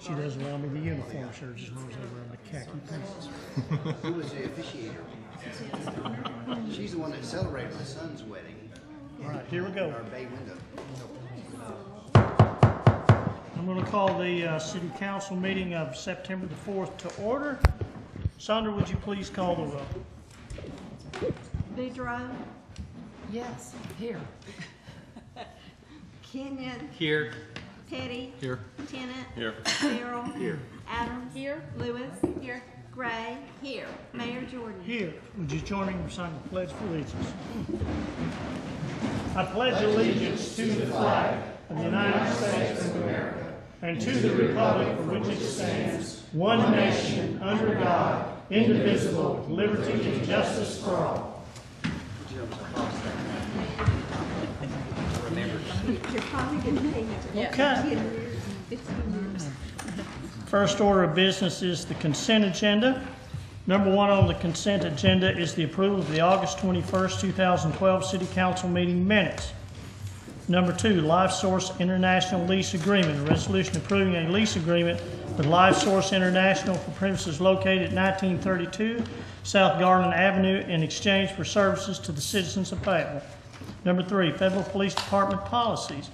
She doesn't wear me the uniform shirts as long as they wear the khaki pants. Who was the officiator? She's the one that celebrated my son's wedding. All right, here we go. Our bay window. I'm going to call the City Council meeting of September the 4th to order. Sandra, would you please call the roll? Boudreaux. Yes, here. Kenyon. Here. Petty. Here. Tennant. Here. Farrell. Here. Adams. Here. Lewis. Here. Gray. Here. Mayor Jordan. Here. Would you join me in reciting the Pledge of Allegiance? I pledge allegiance to the flag of the United States of America and to the republic for which it stands, one nation, under God, indivisible, with liberty and justice for all. You're probably going to pay me Okay. 10 years, 15 years. First order of business is the consent agenda. Number one on the consent agenda is the approval of the August 21st, 2012 City Council meeting minutes. Number two, LifeSource International Lease Agreement. A resolution approving a lease agreement with LifeSource International for premises located at 1932 South Garland Avenue in exchange for services to the citizens of Fayetteville. Number three, Fayetteville Police Department policies.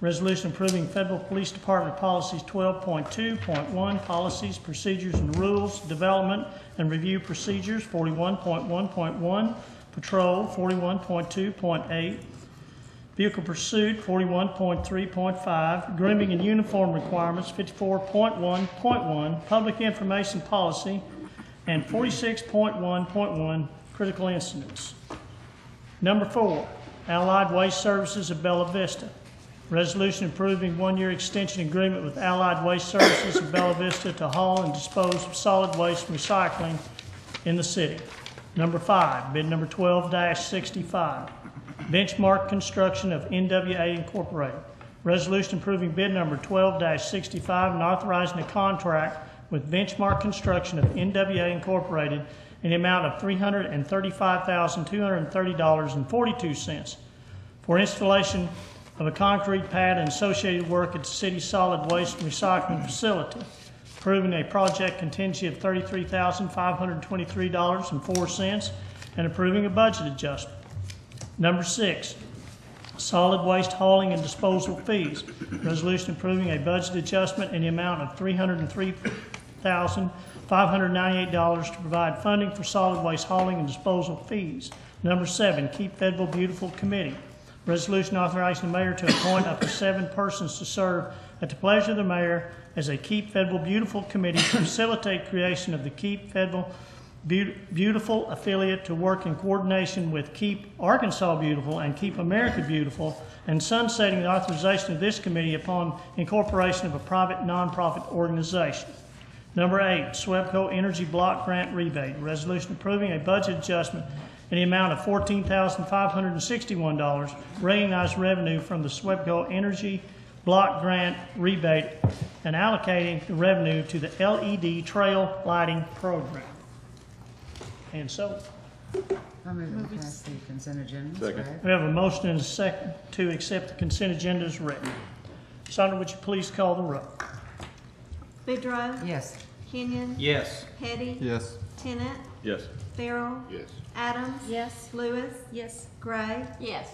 Resolution approving Fayetteville Police Department policies 12.2.1, policies, procedures, and rules, development and review procedures, 41.1.1, patrol, 41.2.8, vehicle pursuit, 41.3.5, grooming and uniform requirements, 54.1.1, public information policy, and 46.1.1, critical incidents. Number four, Allied Waste Services of Bella Vista. Resolution approving one-year extension agreement with Allied Waste Services of Bella Vista to haul and dispose of solid waste and recycling in the city. Number five, bid number 12-65, Benchmark Construction of NWA Incorporated. Resolution approving bid number 12-65 and authorizing a contract with Benchmark Construction of NWA Incorporated in the amount of $335,230.42 for installation of a concrete pad and associated work at the city's solid waste and recycling facility, approving a project contingency of $33,523.04 and approving a budget adjustment. Number six, solid waste hauling and disposal fees. Resolution approving a budget adjustment in the amount of $303,598 to provide funding for solid waste hauling and disposal fees. Number seven, Keep Fayetteville Beautiful Committee. Resolution authorizing the mayor to appoint up to 7 persons to serve at the pleasure of the mayor as a Keep Fayetteville Beautiful Committee to facilitate creation of the Keep Fayetteville Beautiful affiliate to work in coordination with Keep Arkansas Beautiful and Keep America Beautiful, and sunsetting the authorization of this committee upon incorporation of a private nonprofit organization. Number eight, SWEPCO Energy Block Grant Rebate. Resolution approving a budget adjustment in the amount of $14,561, recognized revenue from the SWEPCO Energy Block Grant Rebate and allocating the revenue to the LED Trail Lighting Program. And so, I move to pass the consent agenda. Second. we have a motion and a second to accept the consent agenda as written. Sandra, would you please call the roll? Boudreaux. Yes. Kenyon. Yes. Petty. Yes. Tennant. Yes. Farrell. Yes. Adams. Yes. Lewis. Yes. Gray. Yes.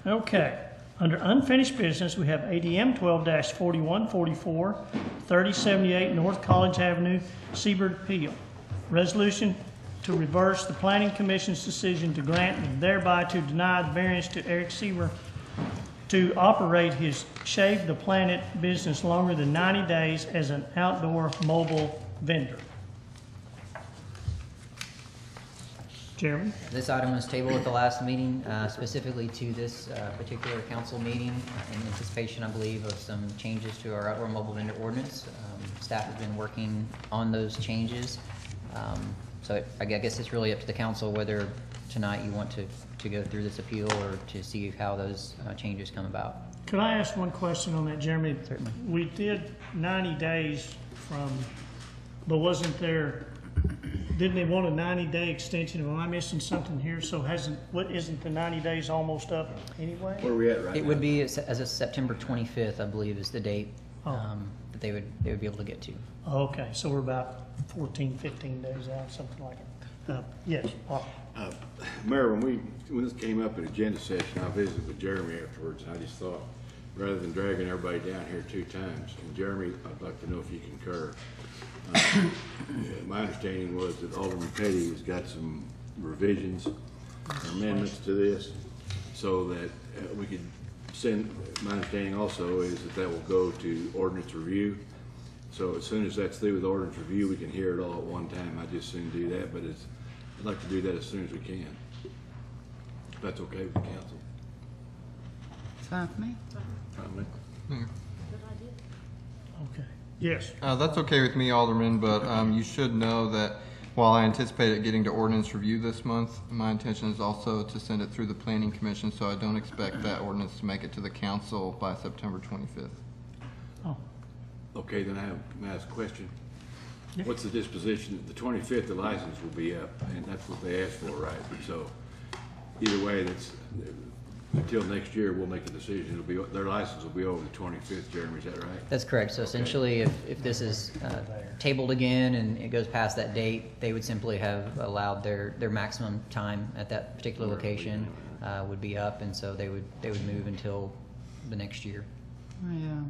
Okay. Under unfinished business, we have ADM 12-4144, 3078 North College Avenue, Seabird Appeal. Resolution to reverse the Planning Commission's decision to grant and thereby to deny the variance to Eric Seaver to operate his Shave the Planet business longer than 90 days as an outdoor mobile vendor. Jeremy? This item was tabled at the last meeting, specifically to this particular council meeting in anticipation, I believe, of some changes to our outdoor mobile vendor ordinance. Staff has been working on those changes. So I guess it's really up to the council whether tonight you want to go through this appeal or to see how those changes come about. Could I ask one question on that, Jeremy? Certainly. We did 90 days from, but wasn't there, didn't they want a 90-day extension? Am I missing something here? So isn't the 90 days almost up anyway? Where are we at right now? It would be as of September 25th, I believe, is the date that they would be able to get to. Okay, so we're about 14, 15 days out, something like it. Yes, Paul. Mayor, when this came up at agenda session, I visited with Jeremy afterwards, and I just thought, rather than dragging everybody down here 2 times, and Jeremy, I'd like to know if you concur. My understanding was that Alderman Petty has got some revisions, amendments to this, so that we could send, my understanding also is that will go to ordinance review. So as soon as that's through with ordinance review, we can hear it all at one time. I just soon do that, but I'd like to do that as soon as we can. If that's okay with the council. It's fine with me. Fine with me? Okay. Yes. That's okay with me, Alderman, but you should know that while I anticipate it getting to ordinance review this month, my intention is also to send it through the Planning Commission, so I don't expect that ordinance to make it to the council by September 25th. Oh, Okay, then may I ask a question? Yeah. What's the disposition? The 25th, the license will be up, and that's what they asked for, right? So either way, that's until next year, we'll make a decision. It'll be, their license will be over the 25th, Jeremy, is that right? That's correct. So essentially, if this is tabled again and it goes past that date, they would simply have allowed their maximum time at that particular location would be up, and so they would move until the next year. Yeah.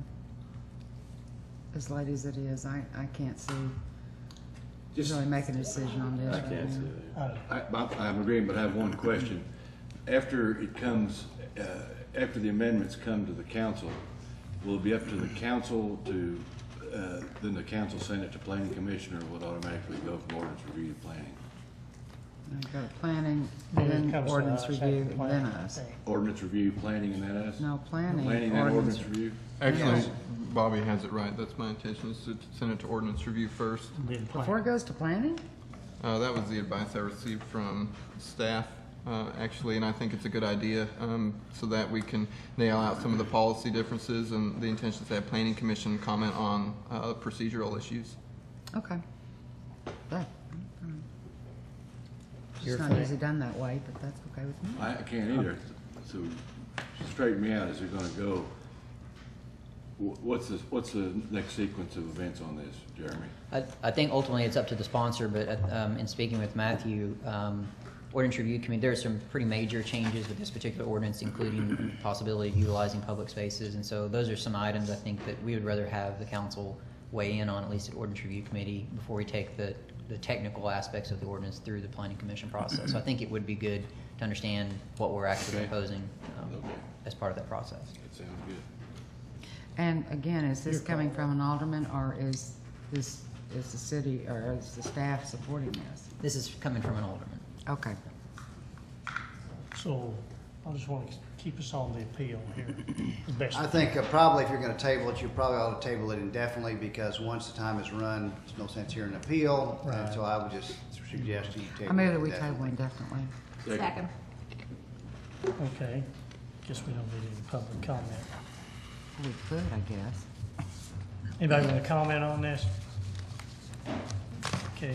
As late as it is, I can't see Just, really making a decision on this. I can't see that. I'm agreeing, but I have one question. After it comes, after the amendments come to the council, will it be up to the council to, then the council send it to planning commission, or will it automatically go from ordinance review to planning? You've got planning, Then it then comes to ordinance us, review, after then planning. us. Ordinance review, planning, and then us? No, planning, Planning and ordinance. ordinance review? Actually, Yes. Bobby has it right. That's my intention, is to send it to ordinance review first. then plan. Before it goes to planning? That was the advice I received from staff, actually, and I think it's a good idea, so that we can nail out some of the policy differences, and the intention is to have planning commission comment on procedural issues. Okay. That, You're it's not fine. usually done that way, but that's okay with me. I can't either. So straighten me out, is it gonna go, what's the next sequence of events on this, Jeremy? I think ultimately it's up to the sponsor, but in speaking with Matthew, Ordinance Review Committee, there are some pretty major changes with this particular ordinance, including the possibility of utilizing public spaces, and so those are some items I think that we would rather have the council weigh in on, at least at Ordinance Review Committee, before we take the technical aspects of the ordinance through the planning commission process. So I think it would be good to understand what we're actually Okay. proposing Okay. as part of that process. That sounds good. And again, is this coming from an alderman, or is the city, or is the staff supporting this? This is coming from an alderman. Okay. So I just want to keep us on the appeal here. The best. I think probably if you're gonna table it, you probably ought to table it indefinitely, because once the time is run, there's no sense hearing an appeal. And Right. so I would just suggest you table it. I move that we indefinitely. table indefinitely. Second. Okay. Guess we don't need any public comment. We could, I guess. Anybody want to comment on this? Okay.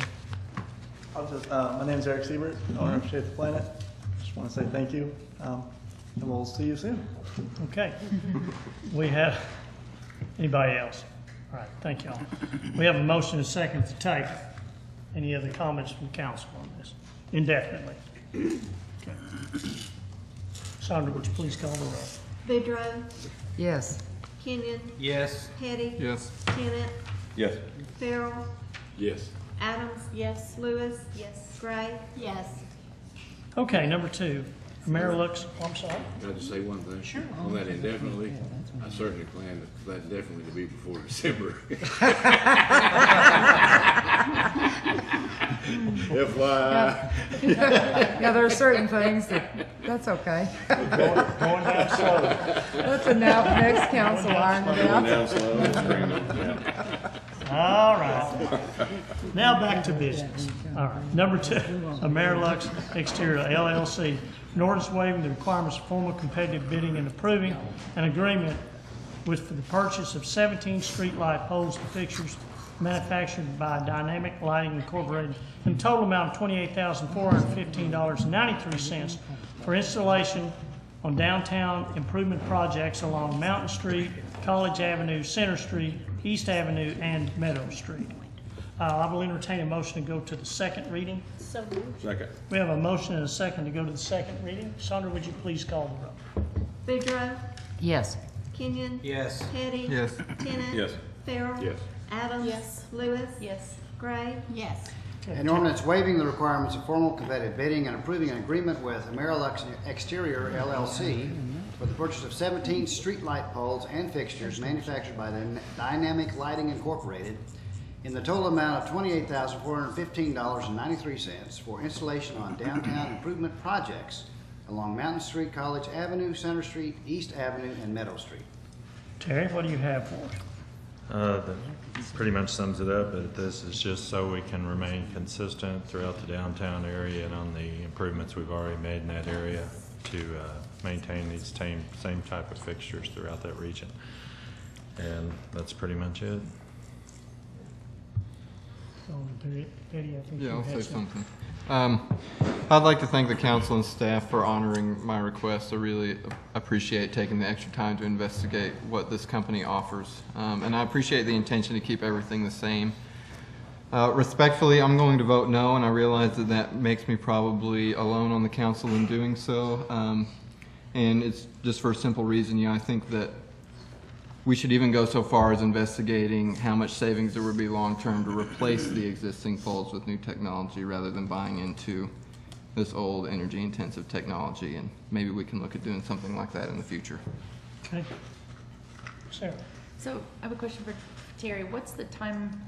I'll just, my name's Eric Siebert, owner of Shape the Planet. Just want to say thank you, and we'll see you soon. Okay. We have, anybody else? All right, thank y'all. We have a motion and a second to table. Any other comments from council on this? Indefinitely. Okay. Sandra, would you please call the roll? Boudreaux, Yes. Kenyon, Yes. Petty, Yes. Tennant, Yes. Farrell, Yes. Adams. Yes. Lewis. Yes. Gray. Yes. Okay, number 2, Mayor looks, I'm sorry. Can I just say one thing? Sure. On that indefinitely, I certainly plan for that indefinitely to be before December. FYI. Yeah, there are certain things that's okay. Going down slow. That's the next council item. Going down slow. Bring it down. All right. Now back to business. All right. Number 2, Amerilux Exterior LLC. An ordinance waiving the requirements of formal competitive bidding and approving an agreement with for the purchase of 17 street light poles and fixtures manufactured by Dynamic Lighting Incorporated in a total amount of $28,415.93 for installation on downtown improvement projects along Mountain Street, College Avenue, Center Street, East Avenue, and Meadow Street. I will entertain a motion to go to the second reading. So moved. Second. We have a motion and a second to go to the second reading. Sandra, would you please call the roll? Boudreaux, Yes. Kenyon. Yes. Petty. Yes. Tennant. Yes. Farrell. Yes. Adams. Yes. Lewis. Yes. Gray. Yes. An ordinance waiving the requirements of formal competitive bidding and approving an agreement with Amerilux Exterior LLC for the purchase of 17 street light poles and fixtures manufactured by Dynamic Lighting Incorporated in the total amount of $28,415.93 for installation on downtown improvement projects along Mountain Street, College Avenue, Center Street, East Avenue, and Meadow Street. Terry, what do you have for us? That pretty much sums it up, but this is just so we can remain consistent throughout the downtown area and on the improvements we've already made in that area to maintain these same type of fixtures throughout that region. And that's pretty much it. Petty, I think you Yeah, I'll had say something. I'd like to thank the council and staff for honoring my request. I really appreciate taking the extra time to investigate what this company offers. And I appreciate the intention to keep everything the same. Respectfully, I'm going to vote no, and I realize that that makes me probably alone on the council in doing so. And it's just for a simple reason. I think that we should even go so far as investigating how much savings there would be long-term to replace the existing poles with new technology rather than buying into this old energy-intensive technology. And maybe we can look at doing something like that in the future. Okay. Sarah? So I have a question for Terry. What's the time?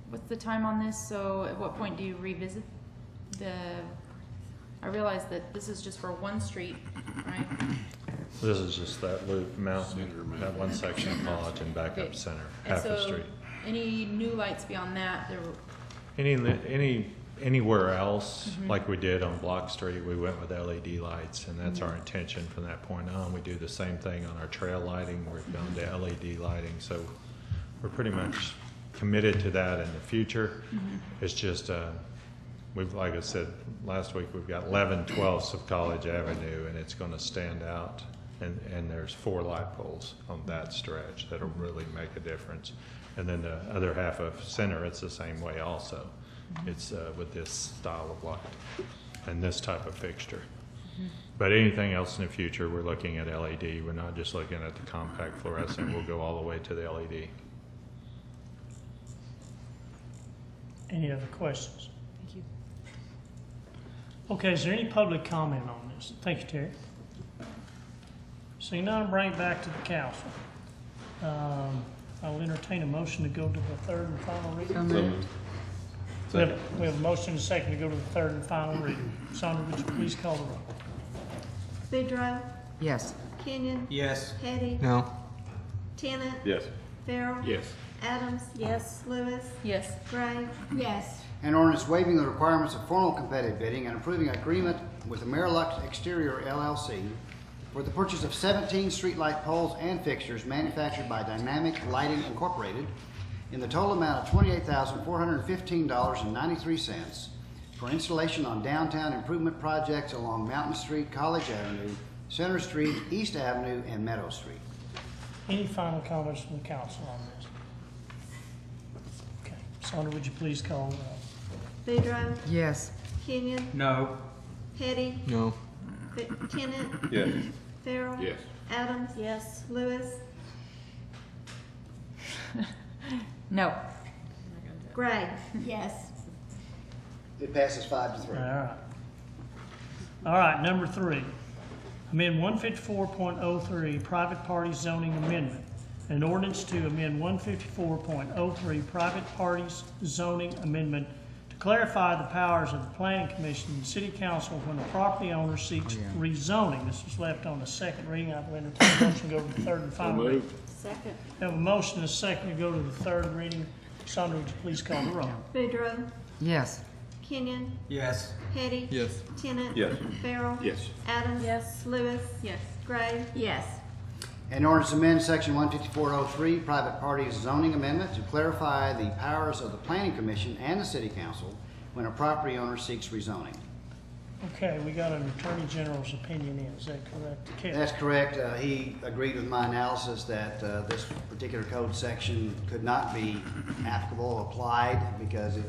What's the time on this? So at what point do you revisit the? I realize that this is just for one street, right? This is just that loop, Mountain, that one section of College and backup Okay. center, And half the so street. any new lights beyond that? Anywhere else, like we did on Block Street, we went with LED lights, and that's our intention from that point on. We do the same thing on our trail lighting. We've gone to LED lighting, so we're pretty much committed to that in the future. It's just, like I said last week, we've got 11/12 of College Avenue, and it's going to stand out. And there's 4 light poles on that stretch that'll really make a difference. And then the other half of Center, it's the same way also. It's with this style of light and this type of fixture. But anything else in the future, we're looking at LED. We're not just looking at the compact fluorescent. We'll go all the way to the LED. Any other questions? Thank you. Okay, is there any public comment on this? Thank you, Terry. Seeing none, bring it back to the council. I'll entertain a motion to go to the third and final So reading. moved. We have a motion and a second to go to the third and final reading. Sandra, would you please call the roll? Boudreaux, Yes. Kenyon. Yes. Petty. No? Tennant. Yes. Farrell. Yes. Adams. Yes. Lewis. Yes. Gray. Yes. An ordinance waiving the requirements of formal competitive bidding and approving an agreement with Amerilux Exterior LLC for the purchase of 17 streetlight poles and fixtures manufactured by Dynamic Lighting Incorporated in the total amount of $28,415.93 for installation on downtown improvement projects along Mountain Street, College Avenue, Center Street, East Avenue, and Meadow Street. Any final comments from the council on this? Okay, Sandra, would you please call the roll? Boudreaux, Yes. Kenyon. No. Petty. No? Tennant. Yes. Farrell. Yes. Adams. Yes. Lewis. No. Gray. Yes. It passes 5-3. All right, number 3. Amend 154.03 private party zoning amendment. An ordinance to amend 154.03 private parties zoning amendment to clarify the powers of the planning commission and city council when a property owner seeks rezoning. This was left on the second reading. I will entertain a motion to go to the third and final reading. Second. Have a motion and a second to go to the third reading. Sandra, would you please call the roll? Boudreaux, Yes. Kenyon. Yes. Petty. Yes. Tennant. Yes. Farrell. Yes. Adams. Yes. Lewis. Yes. Gray. Yes. An ordinance to amend section 154.03 private parties zoning amendment to clarify the powers of the planning commission and the city council when a property owner seeks rezoning. Okay, we got an Attorney General's opinion in, is that correct? Kevin? That's correct. He agreed with my analysis that this particular code section could not be applicable, applied, because it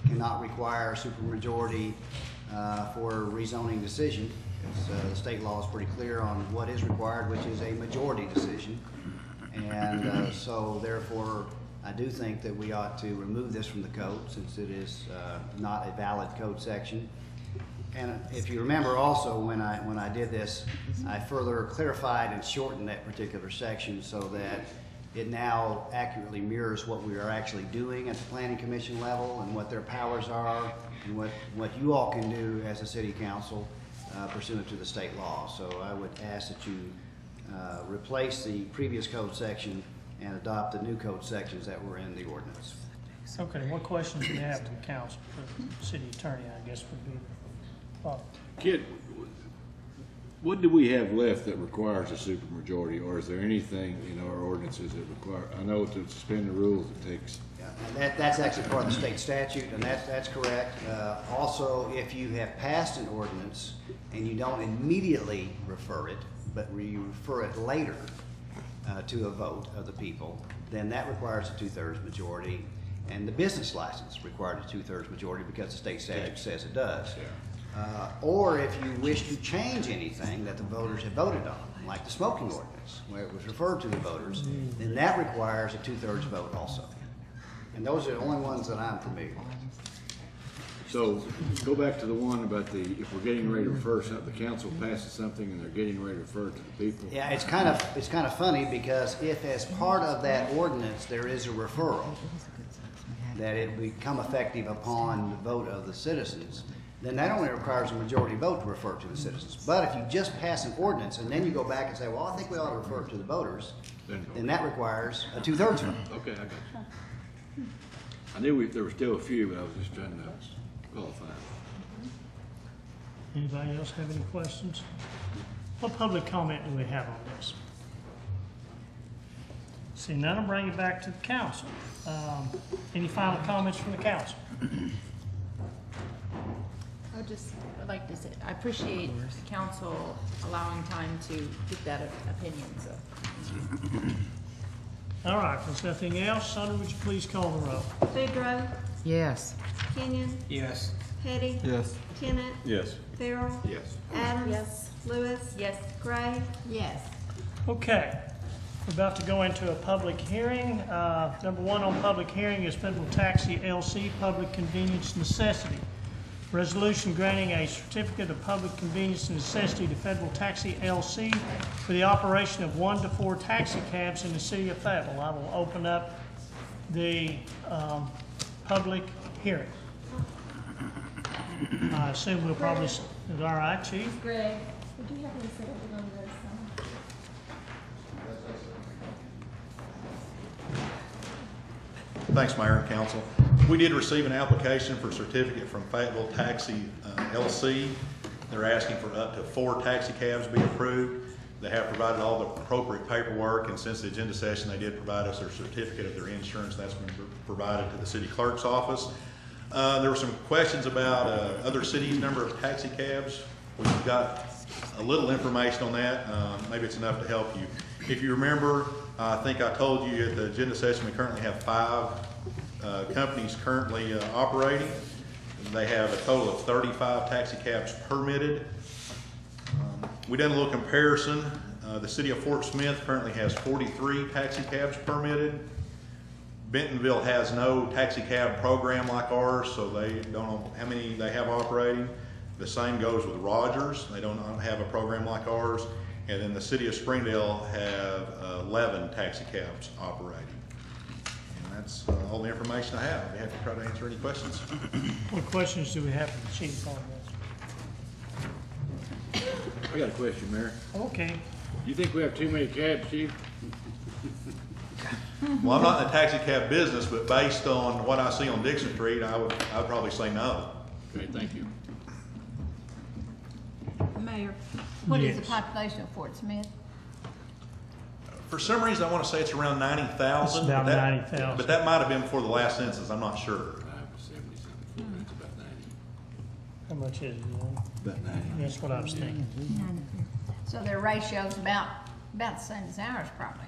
cannot require a supermajority for a rezoning decision. The state law is pretty clear on what is required, which is a majority decision. And so therefore, I do think that we ought to remove this from the code, since it is not a valid code section. And if you remember also, when I did this, I further clarified and shortened that particular section so that it now accurately mirrors what we are actually doing at the Planning Commission level and what their powers are and what you all can do as a city council pursuant to the state law. So I would ask that you replace the previous code section and adopt the new code sections that were in the ordinance. Okay, what questions do you have to the council? The city attorney, I guess, would be. Kid, what do we have left that requires a supermajority, or is there anything in our ordinances that require? I know to suspend the rules it takes. Yeah, and that's actually part of the state statute, and that's correct. Also, if you have passed an ordinance and you don't immediately refer it, but you refer it later to a vote of the people, then that requires a 2/3 majority, and the business license requires a 2/3 majority because the state statute says it does. Yeah. Or if you wish to change anything that the voters have voted on, like the smoking ordinance, where it was referred to the voters, then that requires a 2/3 vote also. And those are the only ones that I'm familiar with. So go back to the one about if we're getting ready to refer something, the council passes something and they're getting ready to refer it to the people. Yeah, it's kind of funny because if as part of that ordinance there is a referral, that it become effective upon the vote of the citizens, then that only requires a majority vote to refer to the citizens. But if you just pass an ordinance and then you go back and say, well, I think we ought to refer it to the voters, then that requires a 2/3 vote. Okay, I got you. I knew there were still a few, but I was just trying to qualify. Anybody else have any questions? What public comment do we have on this? See, none will bring it back to the council. Any final comments from the council? I'd like to say, I appreciate the council allowing time to get that opinion, so. All right, if there's nothing else, Sandra, would you please call the roll? Boudreaux, Yes. Kenyon, Yes. Petty, Yes. Tennant, Yes. Farrell, Yes. Adams, Yes. Lewis, Yes. Gray, Yes. Okay, we're about to go into a public hearing. Number one on public hearing is Fayetteville Taxi LC Public Convenience Necessity. Resolution granting a certificate of public convenience and necessity to Fayetteville Taxi LC for the operation of 1 to 4 taxi cabs in the city of Fayetteville. I will open up the public hearing. I assume we'll probably, is it all right, Chief? Greg, would you have me sit over on this? Thanks, Mayor and Council. We did receive an application for a certificate from Fayetteville Taxi LC. They're asking for up to 4 taxi cabs be approved. They have provided all the appropriate paperwork, and since the agenda session, they did provide us their certificate of their insurance. That's been provided to the city clerk's office. There were some questions about other cities' number of taxi cabs. We've got a little information on that. Maybe it's enough to help you. If you remember, I think I told you at the agenda session, we currently have 5 companies currently operating. They have a total of 35 taxi cabs permitted. We done a little comparison. The city of Fort Smith currently has 43 taxi cabs permitted. Bentonville has no taxi cab program like ours, so they don't know how many they have operating. The same goes with Rogers. They don't have a program like ours. And then the city of Springdale have 11 taxi cabs operating. And that's all the information I have. I'd be happy to try to answer any questions. What questions do we have for the chief on this? I got a question, Mayor. Okay. You think we have too many cabs, Chief? Well, I'm not in the taxi cab business, but based on what I see on Dixon Street, I'd probably say no. Okay, thank you. Mayor, what is the Yes. population of Fort Smith? For some reason, I want to say it's around 90,000. It's about but that- 90,000. But that might have been before the last census, I'm not sure. 70-something, that's about 90. How much is it? About 90. That's what I was thinking. So their ratio's about the same as ours, probably.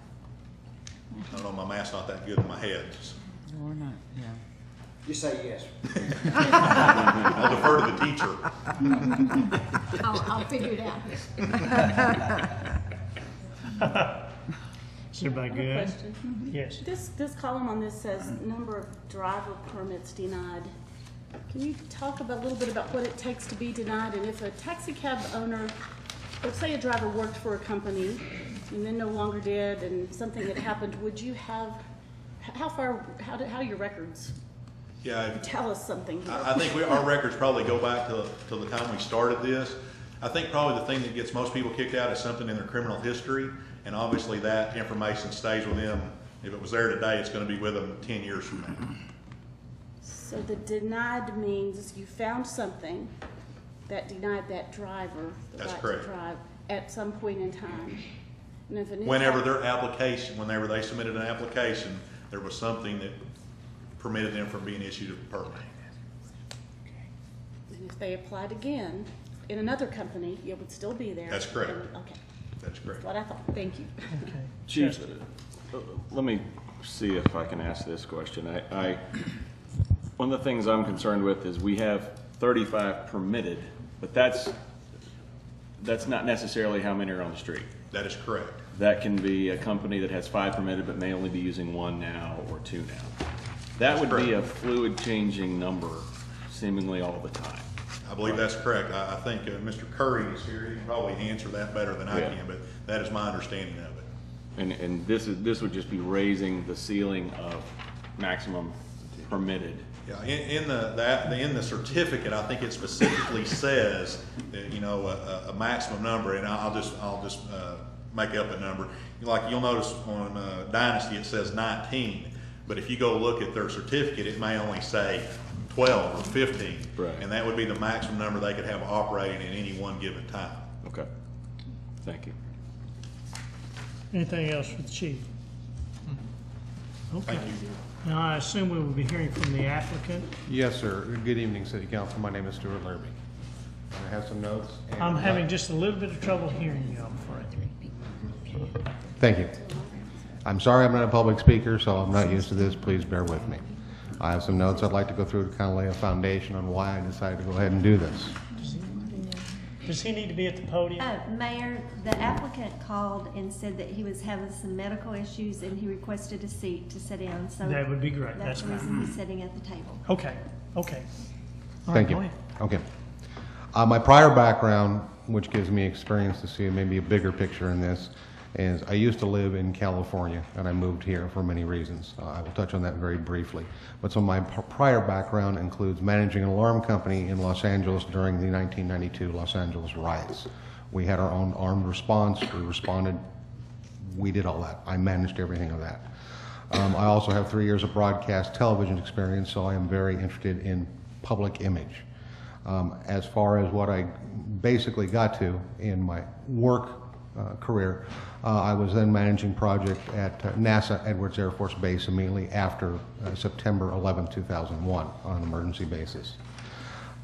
I don't know, my math's not that good in my head. Or not, yeah. Just say yes. I'll defer to the teacher. I'll figure it out here. Is everybody I have a good? question. Yes. This column on this says number of driver permits denied. Can you talk about a little bit about what it takes to be denied, and if a taxi cab owner, let's say a driver worked for a company and then no longer did, and something had happened, would you have, how do your records Yeah, tell us something? I think our records probably go back to the time we started this. I think probably the thing that gets most people kicked out is something in their criminal history, and obviously that information stays with them. If it was there today, it's going to be with them 10 years from now. So the denied means you found something that denied that driver the That's right correct. to drive at some point in time. And if a new Whenever driver- whenever they submitted an application, there was something that permitted them from being issued a permit. And if they applied again in another company, it would still be there. That's correct. And- Okay, That's correct. that's what I thought. Thank you. Okay. Chief, let me see if I can ask this question. One of the things I'm concerned with is we have 35 permitted, but that's not necessarily how many are on the street. That is correct. That can be a company that has 5 permitted but may only be using 1 now or 2 now. That would be a fluid changing number seemingly all the time. I believe that's correct. I think Mr. Curry is here. He can probably answer that better than I Yeah. can, but that is my understanding of it. And this would just be raising the ceiling of maximum permitted. Yeah, in the certificate, I think it specifically says that, a maximum number, and I'll just make up a number. Like you'll notice on Dynasty, it says 19, but if you go look at their certificate, it may only say 12 or 15. Right. And that would be the maximum number they could have operating at any one given time. Okay. Thank you. Anything else for the chief? Okay. Thank you. Now, I assume we will be hearing from the applicant. Yes, sir. Good evening, City Council. My name is Stuart Lerby. I have some notes. And I'm having just a little bit of trouble hearing you, I'm afraid. Thank you. I'm sorry I'm not a public speaker, so I'm not used to this. Please bear with me. I have some notes I'd like to go through to kind of lay a foundation on why I decided to go ahead and do this. Does he need to be at the podium? Mayor, the applicant called and said that he was having some medical issues and he requested a seat to sit down, so. That would be great. That's That's the reason fine. he's sitting at the table. Okay, okay. All right, Thank go you. ahead. Okay. My prior background, which gives me experience to see maybe a bigger picture in this, is I used to live in California and I moved here for many reasons. I will touch on that very briefly. But so my prior background includes managing an alarm company in Los Angeles during the 1992 Los Angeles riots. We had our own armed response. We responded. We did all that. I managed everything of that. I also have 3 years of broadcast television experience, so I am very interested in public image. As far as what I basically got to in my work career, I was then managing project at NASA Edwards Air Force Base immediately after September 11, 2001 on an emergency basis.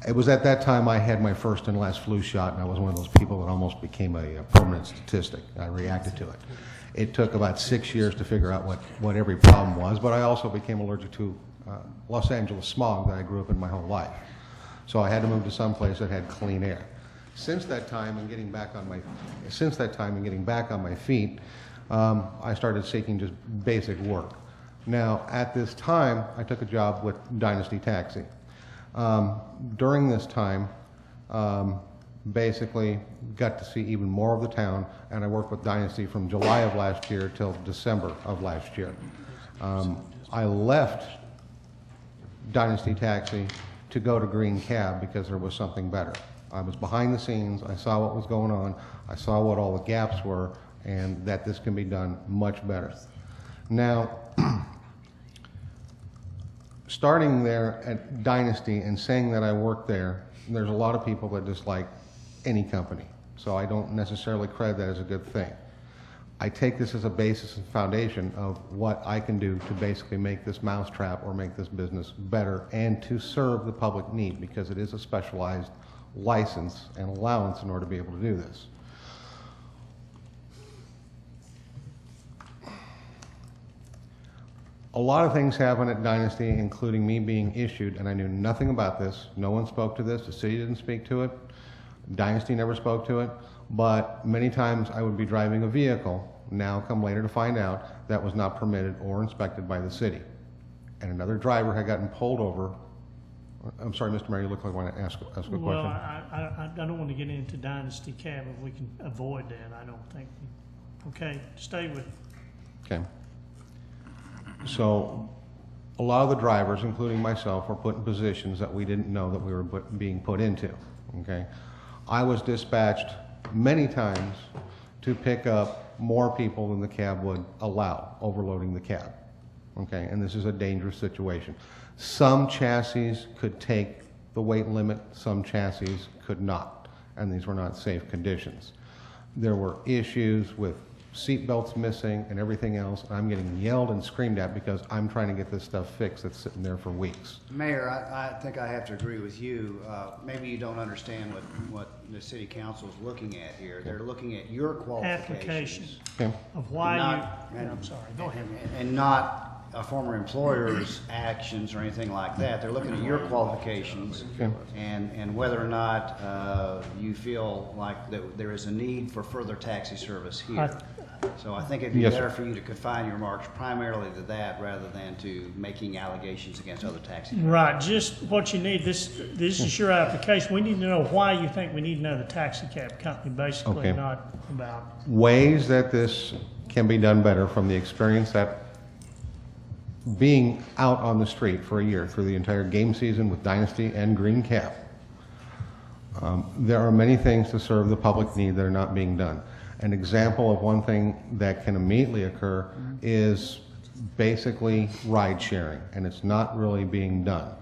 It was at that time I had my first and last flu shot, and I was one of those people that almost became a permanent statistic. I reacted to it. It took about 6 years to figure out what every problem was, but I also became allergic to Los Angeles smog that I grew up in my whole life. So I had to move to some place that had clean air. Since that time and getting back on my feet, I started seeking just basic work. Now, at this time, I took a job with Dynasty Taxi. During this time, basically got to see even more of the town, and I worked with Dynasty from July of last year till December of last year. I left Dynasty Taxi to go to Green Cab because there was something better. I was behind the scenes, I saw what was going on, I saw what all the gaps were, and that this can be done much better. Now, starting there at Dynasty and saying that I worked there, there's a lot of people that dislike any company, so I don't necessarily credit that as a good thing. I take this as a basis and foundation of what I can do to basically make this mousetrap or make this business better and to serve the public need, because it is a specialized license and allowance in order to be able to do this. A lot of things happen at Dynasty, including me being issued, and I knew nothing about this. No one spoke to this. The city didn't speak to it. Dynasty never spoke to it. But many times I would be driving a vehicle, now come later to find out, that was not permitted or inspected by the city. And another driver had gotten pulled over. I'm sorry, Mr. Mayor, you look like you want to ask a question. Well, I don't want to get into Dynasty Cab if we can avoid that. I don't think. Okay, stay with it. Okay. So a lot of the drivers, including myself, were put in positions that we didn't know that we were being put into. Okay. I was dispatched many times to pick up more people than the cab would allow, overloading the cab. Okay, and this is a dangerous situation. Some chassis could take the weight limit, some chassis could not, and these were not safe conditions. There were issues with seat belts missing and everything else. I'm getting yelled and screamed at because I'm trying to get this stuff fixed that's sitting there for weeks. Mayor, I think I have to agree with you. Maybe you don't understand what the city council is looking at here. They're looking at your qualifications. Application of why I'm sorry, go ahead. And not a former employer's actions or anything like that. They're looking at your qualifications and whether or not you feel like that there is a need for further taxi service here. So I think it'd be better for you to confine your remarks primarily to that rather than to making allegations against other taxi drivers. Right, just what you need. This is your application. We need to know why you think we need another taxi cab company, basically, not about ways that this can be done better from the experience that being out on the street for a year through the entire game season with Dynasty and Green Cap. There are many things to serve the public need that are not being done. An example of one thing that can immediately occur is basically ride sharing, and it's not really being done.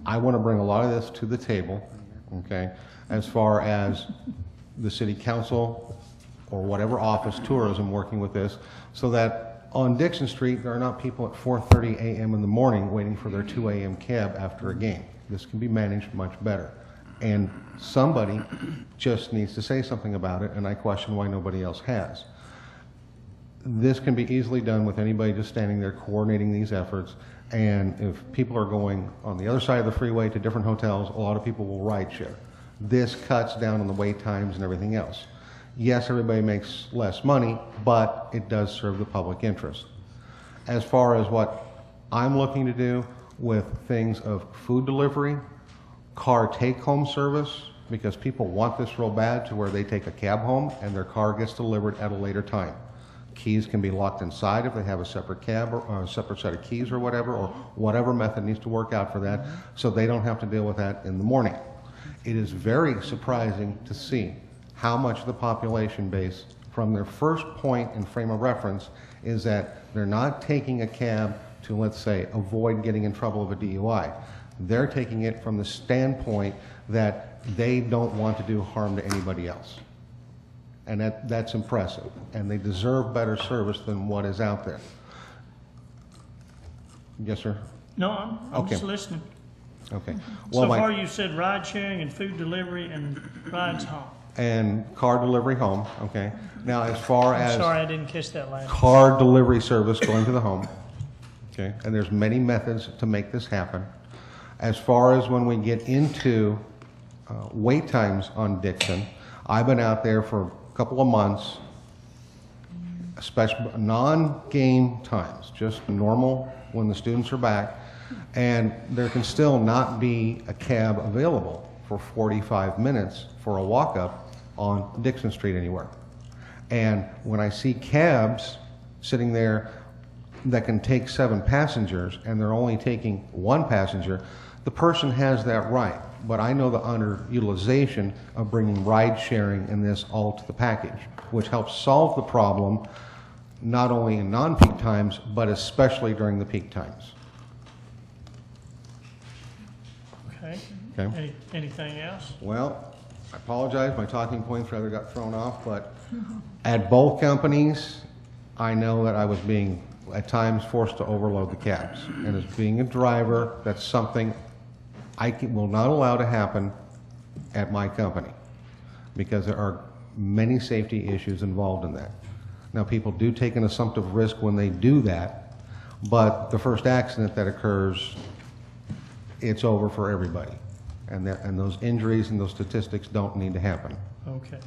I want to bring a lot of this to the table, okay, as far as the city council or whatever office, tourism, working with this, so that on Dixon Street there are not people at 4:30 a.m. in the morning waiting for their 2 a.m. cab after a game. This can be managed much better. And somebody just needs to say something about it, and I question why nobody else has. This can be easily done with anybody just standing there coordinating these efforts, and if people are going on the other side of the freeway to different hotels, a lot of people will ride share. This cuts down on the wait times and everything else. Yes, everybody makes less money, but it does serve the public interest. As far as what I'm looking to do with things of food delivery, car take-home service, because people want this real bad to where they take a cab home and their car gets delivered at a later time. Keys can be locked inside if they have a separate cab or a separate set of keys or whatever method needs to work out for that, so they don't have to deal with that in the morning. It is very surprising to see how much of the population base, from their first point and frame of reference, is that they're not taking a cab to, let's say, avoid getting in trouble of a DUI. They're taking it from the standpoint that they don't want to do harm to anybody else. And that's impressive. And they deserve better service than what is out there. Yes, sir? No, I'm just listening. Okay. Well, so far you said ride sharing and food delivery and rides home. And car delivery home, okay. Now as far as... Sorry, I didn't catch that last. Car delivery service going to the home, okay. And there's many methods to make this happen. As far as when we get into wait times on Dixon, I've been out there for a couple of months, especially non-game times, just normal when the students are back, and there can still not be a cab available for 45 minutes for a walk-up on Dixon Street anywhere. And when I see cabs sitting there that can take 7 passengers and they're only taking 1 passenger, the person has that right, but I know the underutilization of bringing ride sharing and this all to the package, which helps solve the problem not only in non-peak times, but especially during the peak times. Okay. Anything else? Well, I apologize, my talking points rather got thrown off, but at both companies, I know that I was being, at times, forced to overload the cabs. And as being a driver, that's something I will not allow to happen at my company, because there are many safety issues involved in that. Now, people do take an assumptive risk when they do that, but the first accident that occurs, it's over for everybody. And those injuries and those statistics don't need to happen. Okay.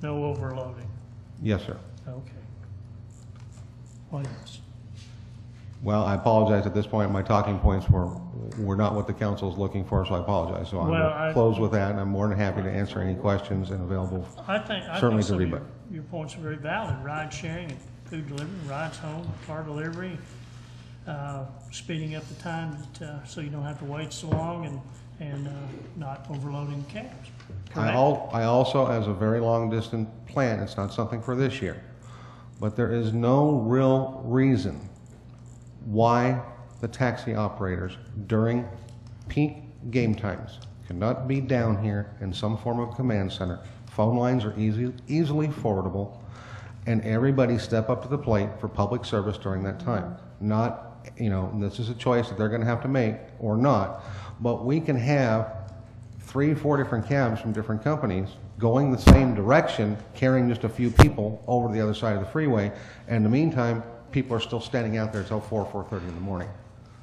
No overloading. Yes, sir. Okay. What else? Well, I apologize at this point. My talking points were not what the council is looking for, so I apologize. So I'm going to close with that, and I'm more than happy to answer any questions and available certainly to everybody. Your points are very valid. Ride sharing and food delivery, rides home, car delivery, speeding up the time so you don't have to wait so long, and not overloading cabs. I also, as a very long distance plan, it's not something for this year, but there is no real reason why the taxi operators during peak game times cannot be down here in some form of command center. Phone lines are easily forwardable, and everybody step up to the plate for public service during that time. Not, this is a choice that they're going to have to make or not, but we can have 3 or 4 different cabs from different companies going the same direction, carrying just a few people over the other side of the freeway, and in the meantime, people are still standing out there until 4:30 in the morning.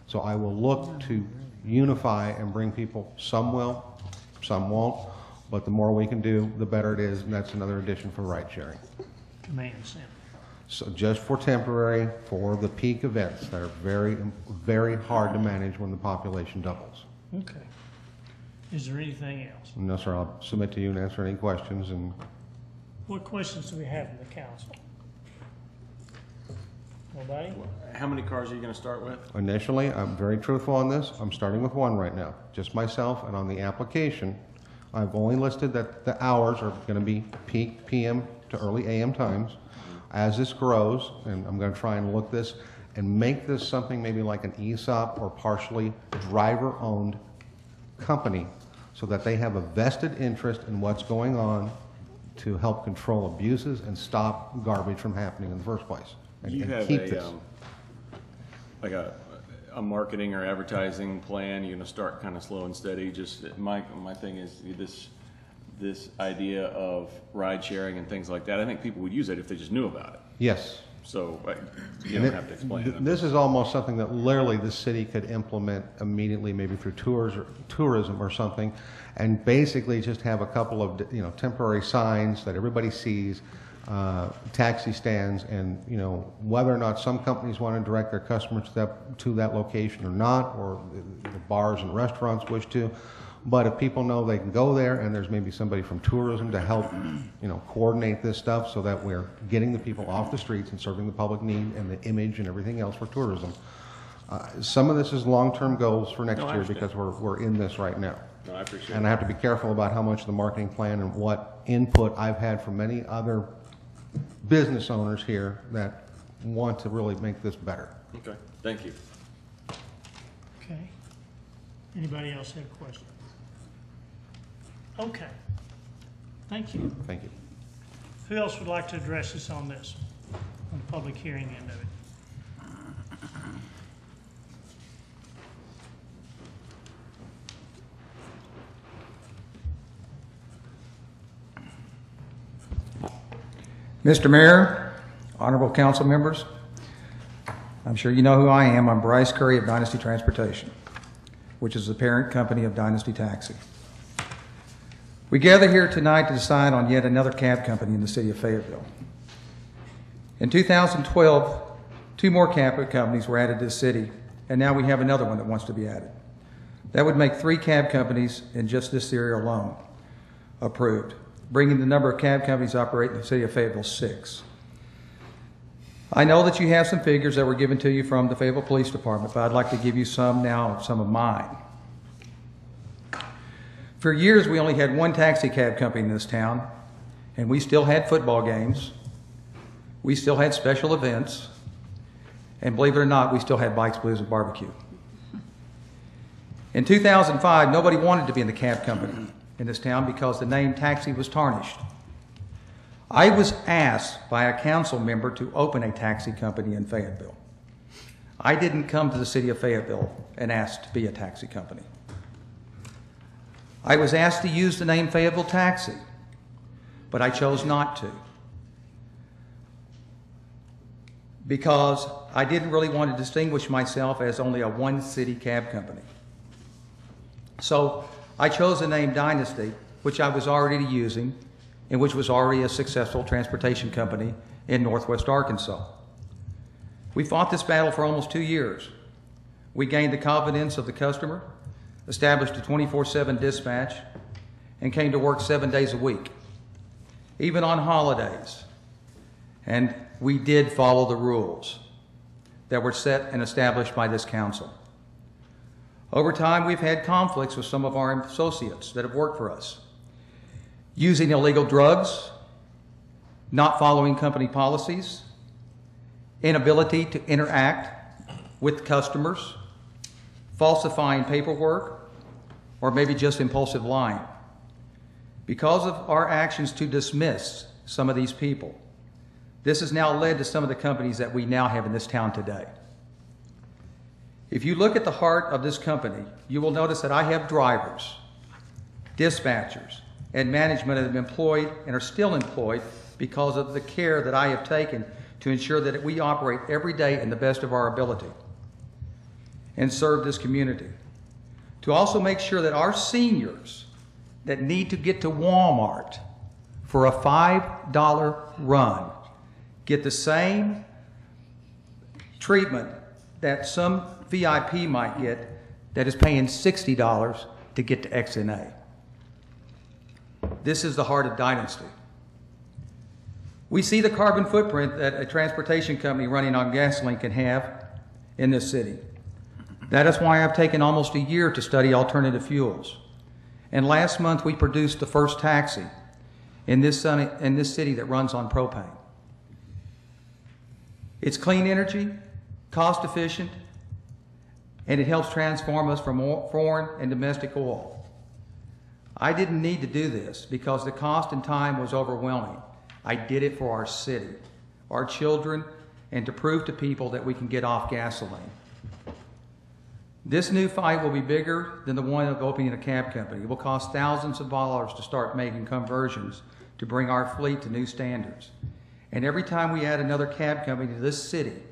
So I will look to unify and bring people. Some will, some won't, but the more we can do, the better it is, and that's another addition for ride sharing. Command center. So just for temporary, for the peak events that are very, very hard to manage when the population doubles. Okay. Is there anything else? No, sir. I'll submit to you and answer any questions. And what questions do we have in the council? Nobody? How many cars are you going to start with? Initially, I'm very truthful on this. I'm starting with 1 right now, just myself. And on the application, I've only listed that the hours are going to be peak PM to early AM times. As this grows, and I'm going to try and look this and make this something maybe like an ESOP or partially driver-owned company, so that they have a vested interest in what's going on to help control abuses and stop garbage from happening in the first place. And, you have keep a this. Like a marketing or advertising plan. You're going to start kind of slow and steady. Just my thing is this idea of ride sharing and things like that. I think people would use it if they just knew about it. Yes. So you don't have to explain it. This is almost something that literally the city could implement immediately, maybe through tourism or something, and basically just have a couple of temporary signs that everybody sees, taxi stands, and whether or not some companies want to direct their customers to that location or not, or the bars and restaurants wish to. But if people know they can go there, and there's maybe somebody from tourism to help, coordinate this stuff so that we're getting the people off the streets and serving the public need and the image and everything else for tourism. Some of this is long-term goals for next year because we're in this right now. No, I appreciate it. And I have to be careful about how much of the marketing plan and what input I've had from many other business owners here that want to really make this better. Okay, thank you. Okay. Anybody else have a question? Okay. Thank you. Thank you. Who else would like to address us on this, on the public hearing end of it? Mr. Mayor, honorable council members, I'm sure you know who I am. I'm Bryce Curry of Dynasty Transportation, which is the parent company of Dynasty Taxi. We gather here tonight to decide on yet another cab company in the city of Fayetteville. In 2012, 2 more cab companies were added to the city, and now we have another one that wants to be added. That would make 3 cab companies in just this area alone approved, bringing the number of cab companies operating in the city of Fayetteville 6. I know that you have some figures that were given to you from the Fayetteville Police Department, but I'd like to give you some now, some of mine. For years, we only had 1 taxi cab company in this town, and we still had football games. We still had special events, and believe it or not, we still had Bikes, Blues, and Barbecue. In 2005, nobody wanted to be in the cab company in this town because the name taxi was tarnished. I was asked by a council member to open a taxi company in Fayetteville. I didn't come to the city of Fayetteville and ask to be a taxi company. I was asked to use the name Fayetteville Taxi, but I chose not to, because I didn't really want to distinguish myself as only a one-city cab company. So I chose the name Dynasty, which I was already using, and which was already a successful transportation company in Northwest Arkansas. We fought this battle for almost 2 years. We gained the confidence of the customer, established a 24/7 dispatch, and came to work 7 days a week, even on holidays. And we did follow the rules that were set and established by this council. Over time, we've had conflicts with some of our associates that have worked for us, using illegal drugs, not following company policies, inability to interact with customers, falsifying paperwork, or maybe just impulsive lying. Because of our actions to dismiss some of these people, this has now led to some of the companies that we now have in this town today. If you look at the heart of this company, you will notice that I have drivers, dispatchers, and management that have been employed and are still employed because of the care that I have taken to ensure that we operate every day in the best of our ability and serve this community. To also make sure that our seniors that need to get to Walmart for a $5 run get the same treatment that some VIP might get that is paying $60 to get to XNA. This is the heart of Dynasty. We see the carbon footprint that a transportation company running on gasoline can have in this city. That is why I've taken almost a year to study alternative fuels. And last month we produced the first taxi in this city that runs on propane. It's clean energy, cost efficient, and it helps transform us from foreign and domestic oil. I didn't need to do this because the cost and time was overwhelming. I did it for our city, our children, and to prove to people that we can get off gasoline. This new fight will be bigger than the one of opening a cab company. It will cost thousands of dollars to start making conversions to bring our fleet to new standards. And every time we add another cab company to this city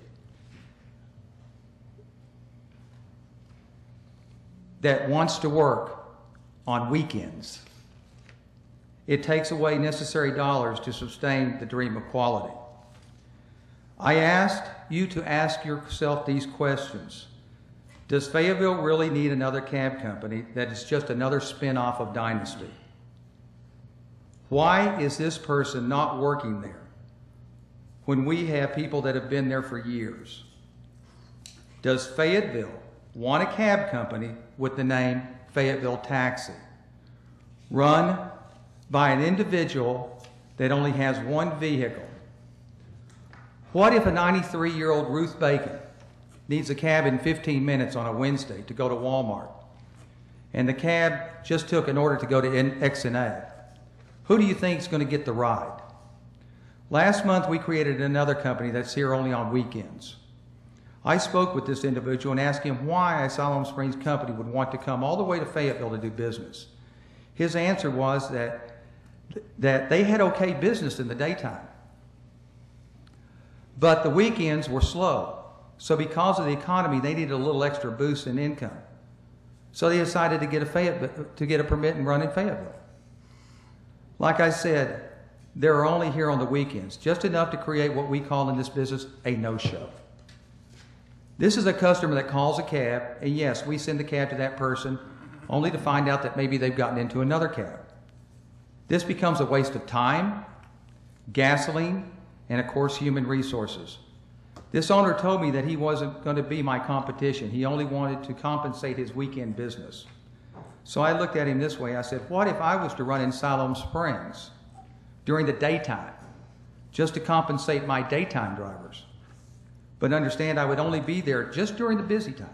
that wants to work on weekends, it takes away necessary dollars to sustain the dream of quality. I asked you to ask yourself these questions. Does Fayetteville really need another cab company that is just another spin-off of Dynasty? Why is this person not working there when we have people that have been there for years? Does Fayetteville want a cab company with the name Fayetteville Taxi, run by an individual that only has one vehicle? What if a 93-year-old Ruth Bacon needs a cab in 15 minutes on a Wednesday to go to Walmart, and the cab just took an order to go to XNA? Who do you think is going to get the ride? Last month we created another company that's here only on weekends. I spoke with this individual and asked him why a Siloam Springs company would want to come all the way to Fayetteville to do business. His answer was that they had okay business in the daytime, but the weekends were slow. So because of the economy, they needed a little extra boost in income. So they decided to get a permit and run in Fayetteville. Like I said, they're only here on the weekends, just enough to create what we call in this business a no-show. This is a customer that calls a cab, and yes, we send the cab to that person only to find out that maybe they've gotten into another cab. This becomes a waste of time, gasoline, and of course human resources. This owner told me that he wasn't going to be my competition. He only wanted to compensate his weekend business. So I looked at him this way. I said, what if I was to run in Siloam Springs during the daytime just to compensate my daytime drivers? But understand, I would only be there just during the busy time.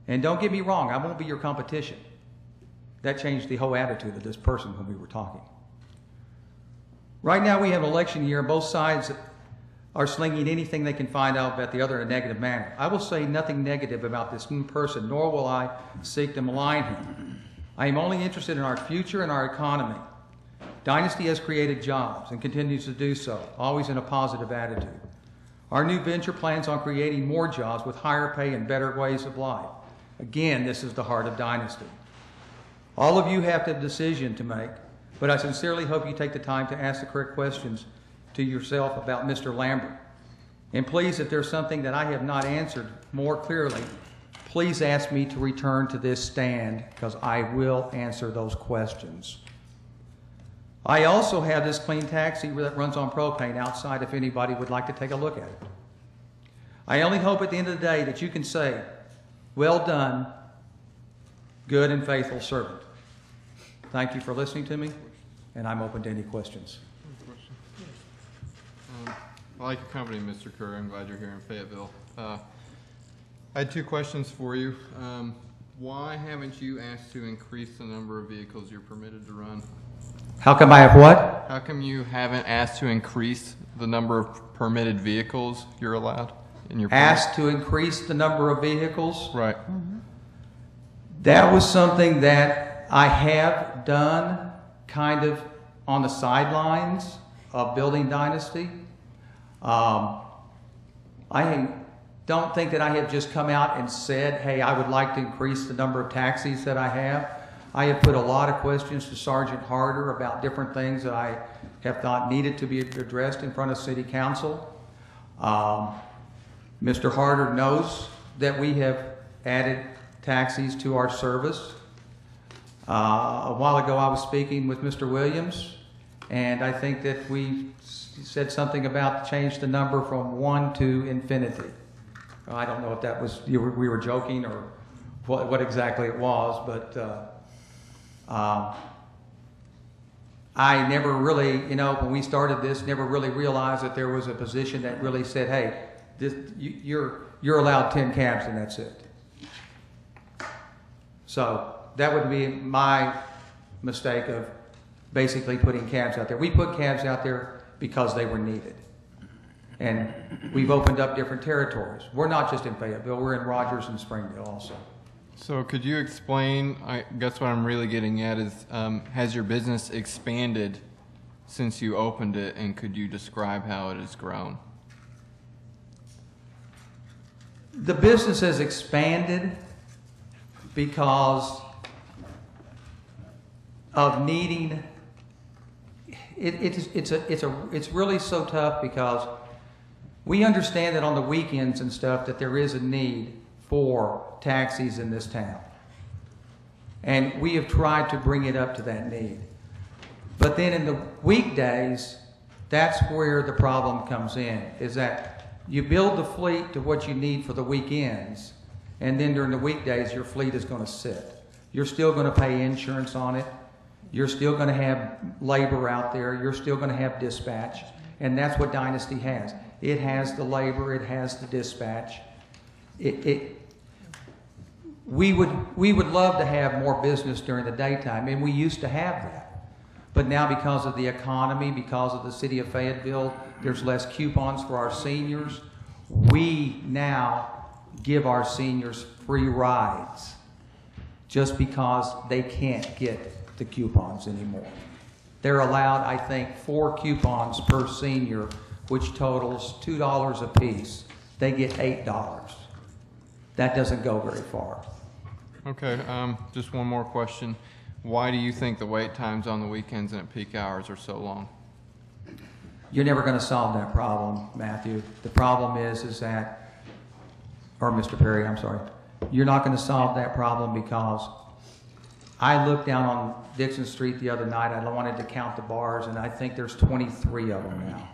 And don't get me wrong, I won't be your competition. That changed the whole attitude of this person when we were talking. Right now we have an election year, and both sides are slinging anything they can find out about the other in a negative manner. I will say nothing negative about this person, nor will I seek to malign him. I am only interested in our future and our economy. Dynasty has created jobs and continues to do so, always in a positive attitude. Our new venture plans on creating more jobs with higher pay and better ways of life. Again, this is the heart of Dynasty. All of you have a decision to make, but I sincerely hope you take the time to ask the correct questions to yourself about Mr. Lambert. And please, if there's something that I have not answered more clearly, please ask me to return to this stand, because I will answer those questions. I also have this clean taxi that runs on propane outside if anybody would like to take a look at it. I only hope at the end of the day that you can say, well done, good and faithful servant. Thank you for listening to me, and I'm open to any questions. I like your company, Mr. Curry. I'm glad you're here in Fayetteville. I had two questions for you. Why haven't you asked to increase the number of vehicles you're permitted to run? How come I have what? How come you haven't asked to increase the number of permitted vehicles you're allowed in your permit? Asked to increase the number of vehicles? Right. That was something that I have done kind of on the sidelines of building Dynasty. I don't think that I have just come out and said, hey, I would like to increase the number of taxis that I have. I have put a lot of questions to Sergeant Harder about different things that I have thought needed to be addressed in front of City Council. Mr. Harder knows that we have added taxis to our service. A while ago I was speaking with Mr. Williams, and I think that we said something about change the number from 1 to infinity. I don't know if that was, we were joking or what exactly it was, but I never really, when we started this, never really realized that there was a position that really said, hey, you're allowed 10 cabs and that's it. So that would be my mistake of basically putting cabs out there. We put cabs out there because they were needed. And we've opened up different territories. We're not just in Fayetteville, we're in Rogers and Springdale also. So could you explain, I guess what I'm really getting at is, has your business expanded since you opened it, and could you describe how it has grown? The business has expanded because of needing, it's really so tough because we understand that on the weekends and stuff that there is a need for taxis in this town. And we have tried to bring it up to that need. But then in the weekdays, that's where the problem comes in, is that you build the fleet to what you need for the weekends, and then during the weekdays, your fleet is going to sit. You're still going to pay insurance on it. You're still going to have labor out there. You're still going to have dispatch. And that's what Dynasty has. It has the labor. It has the dispatch. We would love to have more business during the daytime, and we used to have that. But now because of the economy, because of the city of Fayetteville, there's less coupons for our seniors. We now give our seniors free rides just because they can't get the coupons anymore. They're allowed, I think, 4 coupons per senior, which totals $2 a piece. They get $8. That doesn't go very far. Okay, just one more question. Why do you think the wait times on the weekends and at peak hours are so long? You're never going to solve that problem, Matthew. The problem is that, or Mr. Perry, I'm sorry. You're not going to solve that problem because I looked down on Dixon Street the other night. I wanted to count the bars, and I think there's 23 of them now.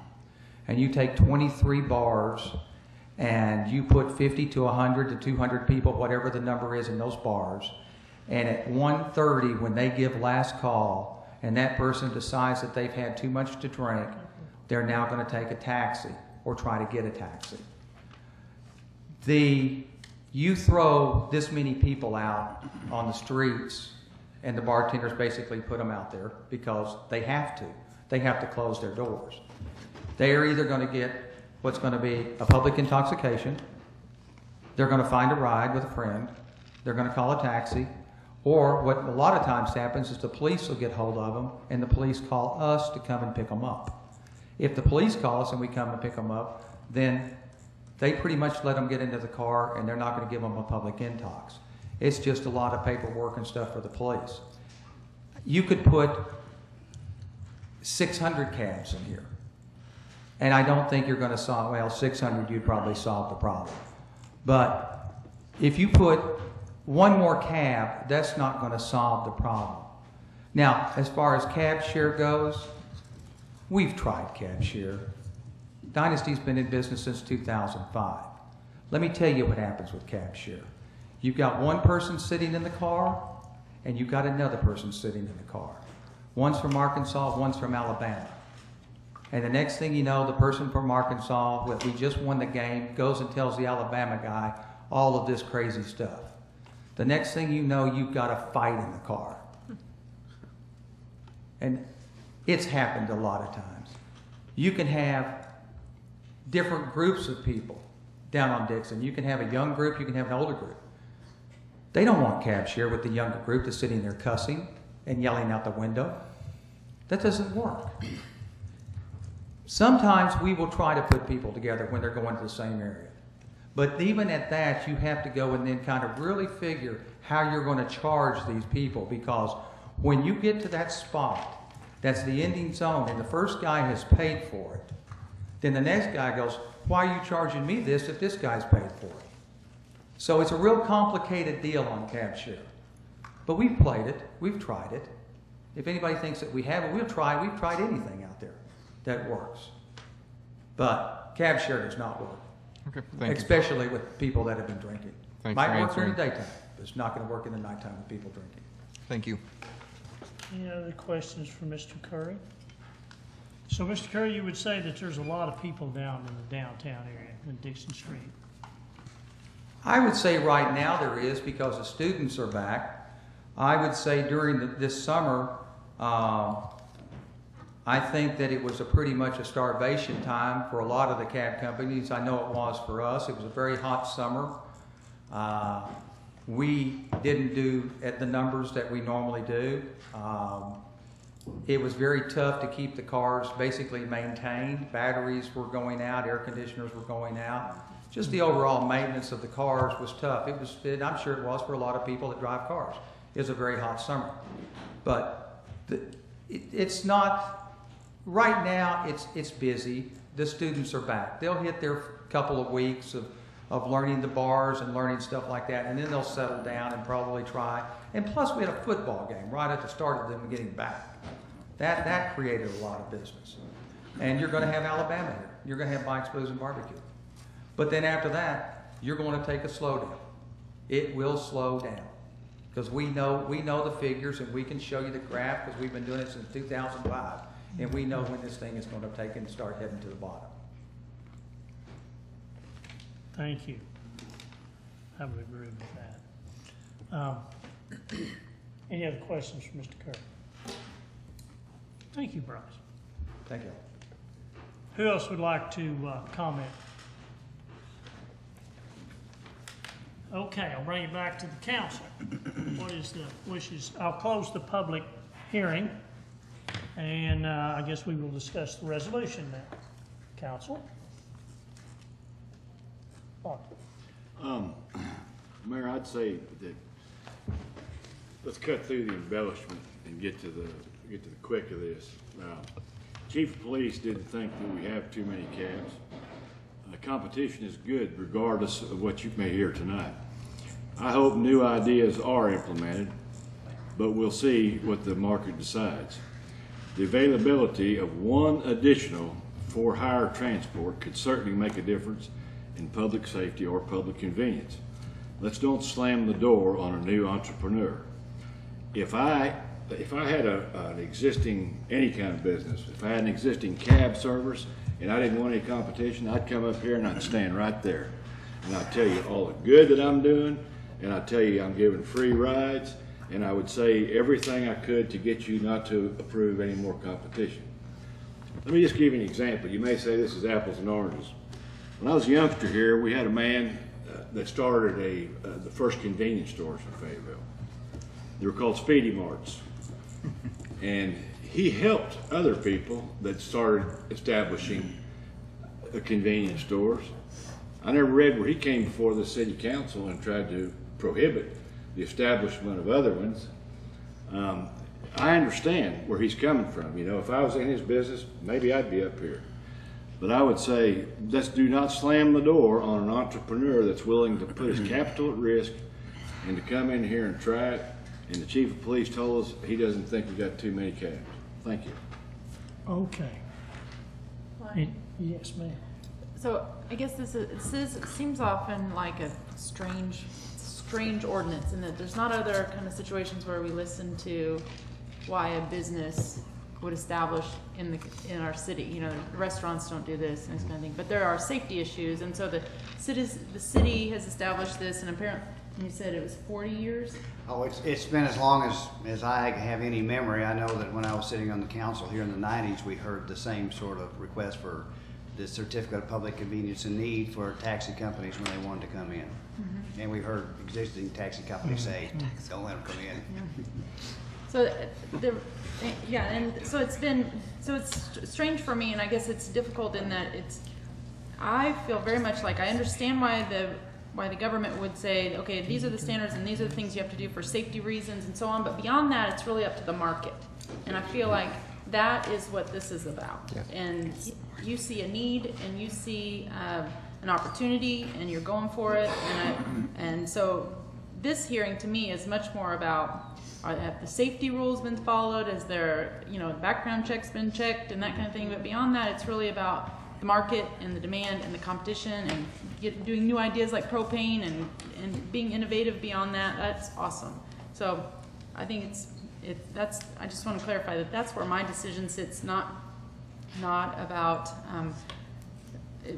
And you take 23 bars and you put 50 to 100 to 200 people, whatever the number is in those bars, and at 1:30 when they give last call and that person decides that they've had too much to drink, they're now going to take a taxi or try to get a taxi. You throw this many people out on the streets, and the bartenders basically put them out there because they have to. They have to close their doors. They are either going to get what's going to be a public intoxication, they're going to find a ride with a friend, they're going to call a taxi, Or what a lot of times happens is the police will get hold of them and the police call us to come and pick them up. If the police call us and we come and pick them up, then they pretty much let them get into the car and they're not going to give them a public intox. It's just a lot of paperwork and stuff for the police. You could put 600 cabs in here. And I don't think you're going to solve, well, 600 you'd probably solve the problem. But if you put one more cab, that's not going to solve the problem. Now, as far as cab share goes, we've tried cab share. Dynasty's been in business since 2005. Let me tell you what happens with cab share. You've got one person sitting in the car, and you've got another person sitting in the car. One's from Arkansas, one's from Alabama. And the next thing you know, the person from Arkansas, we just won the game, goes and tells the Alabama guy all of this crazy stuff. The next thing you know, you've got a fight in the car. And it's happened a lot of times. You can have different groups of people down on Dixon. You can have a young group, you can have an older group. They don't want cab share with the younger group that's sitting there cussing and yelling out the window. That doesn't work. Sometimes we will try to put people together when they're going to the same area. But even at that, you have to go and then kind of really figure how you're going to charge these people, because when you get to that spot, that's the ending zone, and the first guy has paid for it, then the next guy goes, why are you charging me this if this guy's paid for it? So it's a real complicated deal on cab share. But we've played it. We've tried it. If anybody thinks that we haven't, we've tried anything out there that works. But cab share does not work. Okay, thank Especially with people that have been drinking. Thanks Might for work during the answering. daytime, but it's not going to work in the nighttime with people drinking. Thank you. Any other questions for Mr. Curry? So, Mr. Curry, you would say that there's a lot of people down in the downtown area in Dixon Street? I would say right now there is, because the students are back. I would say during this summer, I think that it was pretty much a starvation time for a lot of the cab companies. I know it was for us. It was a very hot summer. We didn't do at the numbers that we normally do. It was very tough to keep the cars basically maintained. Batteries were going out, air conditioners were going out. Just the overall maintenance of the cars was tough. I'm sure it was for a lot of people that drive cars. It was a very hot summer. But it's not, right now it's busy. The students are back. They'll hit their couple of weeks of learning the bars and learning stuff like that, and then they'll settle down and probably try. And plus we had a football game right at the start of them getting back. That created a lot of business. And you're going to have Alabama here. You're going to have Bikes, Blues, and Barbecue. But then after that, you're going to take a slowdown. It will slow down. Because we know the figures, and we can show you the graph, because we've been doing it since 2005. And we know when this thing is going to take and start heading to the bottom. Thank you. I would agree with that. Any other questions for Mr. Curry? Thank you, Bryce. Thank you. Who else would like to comment? Okay, I'll bring it back to the council. What is the wishes? I'll close the public hearing, and I guess we will discuss the resolution now. Council? Mayor, I'd say that let's cut through the embellishment and get to the quick of this. Chief of Police didn't think that we have too many cabs. Competition is good regardless of what you may hear tonight. I hope new ideas are implemented, but we'll see what the market decides. The availability of one additional for-hire transport could certainly make a difference in public safety or public convenience. Let's don't slam the door on a new entrepreneur. If I had an existing, any kind of business, if I had an existing cab service and I didn't want any competition, I'd come up here and I'd stand right there. And I'd tell you all the good that I'm doing, and I'd tell you I'm giving free rides, and I would say everything I could to get you not to approve any more competition. Let me just give you an example. You may say this is apples and oranges. When I was a youngster here, we had a man that started the first convenience stores in Fayetteville. They were called Speedy Marts. And he helped other people that started establishing convenience stores. I never read where he came before the city council and tried to prohibit the establishment of other ones. I understand where he's coming from. You know, if I was in his business, maybe I'd be up here. But I would say, let's do not slam the door on an entrepreneur that's willing to put his capital at risk and to come in here and try it. And the chief of police told us he doesn't think we got too many cabs. Thank you. Okay. Yes, ma'am. So I guess it seems often like a strange ordinance, in that there's not other kind of situations where we listen to why a business would establish in our city. You know, restaurants don't do this and this kind of thing, but there are safety issues, and so the city has established this, and apparently you said it was 40 years. Oh, it's been as long as I have any memory. I know that when I was sitting on the council here in the 90s, we heard the same sort of request for the certificate of public convenience and need for taxi companies when they wanted to come in. Mm-hmm. And we heard existing taxi companies say, don't let them come in. Yeah. So it's strange for me, and I guess it's difficult in that I feel very much like I understand why the government would say, okay, these are the standards and these are the things you have to do for safety reasons and so on, but beyond that, it's really up to the market. And I feel like that is what this is about. Yeah. And you see a need and you see an opportunity and you're going for it. And so this hearing to me is much more about, have the safety rules been followed? Has their, background checks been checked and that kind of thing? But beyond that, it's really about the market and the demand and the competition and doing new ideas like propane and being innovative beyond that. That's awesome. So I think I just want to clarify that that's where my decision sits, not about,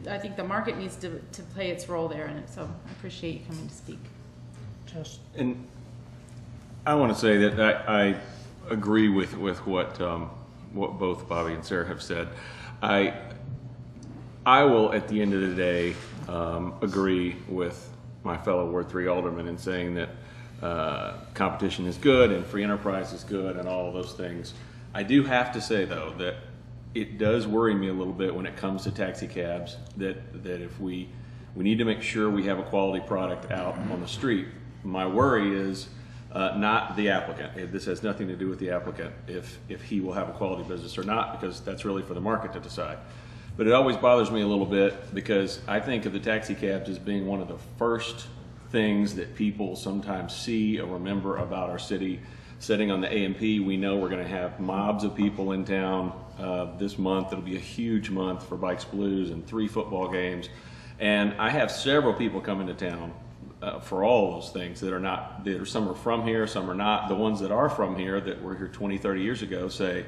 I think the market needs to play its role there in it. So I appreciate you coming to speak. And I want to say that I agree with what both Bobby and Sarah have said. I will, at the end of the day, agree with my fellow Ward 3 aldermen in saying that competition is good and free enterprise is good and all of those things. I do have to say, though, that it does worry me a little bit when it comes to taxi cabs, that if we need to make sure we have a quality product out on the street. My worry is not the applicant. This has nothing to do with the applicant, if he will have a quality business or not, because that's really for the market to decide. But it always bothers me a little bit because I think of the taxi cabs as being one of the first things that people sometimes see or remember about our city. Sitting on the A&P, we know we're going to have mobs of people in town this month. It'll be a huge month for Bikes Blues and 3 football games. And I have several people come into town for all those things that are some are from here, some are not. The ones that are from here that were here 20, 30 years ago say,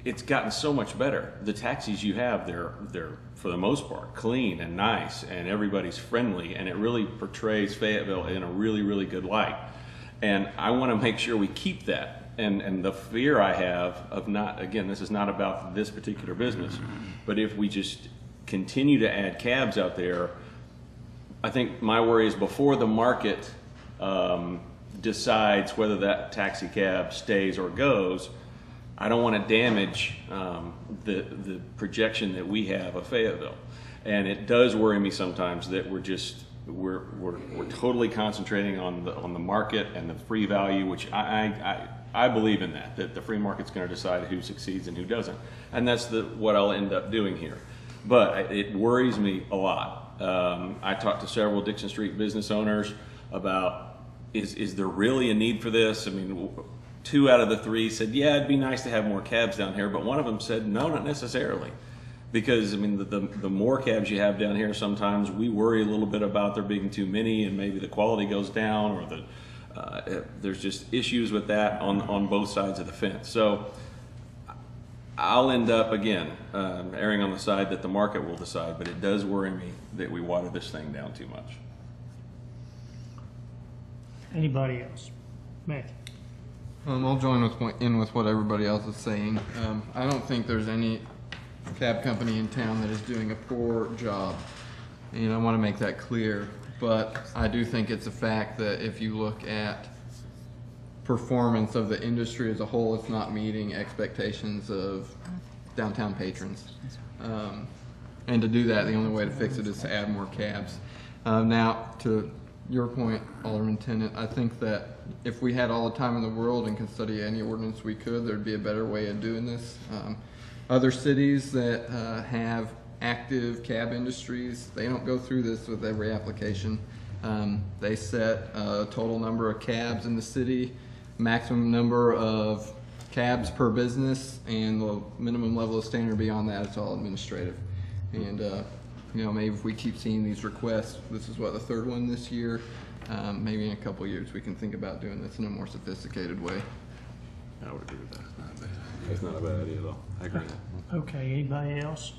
it's gotten so much better. The taxis you have, they're for the most part clean and nice, and everybody's friendly, and it really portrays Fayetteville in a really, really good light. And I want to make sure we keep that. And the fear I have of not, again, this is not about this particular business, but if we just continue to add cabs out there, I think my worry is before the market decides whether that taxi cab stays or goes, I don't want to damage the projection that we have of Fayetteville. And it does worry me sometimes that we're totally concentrating on the market and the free value, which I believe in that the free market's going to decide who succeeds and who doesn't. And that's what I'll end up doing here. But it worries me a lot. I talked to several Dixon Street business owners about, is there really a need for this? I mean, 2 out of the 3 said, yeah, it'd be nice to have more cabs down here, but one of them said, no, not necessarily. Because, I mean, the more cabs you have down here, sometimes we worry a little bit about there being too many and maybe the quality goes down, or there's just issues with that on both sides of the fence. So I'll end up, again, erring on the side that the market will decide, but it does worry me that we water this thing down too much. Anybody else? Matt? I'll join with what everybody else is saying. I don't think there's any cab company in town that is doing a poor job. And I want to make that clear. But I do think it's a fact that if you look at performance of the industry as a whole is not meeting expectations of downtown patrons. And to do that, the only way to fix it is to add more cabs. Now, to your point, Alderman Tennant, I think that if we had all the time in the world and could study any ordinance we could, there'd be a better way of doing this. Other cities that have active cab industries, they don't go through this with every application. They set a total number of cabs in the city, maximum number of cabs per business, and the minimum level of standard beyond that, it's all administrative. And you know, maybe if we keep seeing these requests, this is what, the third one this year, maybe in a couple years we can think about doing this in a more sophisticated way. I would agree with that. It's not a bad idea, though. I agree. Okay, anybody else?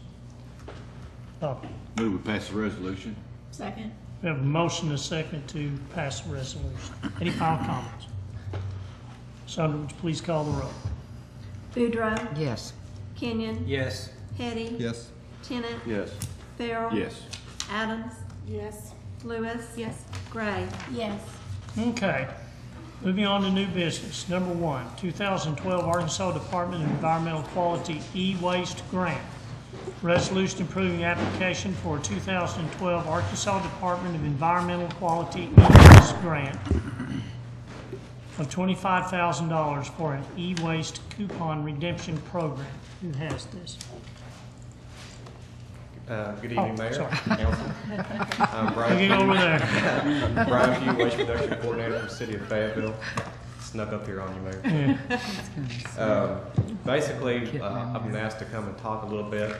Move we pass the resolution. Second. We have a motion and a second to pass the resolution. Any final comments? Sandra, would you please call the roll? Boudreaux? Yes. Kenyon? Yes. Hetty? Yes. Tennant? Yes. Farrell? Yes. Adams? Yes. Lewis? Yes. Gray? Yes. Okay. Moving on to new business. Number 1, 2012 Arkansas Department of Environmental Quality e-waste grant. Resolution approving application for a 2012 Arkansas Department of Environmental Quality e-waste grant of $25,000 for an e-waste coupon redemption program. Who has this? Good evening, Mayor, sorry. Council. I'm Brian Get over there. Brian Pugh, Waste Reduction Coordinator for the City of Fayetteville. Snuck up here on you, Mayor. Yeah. Basically, I've been asked to come and talk a little bit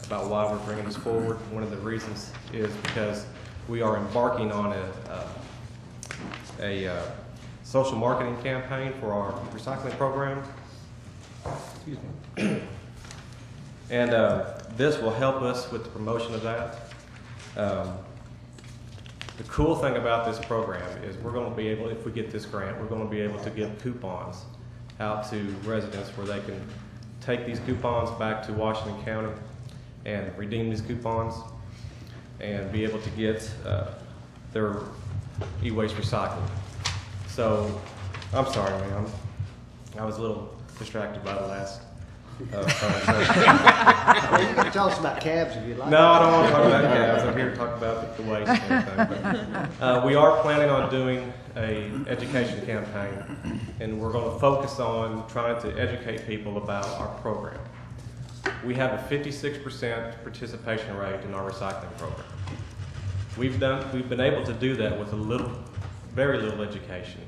about why we're bringing this forward. One of the reasons is because we are embarking on a social marketing campaign for our recycling program. Excuse me. And this will help us with the promotion of that. The cool thing about this program is we're going to be able, if we get this grant, we're going to be able to give coupons out to residents where they can take these coupons back to Washington County and redeem these coupons and be able to get their e-waste recycled. So, I'm sorry, man. I was a little distracted by the last conversation. Well, you can tell us about cabs if you'd like. No, I don't want to talk about cabs. I'm here to talk about the waste and everything. But, we are planning on doing an education campaign, and we're going to focus on trying to educate people about our program. We have a 56% participation rate in our recycling program. We've been able to do that with very little education.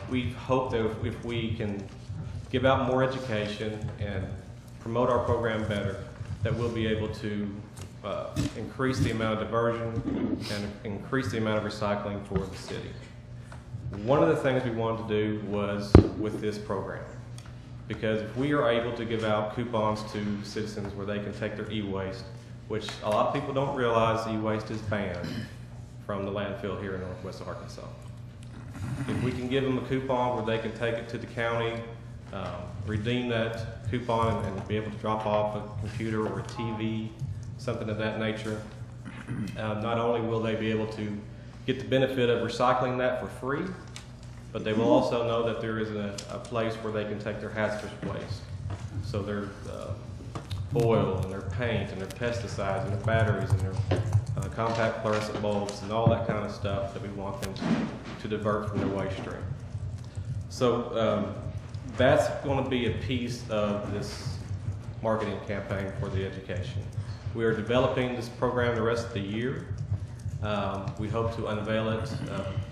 We hope that if we can give out more education and promote our program better, that we'll be able to increase the amount of diversion and increase the amount of recycling for the city. One of the things we wanted to do was with this program, because if we are able to give out coupons to citizens where they can take their e-waste, which a lot of people don't realize e-waste is banned from the landfill here in Northwest Arkansas. If we can give them a coupon where they can take it to the county, redeem that coupon and be able to drop off a computer or a TV, something of that nature, not only will they be able to get the benefit of recycling that for free, but they will also know that there is a place where they can take their hazardous waste. So their oil and their paint and their pesticides and their batteries and their compact fluorescent bulbs and all that kind of stuff that we want them to divert from their waste stream. So that's going to be a piece of this marketing campaign for the education. We are developing this program the rest of the year. We hope to unveil it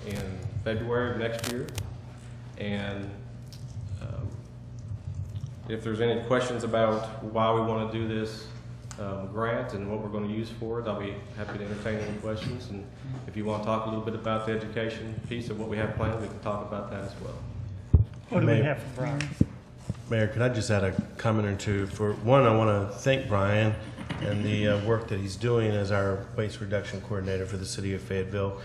in February of next year. And if there's any questions about why we want to do this grant and what we're going to use for it, I'll be happy to entertain any questions. And if you want to talk a little bit about the education piece of what we have planned, we can talk about that as well. What do we have for Brian? Mayor, could I just add a comment or two? For one, I want to thank Brian and the work that he's doing as our waste reduction coordinator for the city of Fayetteville.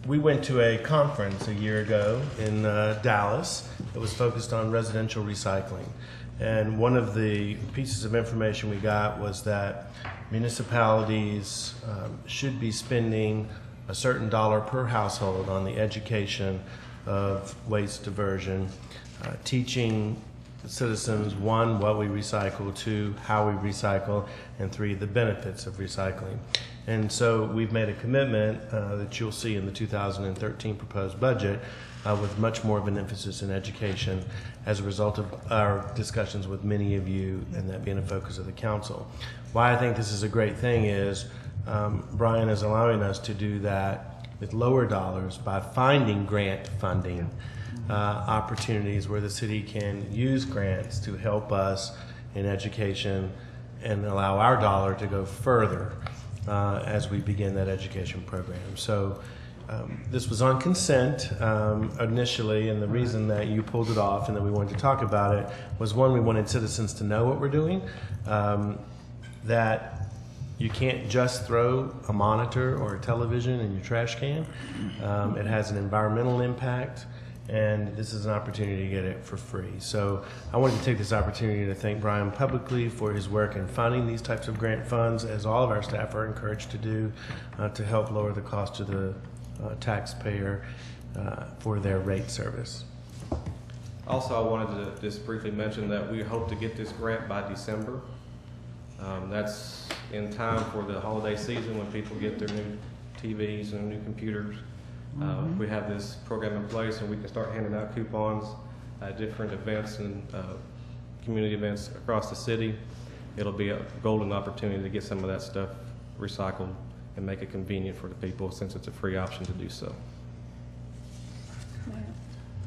We went to a conference a year ago in Dallas that was focused on residential recycling. And one of the pieces of information we got was that municipalities should be spending a certain dollar per household on the education of waste diversion, teaching citizens, 1, what we recycle, 2, how we recycle, and 3, the benefits of recycling. And so we've made a commitment that you'll see in the 2013 proposed budget with much more of an emphasis in education as a result of our discussions with many of you and that being a focus of the council. Why I think this is a great thing is Brian is allowing us to do that with lower dollars by finding grant funding opportunities where the city can use grants to help us in education and allow our dollar to go further as we begin that education program. So this was on consent initially, and the reason that you pulled it off and that we wanted to talk about it was, 1, we wanted citizens to know what we're doing, that you can't just throw a monitor or a television in your trash can. It has an environmental impact, and this is an opportunity to get it for free. So I wanted to take this opportunity to thank Brian publicly for his work in finding these types of grant funds, as all of our staff are encouraged to do, to help lower the cost to the taxpayer for their rate service. Also, I wanted to just briefly mention that we hope to get this grant by December. That's in time for the holiday season when people get their new TVs and new computers. We have this program in place, and we can start handing out coupons at different events and community events across the city. It'll be a golden opportunity to get some of that stuff recycled and make it convenient for the people, since it's a free option to do so.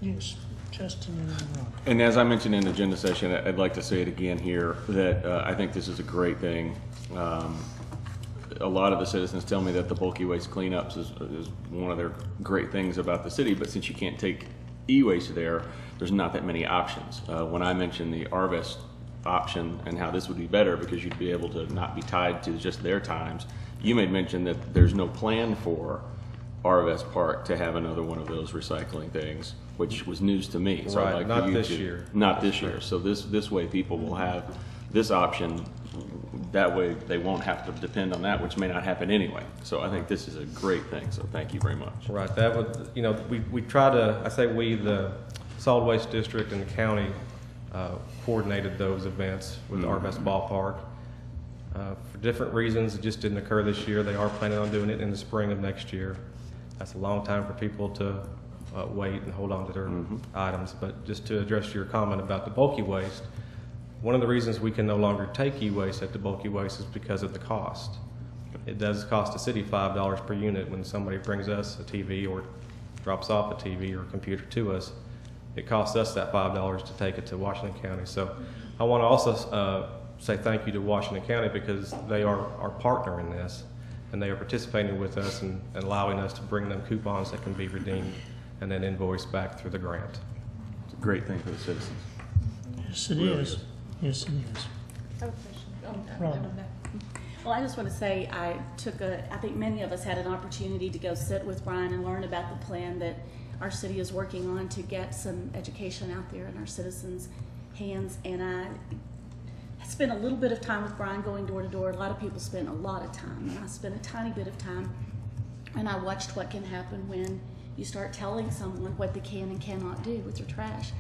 Yes, Justin and Ron. And as I mentioned in the agenda session, I'd like to say it again here, that I think this is a great thing. A lot of the citizens tell me that the bulky waste cleanups is one of their great things about the city, but since you can't take e-waste there, there's not that many options. When I mentioned the Arvest option and how this would be better because you'd be able to not be tied to just their times, you made mention that there's no plan for Arvest Park to have another one of those recycling things, which was news to me. So right, I'd like not for you this to, year. Not this year. So this way people will have this option. That way they won't have to depend on that, which may not happen anyway. So I think this is a great thing. So thank you very much. Right. That would, you know, we try to, I say we, the Solid Waste District and the county coordinated those events with the Arvest Ballpark. For different reasons, it just didn't occur this year. They are planning on doing it in the spring of next year. That's a long time for people to wait and hold on to their items. But just to address your comment about the bulky waste, one of the reasons we can no longer take e-waste at the bulky waste is because of the cost. It does cost the city $5 per unit when somebody brings us a TV or drops off a TV or a computer to us. It costs us that $5 to take it to Washington County. So I want to also say thank you to Washington County, because they are our partner in this, and they are participating with us and allowing us to bring them coupons that can be redeemed and then invoiced back through the grant. It's a great thing for the citizens. Yes, it is. Yes, it is. I have a question. Well, I just want to say I think many of us had an opportunity to go sit with Brian and learn about the plan that our city is working on to get some education out there in our citizens' hands. And I spent a little bit of time with Brian going door to door. A lot of people spend a lot of time, and I spent a tiny bit of time, and I watched what can happen when you start telling someone what they can and cannot do with your trash.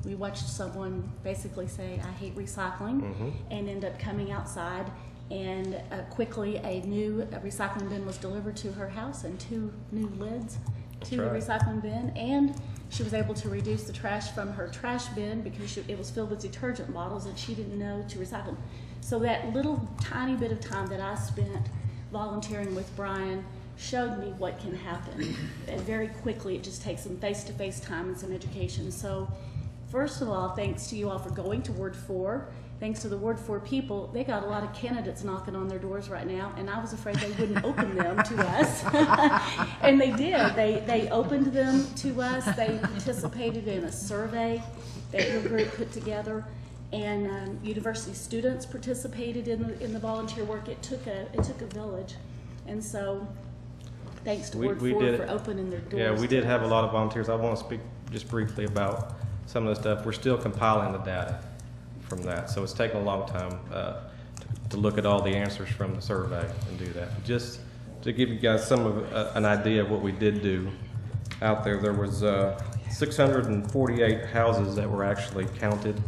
We watched someone basically say, I hate recycling, and end up coming outside, and quickly a new recycling bin was delivered to her house, and 2 new lids to the recycling bin, and she was able to reduce the trash from her trash bin because it was filled with detergent bottles and she didn't know to recycle them. So that little tiny bit of time that I spent volunteering with Brian showed me what can happen. And very quickly, it just takes some face-to-face time and some education. So first of all, thanks to you all for going to Ward 4. Thanks to the Ward 4 people, they got a lot of candidates knocking on their doors right now, and I was afraid they wouldn't open them to us. And they did. They opened them to us. They participated in a survey that your group put together, and university students participated in the volunteer work. It took a village, and so thanks to Ward 4 for opening their doors. Yeah, we did have a lot of volunteers. I want to speak just briefly about some of the stuff. We're still compiling the data from that, so it's taken a long time to look at all the answers from the survey and do that. Just to give you guys some of an idea of what we did do out there, there was 648 houses that were actually counted.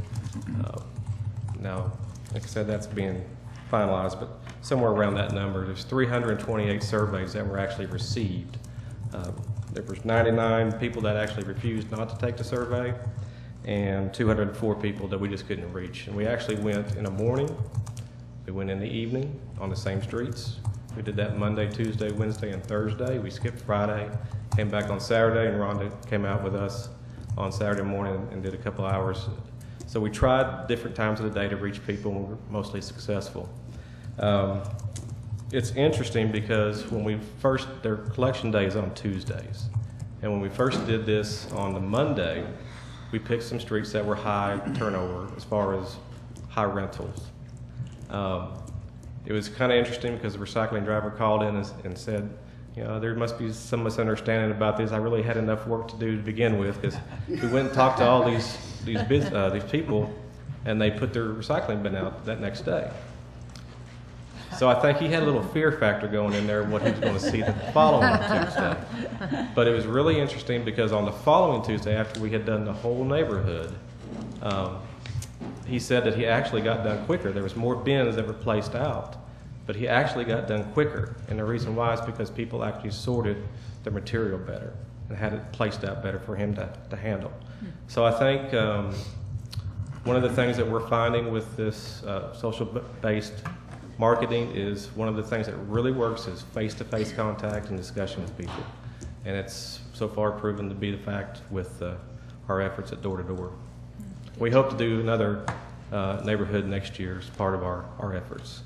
Now, like I said, that's being finalized, but somewhere around that number. There's 328 surveys that were actually received. There was 99 people that actually refused not to take the survey, and 204 people that we just couldn't reach. And we actually went in the morning, we went in the evening on the same streets. We did that Monday, Tuesday, Wednesday, and Thursday. We skipped Friday, came back on Saturday, and Rhonda came out with us on Saturday morning and did a couple hours. So we tried different times of the day to reach people, and we were mostly successful. It's interesting because when we first, their collection day is on Tuesdays. And when we first did this on the Monday, we picked some streets that were high turnover as far as high rentals. It was kind of interesting because the recycling driver called in and said, you know, there must be some misunderstanding about this. I really had enough work to do to begin with, because we went and talked to all these people, and they put their recycling bin out that next day. So I think he had a little fear factor going in there, what he was going to see the following Tuesday. But it was really interesting because on the following Tuesday, after we had done the whole neighborhood, he said that he actually got done quicker. There was more bins that were placed out, but he actually got done quicker. And the reason why is because people actually sorted the material better and had it placed out better for him to handle. So I think one of the things that we're finding with this social-based marketing is one of the things that really works is face-to-face contact and discussion with people. And it's so far proven to be the fact with our efforts at door-to-door. We hope to do another neighborhood next year as part of our efforts.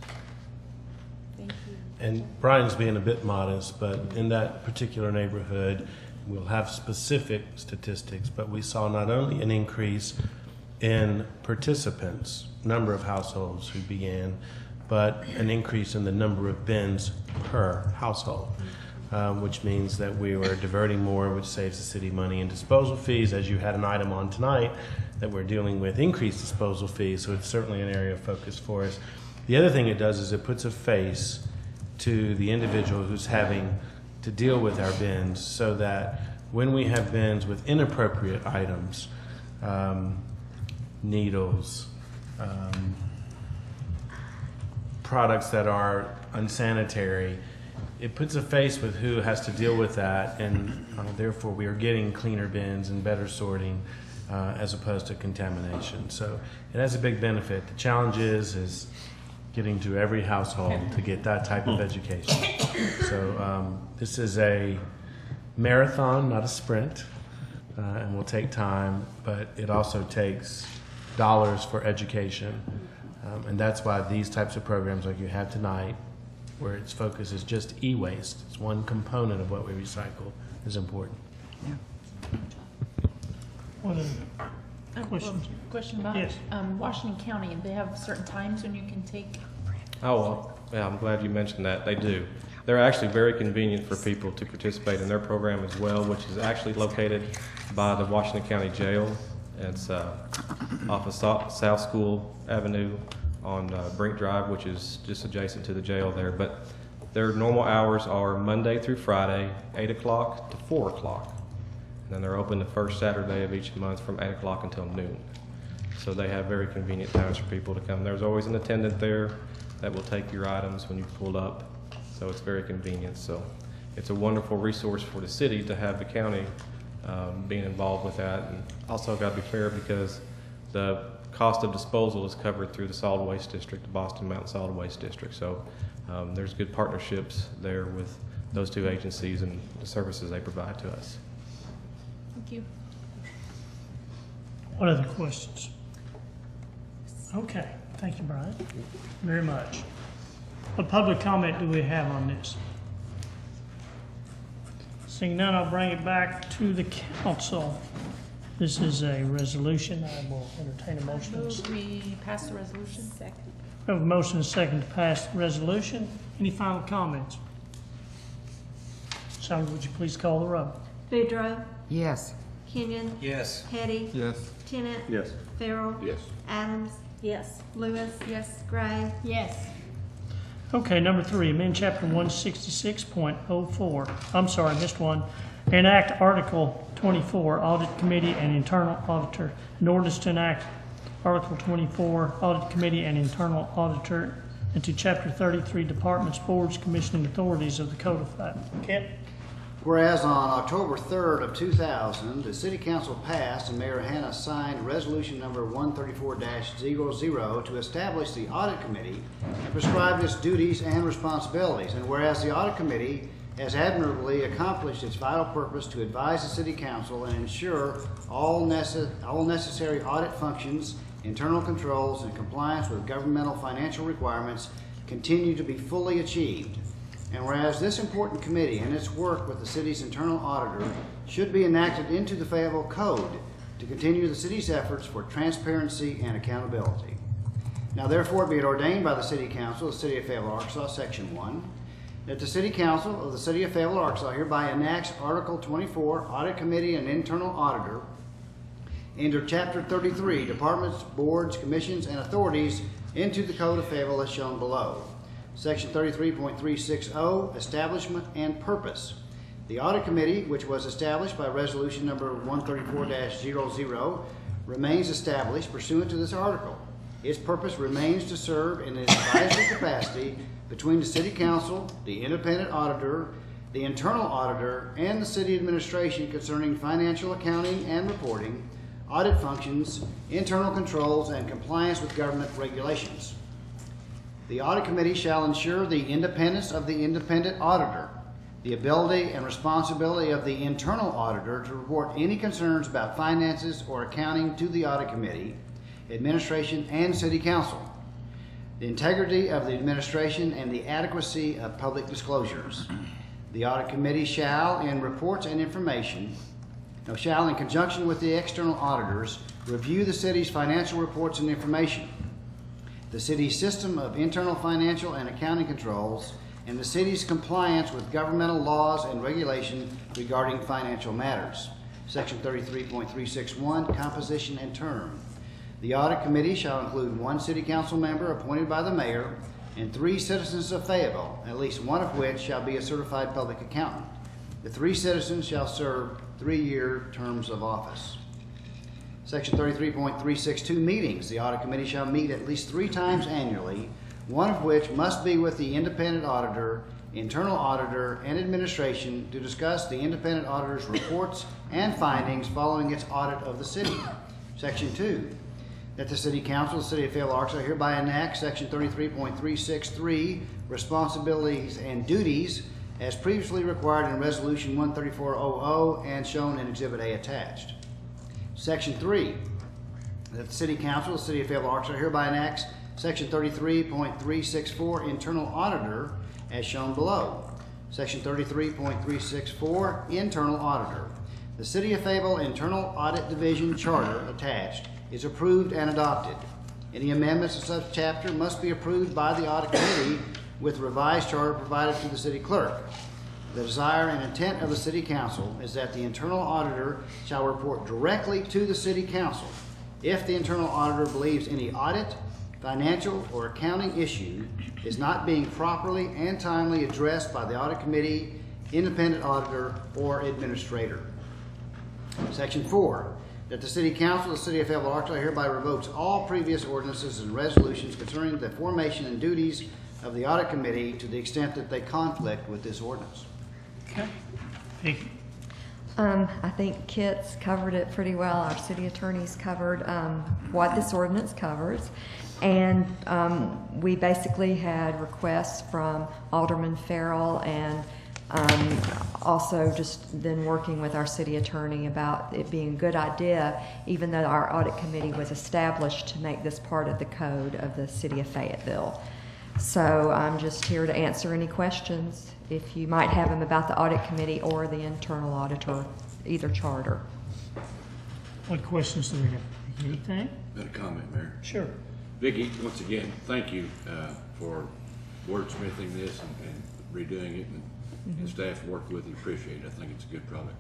Thank you. And Brian's being a bit modest, but in that particular neighborhood, we'll have specific statistics, but we saw not only an increase in participants, number of households who began, but an increase in the number of bins per household, which means that we were diverting more, which saves the city money in disposal fees, as you had an item on tonight, that we're dealing with increased disposal fees, so it's certainly an area of focus for us. The other thing it does is it puts a face to the individual who's having to deal with our bins, so that when we have bins with inappropriate items, needles, products that are unsanitary, it puts a face with who has to deal with that, and therefore we are getting cleaner bins and better sorting as opposed to contamination. So it has a big benefit. The challenge is getting to every household to get that type of education. So this is a marathon, not a sprint, and will take time, but it also takes dollars for education. And that's why these types of programs like you have tonight, where its focus is just e-waste, it's one component of what we recycle, is important. What are questions? Question about Yes. Washington County, and they have certain times when you can take. Oh, well, yeah, I'm glad you mentioned that. They do. They're actually very convenient for people to participate in their program as well, which is actually located by the Washington County Jail. It's off of South School Avenue on Brink Drive, which is just adjacent to the jail there. But their normal hours are Monday through Friday, 8 o'clock to 4 o'clock. And then they're open the first Saturday of each month from 8 o'clock until noon. So they have very convenient times for people to come. There's always an attendant there that will take your items when you pull up. So it's very convenient. So it's a wonderful resource for the city to have the county being involved with that. And also got to be fair because the cost of disposal is covered through the solid waste district, the Boston Mountain Solid Waste District. So there's good partnerships there with those two agencies and the services they provide to us. Thank you. What other questions? Okay, thank you, Brian, very much. What public comment do we have on this? Seeing none, I'll bring it back to the council. This is a resolution. I will entertain a motion. Move we pass the resolution. Second. We have a motion and a second to pass the resolution. Any final comments? Sandra, would you please call the roll? Boudreaux, Yes. Kenyon, Yes. Hetty, Yes. Tennant, Yes. Farrell, Yes. Adams, Yes. Lewis, Yes. Gray, Yes. Okay, number 3, amend chapter 166.04. I'm sorry, I missed one. Enact Article 24, Audit Committee and Internal Auditor. An ordinance to enact Article 24, Audit Committee and Internal Auditor, into Chapter 33, Departments, Boards, Commissioning Authorities of the Codified. Kent? Whereas on October 3rd of 2000, the City Council passed and Mayor Hanna signed Resolution Number 134-00 to establish the Audit Committee and prescribe its duties and responsibilities. And whereas the Audit Committee has admirably accomplished its vital purpose to advise the City Council and ensure all necessary audit functions, internal controls, and compliance with governmental financial requirements continue to be fully achieved. And whereas this important committee and its work with the city's internal auditor should be enacted into the Fayetteville Code to continue the city's efforts for transparency and accountability. Now therefore be it ordained by the City Council of the City of Fayetteville, Arkansas, Section 1, that the City Council of the City of Fayetteville, Arkansas hereby enacts Article 24, Audit Committee and Internal Auditor, into Chapter 33, Departments, Boards, Commissions, and Authorities into the Code of Fayetteville as shown below. Section 33.360, Establishment and Purpose. The Audit Committee, which was established by Resolution Number 134-00, remains established pursuant to this article. Its purpose remains to serve in an advisory capacity between the City Council, the Independent Auditor, the Internal Auditor, and the City Administration concerning financial accounting and reporting, audit functions, internal controls, and compliance with government regulations. The Audit Committee shall ensure the independence of the Independent Auditor, the ability and responsibility of the Internal Auditor to report any concerns about finances or accounting to the Audit Committee, Administration, and City Council, the integrity of the administration, and the adequacy of public disclosures. The Audit Committee shall, in reports and information, shall, in conjunction with the external auditors, review the city's financial reports and information, the city's system of internal financial and accounting controls, and the city's compliance with governmental laws and regulation regarding financial matters. Section 33.361, Composition and Term. The Audit Committee shall include one City Council member appointed by the Mayor and 3 citizens of Fayetteville, at least one of which shall be a certified public accountant. The 3 citizens shall serve 3-year terms of office. Section 33.362, Meetings. The Audit Committee shall meet at least 3 times annually, one of which must be with the Independent Auditor, Internal Auditor, and Administration to discuss the Independent Auditor's reports and findings following its audit of the city. Section 2, that the City Council of the City of Fayetteville, Arkansas hereby enacts Section 33.363, Responsibilities and Duties, as previously required in Resolution 13400 and shown in Exhibit A attached. Section 3, that the City Council of the City of Fayetteville, Arkansas hereby enacts Section 33.364, Internal Auditor, as shown below. Section 33.364, Internal Auditor. The City of Fayetteville Internal Audit Division Charter attached is approved and adopted. Any amendments to such chapter must be approved by the Audit Committee with revised charter provided to the City Clerk. The desire and intent of the City Council is that the Internal Auditor shall report directly to the City Council if the Internal Auditor believes any audit, financial, or accounting issue is not being properly and timely addressed by the Audit Committee, Independent Auditor, or Administrator. Section 4, that the City Council of the City of Fayetteville, Arkansas hereby revokes all previous ordinances and resolutions concerning the formation and duties of the Audit Committee to the extent that they conflict with this ordinance. Okay. I think Kit's covered it pretty well. Our city attorney's covered what this ordinance covers. And we basically had requests from Alderman Farrell and also just then working with our city attorney about it being a good idea, even though our audit committee was established, to make this part of the code of the city of Fayetteville. So I'm just here to answer any questions if you might have them about the audit committee or the internal auditor, either charter. What questions do we have? Anything? Got a comment, Mayor? Sure. Vicki, once again, thank you for wordsmithing this and redoing it, and the staff worked with it. Appreciate it. I think it's a good product.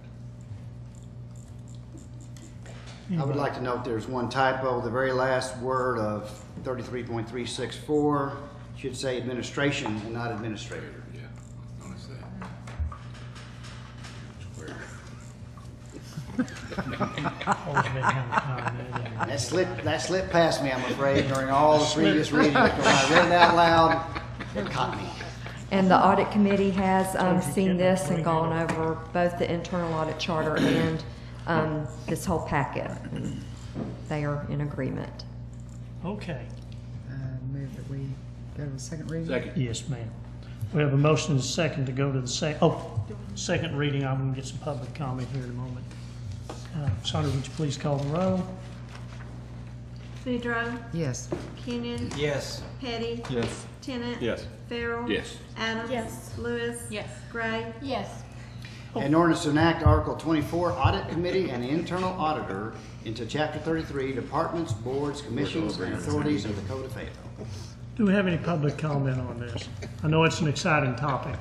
I would like to note there's one typo. The very last word of 33.364 should say administration and not administrator. Yeah, notice that. Square. Always been kind of commented. That slipped past me, I'm afraid, during all the previous readings. When I read it out loud, it caught me. And the audit committee has seen this and gone over both the internal audit charter and this whole packet. They are in agreement. Okay. Move that we go to the second reading? Second. Yes, ma'am. We have a motion and a second to go to the second reading. I'm going to get some public comment here in a moment. Sandra, would you please call the roll? Boudreaux, Yes. Kenyon, Yes. Petty, Yes. Tennant, Yes. Farrell, Yes. Adams, Yes. Lewis, Yes. Gray, Yes. An ordinance to enact Article 24, Audit Committee and Internal Auditor into Chapter 33, Departments, Boards, Commissions, and Authorities of the Code of Fayetteville. Do we have any public comment on this? I know it's an exciting topic.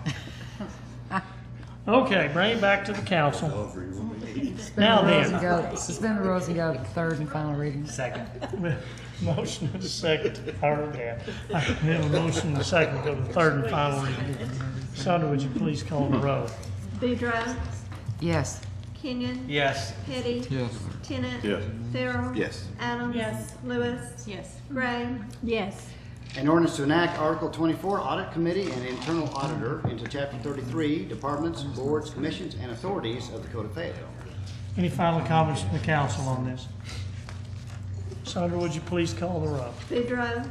Okay, bring it back to the council. Now then. Suspend the rules and go to the third and final reading. Second. Motion and a second. I heard that. We have a motion and a second to go to the third and final reading. Sandra, would you please call the roll? Boudreaux, Yes. Kenyon, Yes. Petty, Yes. Tennant, Yes. Farrell, Yes. Adams, Yes. Lewis, Yes. Gray, Yes. An ordinance to enact Article 24, Audit Committee and Internal Auditor into Chapter 33, Departments, Boards, Commissions, and Authorities of the Code of Fayetteville. Any final comments from the council on this? Sandra, would you please call the roll? Boudreaux,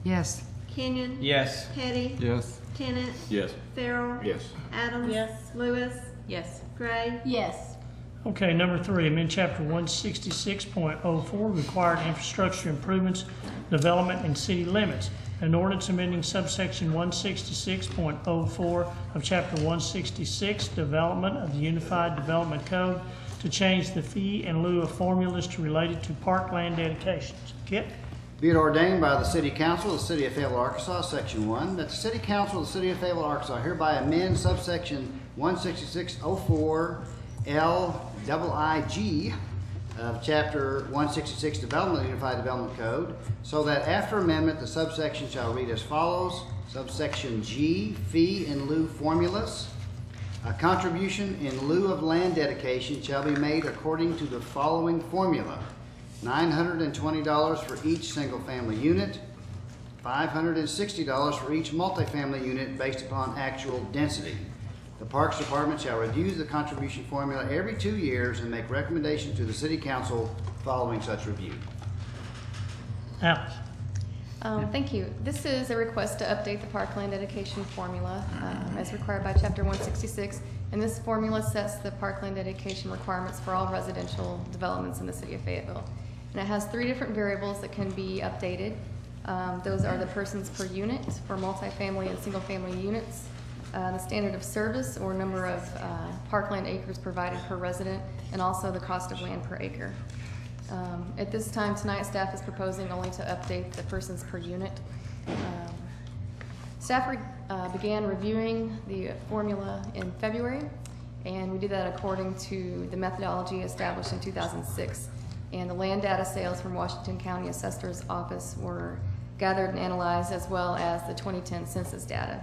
Yes. Kenyon, Yes. Petty, Yes. Tennant, Yes. Farrell, Yes. Adams, Yes. Lewis, Yes. Gray, Yes. Okay, number 3, amend chapter 166.04, required infrastructure improvements, development in city limits. An ordinance amending subsection 166.04 of chapter 166, development of the Unified Development Code to change the fee in lieu of formulas to related to parkland dedications. Kip? Be it ordained by the City Council of the City of Fayetteville, Arkansas, Section 1, that the City Council of the City of Fayetteville, Arkansas hereby amend subsection 166.04 LIIG of Chapter 166 Development of the Unified Development Code, so that after amendment, the subsection shall read as follows. Subsection G, fee in lieu formulas. A contribution in lieu of land dedication shall be made according to the following formula. $920 for each single-family unit, $560 for each multifamily unit based upon actual density. The Parks Department shall review the contribution formula every 2 years and make recommendations to the City Council following such review. Alice? Thank you. This is a request to update the parkland dedication formula as required by Chapter 166. And this formula sets the parkland dedication requirements for all residential developments in the city of Fayetteville. And it has 3 different variables that can be updated. Those are the persons per unit for multifamily and single-family units, the standard of service or number of parkland acres provided per resident, and also the cost of land per acre. At this time tonight, staff is proposing only to update the persons per unit. Staff began reviewing the formula in February, and we did that according to the methodology established in 2006. And the land data sales from Washington County Assessor's Office were gathered and analyzed, as well as the 2010 census data.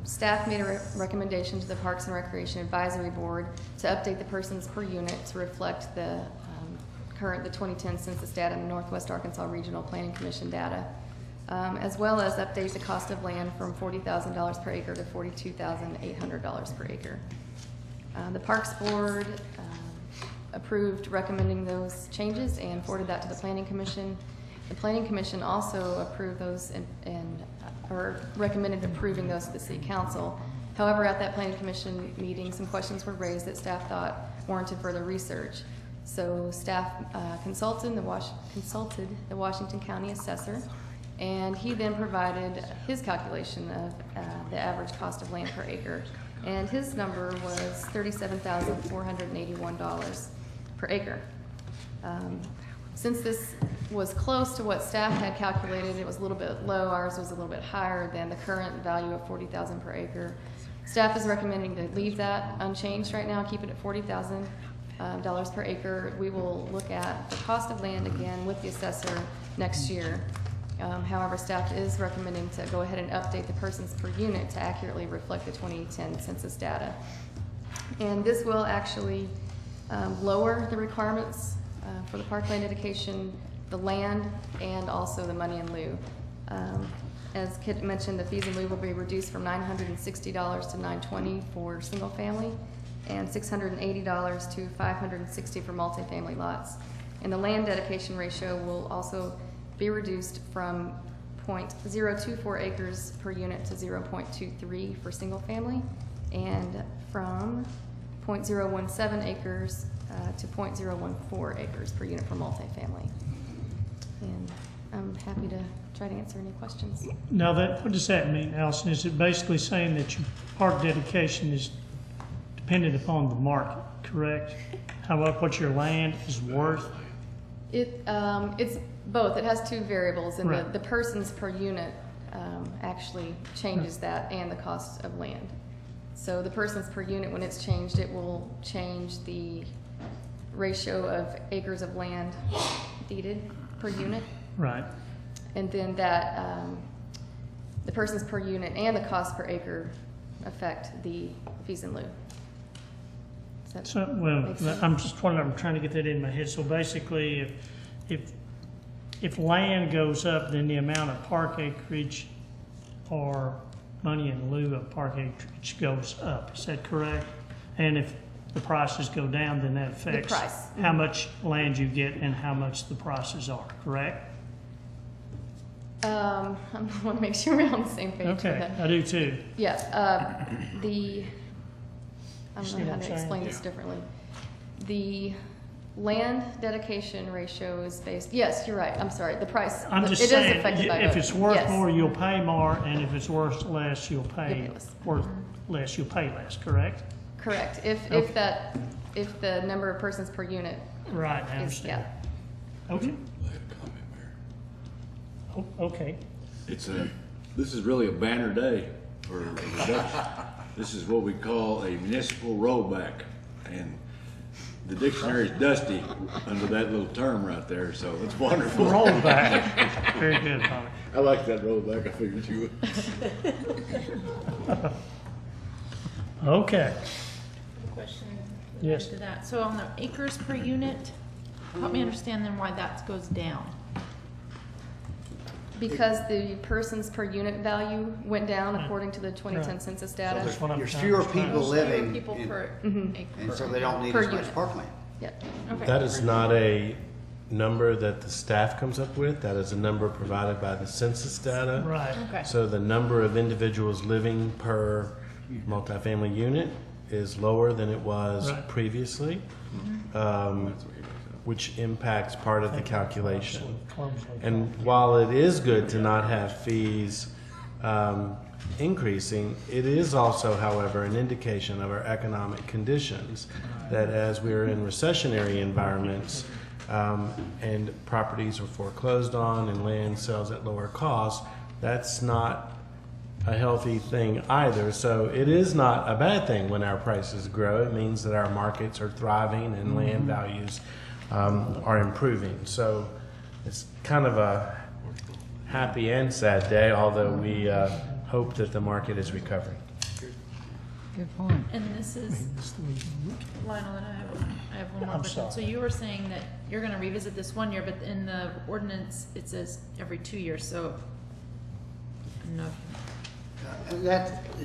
Staff made a recommendation to the Parks and Recreation Advisory Board to update the persons per unit to reflect the the 2010 census data and the Northwest Arkansas Regional Planning Commission data, as well as update the cost of land from $40,000 per acre to $42,800 per acre. The Parks Board approved recommending those changes and forwarded that to the Planning Commission. The Planning Commission also approved those or recommended approving those to the City Council. However, at that Planning Commission meeting, some questions were raised that staff thought warranted further research. So staff consulted the Washington County Assessor, and he then provided his calculation of the average cost of land per acre. And his number was $37,481 per acre. Since this was close to what staff had calculated, it was a little bit low. Ours was a little bit higher than the current value of $40,000 per acre. Staff is recommending to leave that unchanged right now, keep it at $40,000 per acre. We will look at the cost of land again with the assessor next year. However, staff is recommending to go ahead and update the persons per unit to accurately reflect the 2010 census data. And this will actually lower the requirements for the parkland dedication, the land, and also the money in lieu. As Kit mentioned, the fees in lieu will be reduced from $960 to $920 for single family and $680 to $560 for multifamily lots. And the land dedication ratio will also be reduced from 0.024 acres per unit to 0.23 for single family, and from 0.017 acres to 0.014 acres per unit for multifamily. And I'm happy to try to answer any questions. Now, what does that mean, Allison? Is it basically saying that your park dedication is dependent upon the market, correct? What your land is worth? It's both. It has two variables, and Right. the persons per unit actually changes that, and the cost of land. So the persons per unit, when it's changed, it will change the ratio of acres of land deeded per unit. Right. And then that the persons per unit and the cost per acre affect the fees in lieu. Does that make sense? I'm trying to get that in my head. So basically, if land goes up, then the amount of park acreage or money in lieu of park acreage goes up. Is that correct? And if the prices go down, then that affects the price. How much land you get and how much the prices are, correct? I want to make sure we're on the same page. Okay, I do too. Yeah, I don't know how to explain this differently. The land dedication ratio is based, yes, you're right, I'm sorry, the price. I'm just it saying, is affected by if both. it's worth Yes. more, you'll pay more, and if it's worth less, you'll pay worth less, you'll pay less, correct? Correct, if the number of persons per unit. Right, I understand. Okay. Okay. This is really a banner day for a reduction. This is what we call a municipal rollback, and the dictionary is dusty under that little term right there, so it's wonderful. Rollback. Very good, Tommy. I like that rollback. I figured you would. Okay. Question. Yes. To that. So on the acres per unit, help me understand then why that goes down. Because the persons per unit value went down according to the 2010 census data. So there's fewer people living, Fewer people per acre. and so they don't need Per as much unit. parkland. Yep. Okay. That is not a number that the staff comes up with. That is a number provided by the census data. Right. Okay. So the number of individuals living per multifamily unit is lower than it was Right. previously, which impacts part of the calculation. And while it is good to not have fees increasing, it is also, however, an indication of our economic conditions, that as we are in recessionary environments and properties are foreclosed on and land sells at lower cost, that's not a healthy thing either. So it is not a bad thing when our prices grow. It means that our markets are thriving and land values are improving. So it's kind of a happy and sad day, although we hope that the market is recovering. Good point. And this is, Lionel, and I have one more question. So you were saying that you're gonna revisit this 1 year, but in the ordinance, it says every 2 years, so. No.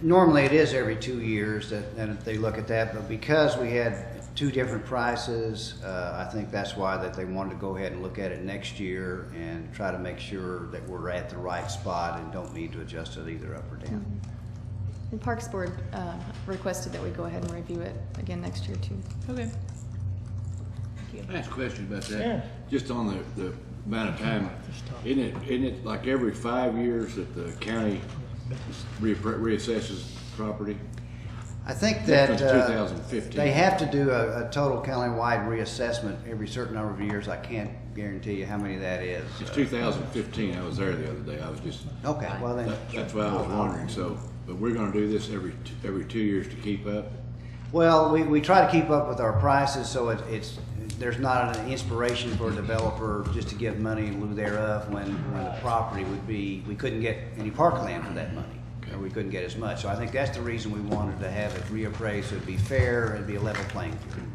Normally it is every 2 years that they look at that, but because we had two different prices, I think that's why that they wanted to go ahead and look at it next year and try to make sure that we're at the right spot and don't need to adjust it either up or down. And Parks Board requested that we go ahead and review it again next year too. Okay. Can I ask a question about that? Yeah. Just on the amount of time, isn't it like every 5 years that the county reassesses property? I think that Since 2015. they have to do a total countywide reassessment every certain number of years. I can't guarantee you how many that is. It's 2015. I was there the other day. I was just. Okay, well then. That's why I was wondering. So, but we're gonna do this every 2 years to keep up? Well, we try to keep up with our prices, so there's not an inspiration for a developer just to give money in lieu thereof when the property would be, we couldn't get any parkland for that money, or we couldn't get as much. So I think that's the reason we wanted to have it reappraised, so it'd be fair, it'd be a level playing field.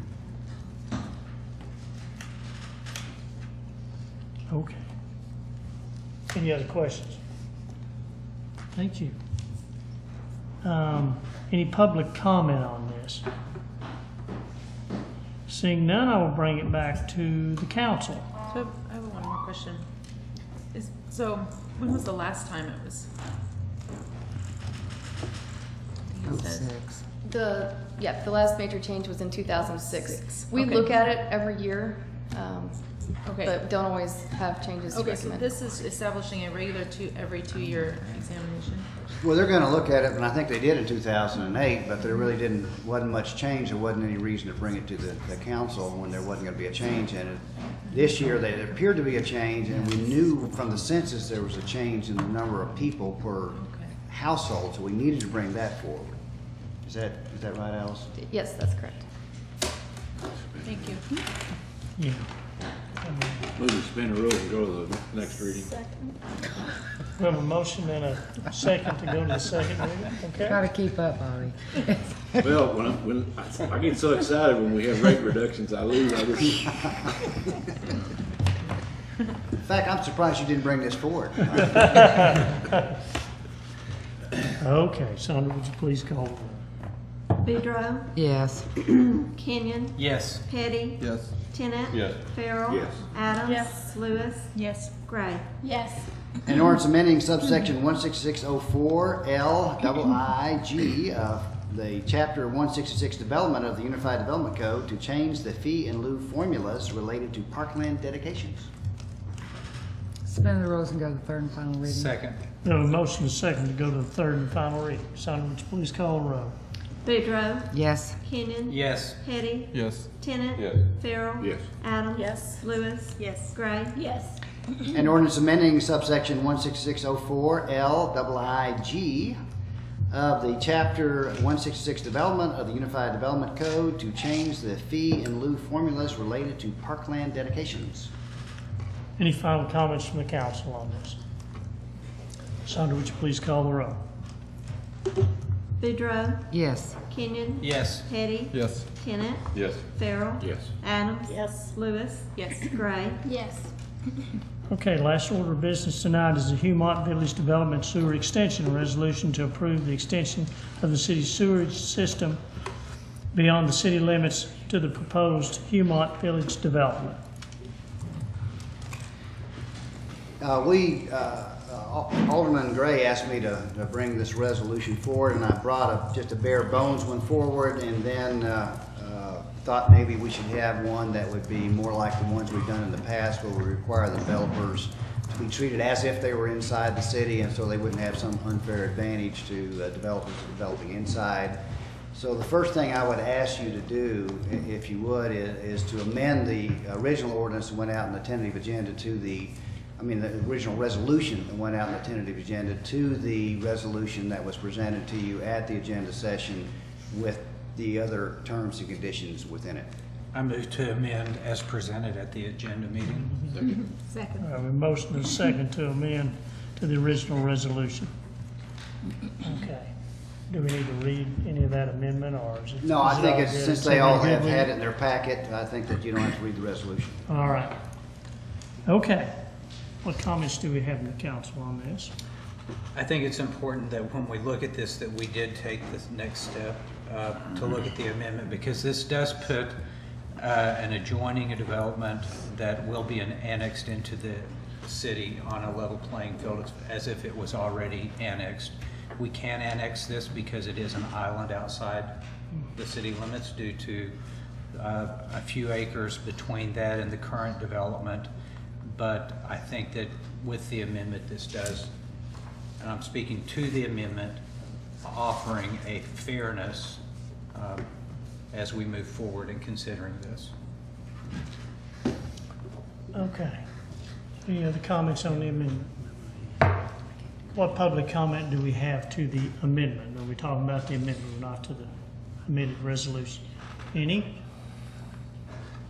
Okay. Any other questions? Thank you. Any public comment on this? Seeing none, I will bring it back to the council. So I have one more question. So when was the last time it was? Oh, 06. The last major change was in 2006. We Okay. look at it every year, Okay. but don't always have changes to Okay, so recommend. this is establishing a regular every 2-year examination? Well, they're gonna look at it, and I think they did in 2008, but there really wasn't much change. There wasn't any reason to bring it to the council when there wasn't gonna be a change in it. This year, there appeared to be a change, and we knew from the census there was a change in the number of people per household, so we needed to bring that forward. Is that right, Alice? Yes, that's correct. Thank you. Yeah. Move to suspend the rules and go to the next reading. We have a motion and a second to go to the second reading, okay? Try to keep up, Bobby. Well, when I get so excited when we have rate reductions, I lose. In fact, I'm surprised you didn't bring this forward. Okay, Sandra, would you please call the roll? Boudreaux, Yes. Kenyon, Yes. Petty, Yes. Tennant, Yes. Farrell, Yes. Adams, Yes. Lewis, Yes. Gray. Yes. An ordinance amending subsection 16604L-II-G of the Chapter 166 Development of the Unified Development Code to change the fee in lieu formulas related to parkland dedications. Suspend the rules and go to the third and final reading. Second. We have a motion and a second to go to the third and final reading. Sandra, would you please call the roll? Boudreaux, Yes. Kenyon, Yes. Petty, Yes. Tennant, Yes. Farrell, Yes. Adams, Yes. Lewis, Yes. Gray. Yes. An ordinance amending subsection 16604L-II-G of the Chapter 166 Development of the Unified Development Code to change the fee in lieu formulas related to parkland dedications. Any final comments from the council on this? Sandra, would you please call the roll? Boudreaux, Yes. Kenyon, Yes. Petty, Yes. Tennant, Yes. Farrell, Yes. Adams, Yes. Lewis, Yes. Gray. Yes. Okay, last order of business tonight is the Humont Village Development Sewer Extension Resolution to approve the extension of the city's sewerage system beyond the city limits to the proposed Humont Village development. Alderman Gray asked me to bring this resolution forward, and I brought just a bare bones one forward, and then thought maybe we should have one that would be more like the ones we've done in the past, where we require the developers to be treated as if they were inside the city, and so they wouldn't have some unfair advantage to developers developing inside. So the first thing I would ask you to do, if you would, is to amend the original ordinance that went out in the tentative agenda to the original resolution that went out in the tentative agenda to the resolution that was presented to you at the agenda session with the other terms and conditions within it. I move to amend as presented at the agenda meeting. Second. I have a motion and a second to amend to the original resolution. Okay. Do we need to read any of that amendment, or is it? No, I think it's, since they all have good? had it in their packet, I think that you don't have to read the resolution. All right. Okay. What comments do we have in the council on this? I think it's important that when we look at this, that we did take the next step to look at the amendment, because this does put an adjoining development that will be annexed into the city on a level playing field as if it was already annexed. We can annex this because it is an island outside the city limits due to a few acres between that and the current development. But I think that with the amendment, this does, and I'm speaking to the amendment, offering a fairness as we move forward in considering this. Okay. Any other comments on the amendment? What public comment do we have to the amendment? Are we talking about the amendment or not to the amended resolution? Any?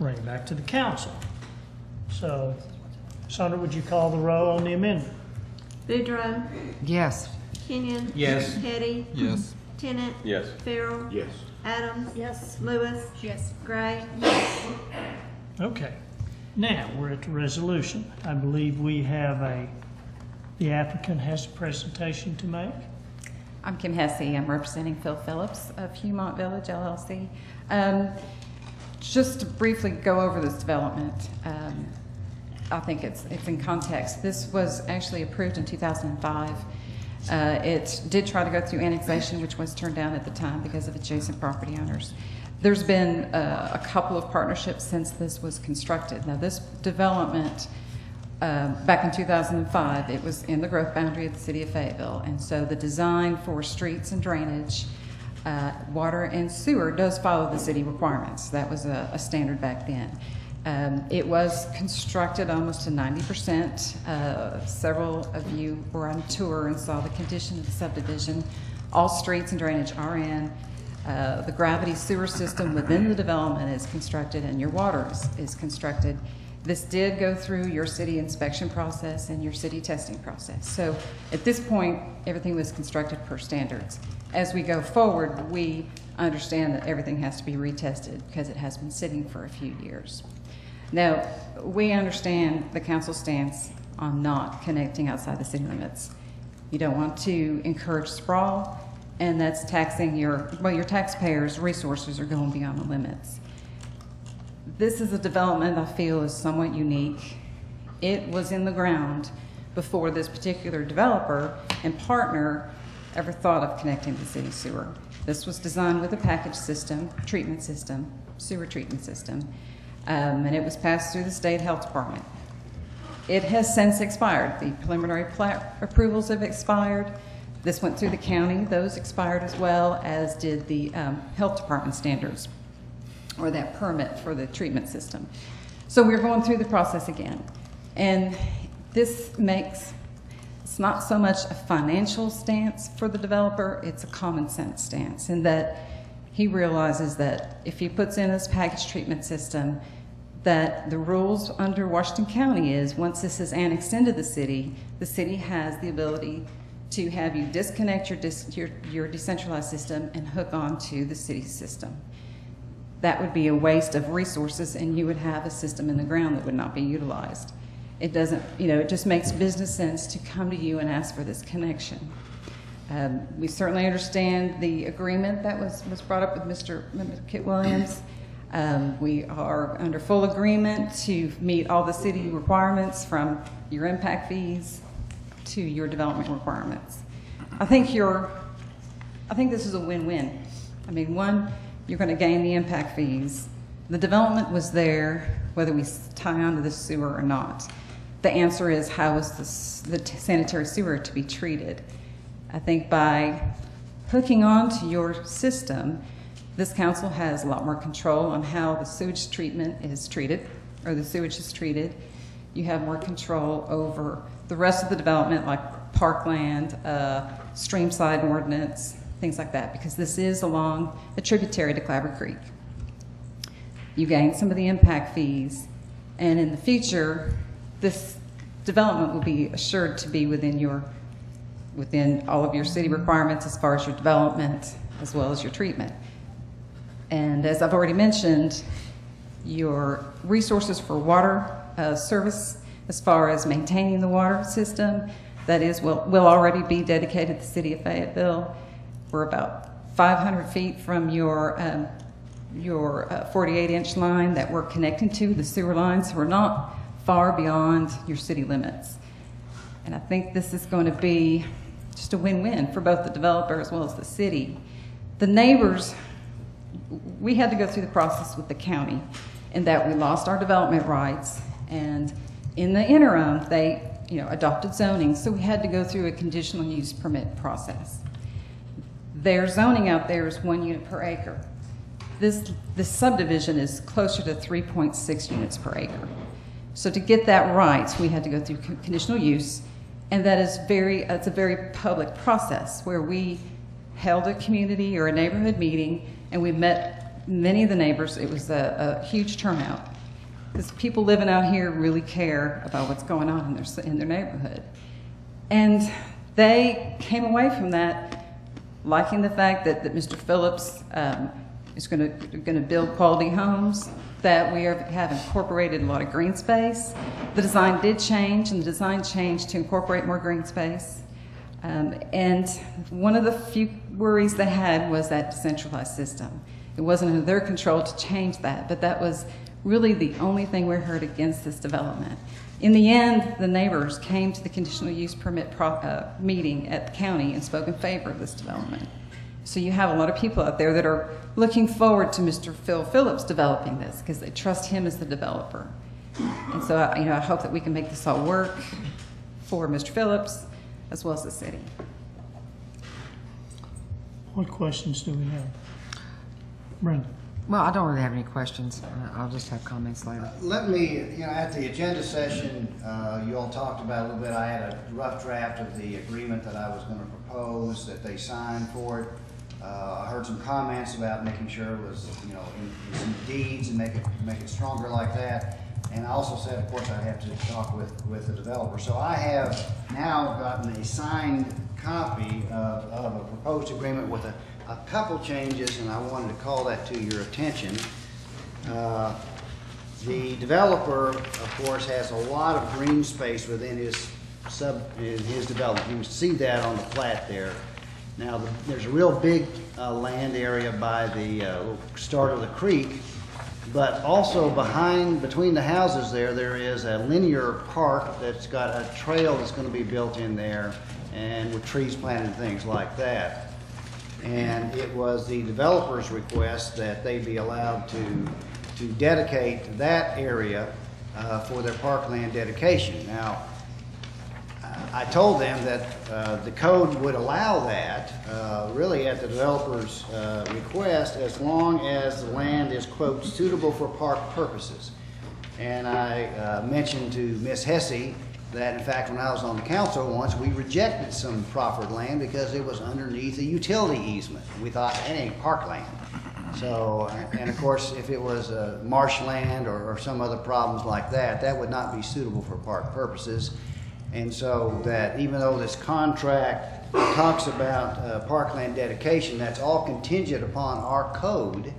Bring it back to the council. So, Sandra, would you call the roll on the amendment? Boudreaux, Yes. Kenyon, Yes. Petty, Yes. Tennant, Yes. Farrell, Yes. Adams, Yes. Lewis, Yes. Gray. Okay. Now, we're at the resolution. I believe we have the applicant has a presentation to make. I'm Kim Hesse. I'm representing Phil Phillips of Hughmont Village, LLC. Just to briefly go over this development, I think it's in context. This was actually approved in 2005. It did try to go through annexation, which was turned down at the time because of adjacent property owners. There's been a couple of partnerships since this was constructed. Now, this development, back in 2005, it was in the growth boundary of the city of Fayetteville, and so the design for streets and drainage, water and sewer does follow the city requirements. That was a standard back then. It was constructed almost to 90%. Several of you were on tour and saw the condition of the subdivision. All streets and drainage are in. The gravity sewer system within the development is constructed, and your water is constructed. This did go through your city inspection process and your city testing process. So at this point, everything was constructed per standards. As we go forward, we understand that everything has to be retested because it has been sitting for a few years. Now, we understand the council stance on not connecting outside the city limits. You don't want to encourage sprawl, and that's taxing your taxpayers' resources are going beyond the limits. This is a development I feel is somewhat unique. It was in the ground before this particular developer and partner ever thought of connecting the city sewer. This was designed with a package system, treatment system, sewer treatment system, and it was passed through the state health department. It has since expired. The preliminary plat approvals have expired. This went through the county. Those expired as well, as did the health department standards, or that permit for the treatment system. So we're going through the process again. And this makes, it's not so much a financial stance for the developer, it's a common sense stance, in that he realizes that if he puts in this package treatment system, that the rules under Washington County is once this is annexed into the city has the ability to have you disconnect your decentralized system and hook onto the city system. That would be a waste of resources, and you would have a system in the ground that would not be utilized. It doesn't, it just makes business sense to come to you and ask for this connection. We certainly understand the agreement that was brought up with Mr. Kit Williams. We are under full agreement to meet all the city requirements, from your impact fees to your development requirements. I think this is a win-win. I mean, one, you're going to gain the impact fees. The development was there, whether we tie onto the sewer or not. The answer is, how is the sanitary sewer to be treated? I think by hooking onto your system, this council has a lot more control on how the sewage treatment is treated, or the sewage is treated. You have more control over the rest of the development, like parkland, streamside ordinance, things like that, because this is along a tributary to Clabber Creek. You gain some of the impact fees, and in the future, this development will be assured to be within all of your city requirements as far as your development as well as your treatment. And as I've already mentioned, your resources for water service, as far as maintaining the water system, that is, will already be dedicated to the city of Fayetteville. We're about 500 feet from your 48-inch line that we're connecting to, the sewer line, so we're not far beyond your city limits. And I think this is going to be just a win-win for both the developer as well as the city. The neighbors, we had to go through the process with the county in that we lost our development rights, and in the interim, they adopted zoning, so we had to go through a conditional use permit process. Their zoning out there is 1 unit per acre. This subdivision is closer to 3.6 units per acre. So to get that right, we had to go through conditional use, and it's a very public process where we held a community or a neighborhood meeting, and we met many of the neighbors. It was a huge turnout, because people living out here really care about what's going on in their neighborhood. And they came away from that liking the fact that Mr. Phillips It's going to build quality homes that have incorporated a lot of green space. The design did change, and the design changed to incorporate more green space. And one of the few worries they had was that decentralized system. It wasn't in their control to change that, but that was really the only thing we heard against this development. In the end, the neighbors came to the conditional use permit meeting at the county and spoke in favor of this development. So you have a lot of people out there that are looking forward to Mr. Phil Phillips developing this because they trust him as the developer. And so, I hope that we can make this all work for Mr. Phillips as well as the city. What questions do we have? Brenda? Well, I don't really have any questions. I'll just have comments later. Let me, at the agenda session, you all talked about a little bit. I had a rough draft of the agreement that I was going to propose that they signed for it. I heard some comments about making sure it was, in some deeds and make it stronger like that. And I also said, of course, I have to talk with the developer. So I have now gotten a signed copy of a proposed agreement with a couple changes, and I wanted to call that to your attention. The developer, of course, has a lot of green space within his development. You can see that on the plat there. Now, there's a real big land area by the start of the creek, but also between the houses there is a linear park that's got a trail that's going to be built in there, and with trees planted and things like that. And it was the developer's request that they be allowed to dedicate that area for their parkland dedication. Now, I told them that the code would allow that really at the developer's request as long as the land is, quote, suitable for park purposes. And I mentioned to Ms. Hesse that, in fact, when I was on the council once, we rejected some proffered land because it was underneath a utility easement. We thought, that ain't parkland. So, and of course, if it was marshland or some other problems like that, that would not be suitable for park purposes. And so that even though this contract talks about parkland dedication, that's all contingent upon our code,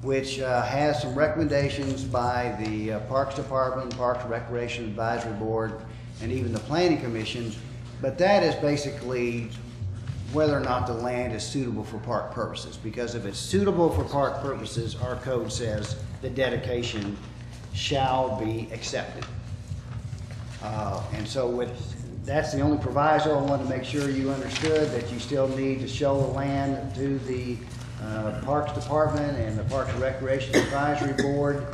which has some recommendations by the Parks Department, Parks Recreation Advisory Board, and even the Planning Commission. But that is basically whether or not the land is suitable for park purposes. Because if it's suitable for park purposes, our code says the dedication shall be accepted. And so that's the only proviso. I wanted to make sure you understood that you still need to show the land to the Parks Department and the Parks and Recreation Advisory Board.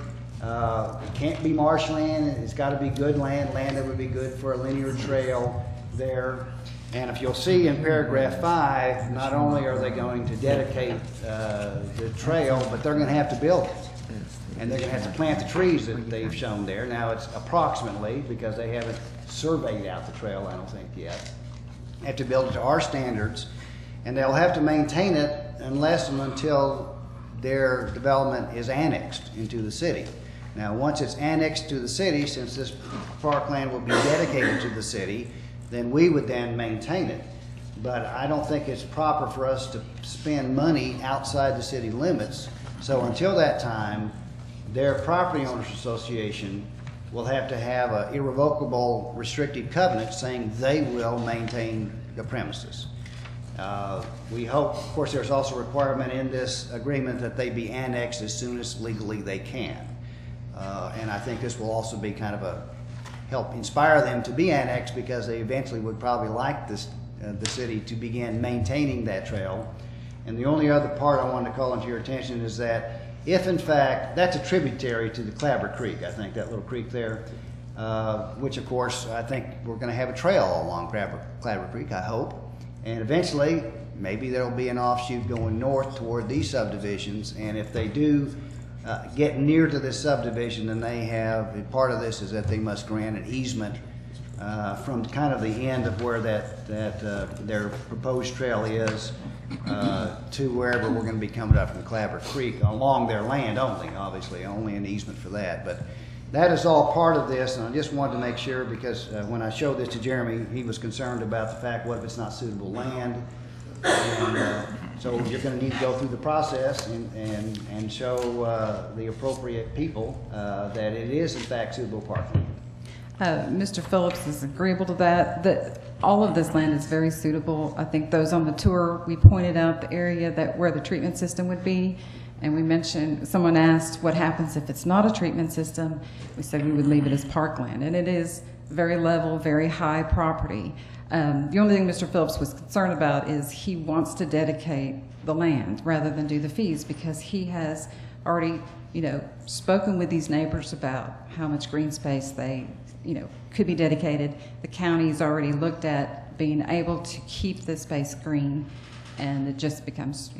It can't be marshland. It's got to be good land that would be good for a linear trail there. And if you'll see in paragraph 5, not only are they going to dedicate the trail, but they're going to have to build it. And they're going to have to plant the trees that they've shown there. Now, it's approximately, because they haven't surveyed out the trail, I don't think, yet. They have to build it to our standards, and they'll have to maintain it unless and until their development is annexed into the city. Now, once it's annexed to the city, since this parkland will be dedicated to the city, then we would then maintain it. But I don't think it's proper for us to spend money outside the city limits. So until that time, their property owners association will have to have an irrevocable restrictive covenant saying they will maintain the premises. We hope, of course, there's also a requirement in this agreement that they be annexed as soon as legally they can. And I think this will also be kind of help inspire them to be annexed, because they eventually would probably like the city to begin maintaining that trail. And the only other part I wanted to call into your attention is that if, in fact, that's a tributary to the Clabber Creek, I think, that little creek there, which, of course, I think we're going to have a trail along Clabber Creek, I hope. And eventually, maybe there'll be an offshoot going north toward these subdivisions. And if they do get near to this subdivision, then they have, part of this is that they must grant an easement from kind of the end of where their proposed trail is to wherever we're going to be coming up from Clabber Creek, along their land only, obviously, only an easement for that. But that is all part of this, and I just wanted to make sure, because when I showed this to Jeremy, he was concerned about the fact, what if it's not suitable land? And So you're gonna need to go through the process and show the appropriate people that it is in fact suitable parking. Mr. Phillips is agreeable to that. All of this land is very suitable. I think those on the tour, we pointed out the area where the treatment system would be, and we mentioned, someone asked what happens if it's not a treatment system. We said we would leave it as parkland, and it is very level, very high property. The only thing Mr. Phillips was concerned about is he wants to dedicate the land rather than do the fees, because he has already, spoken with these neighbors about how much green space they, could be dedicated. The county's already looked at being able to keep this space green, and it just becomes,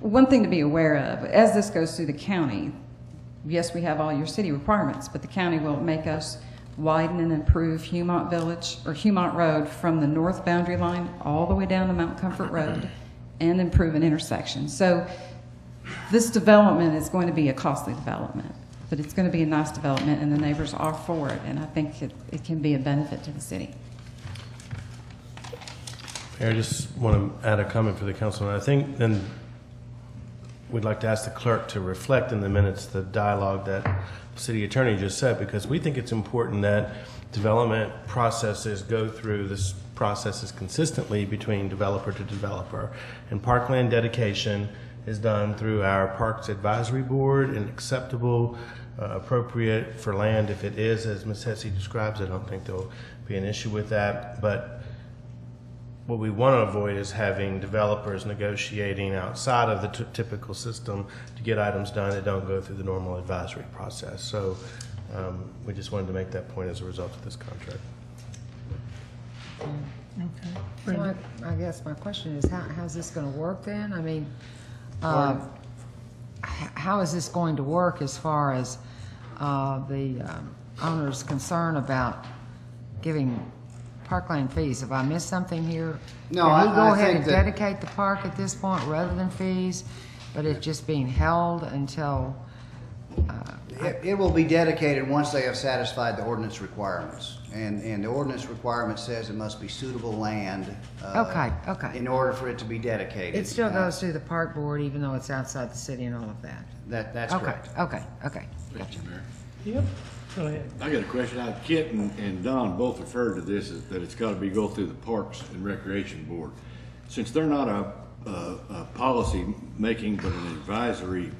one thing to be aware of, as this goes through the county, yes, we have all your city requirements, but the county will make us widen and improve Humont Village, or Humont Road, from the north boundary line all the way down to Mount Comfort Road, and improve an intersection. So this development is going to be a costly development, but it's going to be a nice development, and the neighbors are for it, and I think it can be a benefit to the city. Mayor, I just want to add a comment for the council, and I think then we'd like to ask the clerk to reflect in the minutes the dialogue that the city attorney just said, because we think it's important that development processes go through this processes consistently between developer to developer, and parkland dedication is done through our Parks Advisory Board and acceptable, appropriate for land. If it is, as Ms. Hesse describes, I don't think there'll be an issue with that. But what we want to avoid is having developers negotiating outside of the typical system to get items done that don't go through the normal advisory process. So we just wanted to make that point as a result of this contract. Okay. So I guess my question is, how's this going to work then? I mean, how is this going to work as far as the owner's concern about giving parkland fees? Have I missed something here? No, Can we go I ahead think and that dedicate the park at this point rather than fees, but it's just being held until? It will be dedicated once they have satisfied the ordinance requirements. And the ordinance requirement says it must be suitable land Okay. in order for it to be dedicated. It still goes through the park board even though it's outside the city and all of that? That's correct. Okay. Mr. Mayor. Yep, go ahead. I got a question. Kit and Don both referred to this, that it's got to be go through the Parks and Recreation Board. Since they're not a policy making but an advisory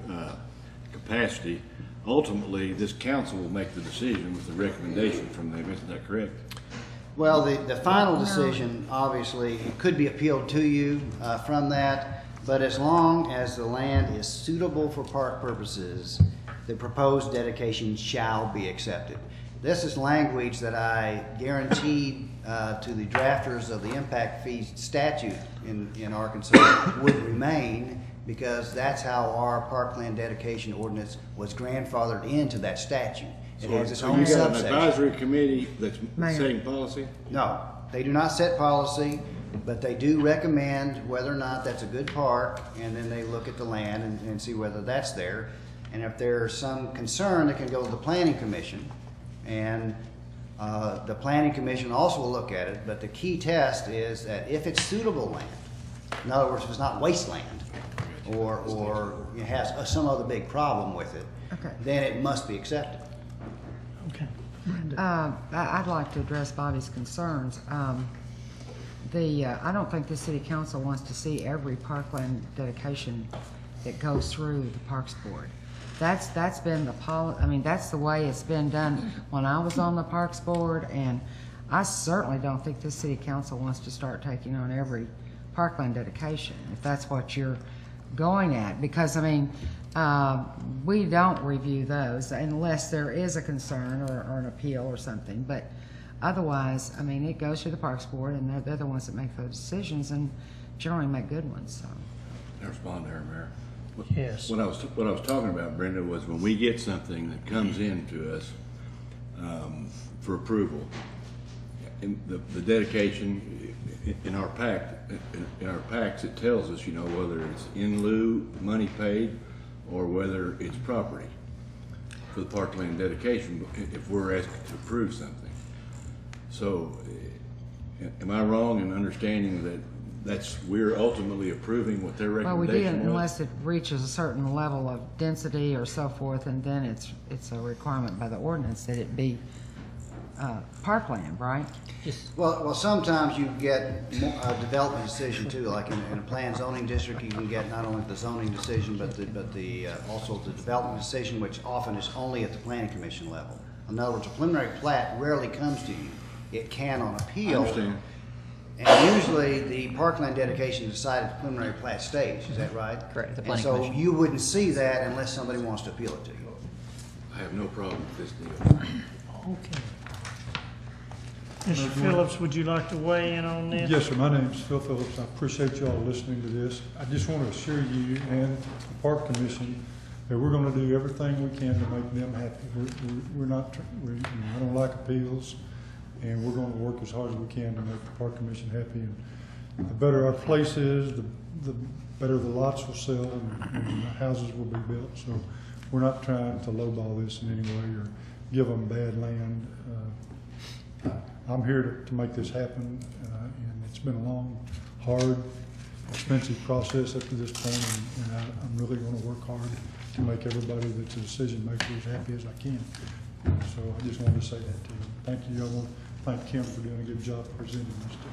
capacity, ultimately this council will make the decision with the recommendation from them. Isn't that correct? Well, the final decision, obviously, could be appealed to you from that, but as long as the land is suitable for park purposes, the proposed dedication shall be accepted. This is language that I guaranteed to the drafters of the impact fee statute in Arkansas would remain, because that's how our parkland dedication ordinance was grandfathered into that statute. It has its own you got an subsection. advisory committee that's setting policy? No, they do not set policy, but they do recommend whether or not that's a good park, and then they look at the land and see whether that's there. And if there's some concern, it can go to the planning commission, and the planning commission also will look at it. But the key test is that if it's suitable land, in other words, if it's not wasteland, or it has some other big problem with it, then it must be accepted. Okay. I'd like to address Bobby's concerns. I don't think the city council wants to see every parkland dedication that goes through the Parks Board. That's been the policy. I mean, that's the way it's been done when I was on the Parks Board, and I certainly don't think the city council wants to start taking on every parkland dedication, if that's what you're going at, because I mean, we don't review those unless there is a concern or an appeal or something, but otherwise, I mean, it goes through the Parks Board, and they're the ones that make those decisions and generally make good ones. So. I respond to her, Mayor. Yes. What I was talking about, Brenda, was when we get something that comes in to us for approval, in the dedication in our packs, it tells us, whether it's in lieu, money paid, or whether it's property for the parkland dedication, if we're asked to approve something. So, am I wrong in understanding we're ultimately approving what their Well, we recommendation did was. unless it reaches a certain level of density or so forth, and then it's a requirement by the ordinance that it be parkland, right? Well, sometimes you get a development decision too, like in a planned zoning district, you can get not only the zoning decision, but also the development decision, which often is only at the planning commission level. In other words, a preliminary plat rarely comes to you. It can on appeal. I understand. And usually the parkland dedication is decided at the preliminary plat stage, is that right? Correct, the And planning so commission. you wouldn't see that unless somebody wants to appeal it to you. I have no problem with this deal. Okay. Mr. Phillips, would you like to weigh in on this? Yes, sir. My name's Phil Phillips. I appreciate you all listening to this. I just want to assure you and the Park Commission that we're going to do everything we can to make them happy. I don't like appeals, and we're going to work as hard as we can to make the Park Commission happy. And the better our place is, the better the lots will sell and the houses will be built. So we're not trying to lowball this in any way or give them bad land. I'm here to make this happen, and it's been a long, hard, expensive process up to this point, and I'm really going to work hard to make everybody that's a decision maker as happy as I can. So I just wanted to say that to you. Thank you. I want to thank Kim for doing a good job presenting this to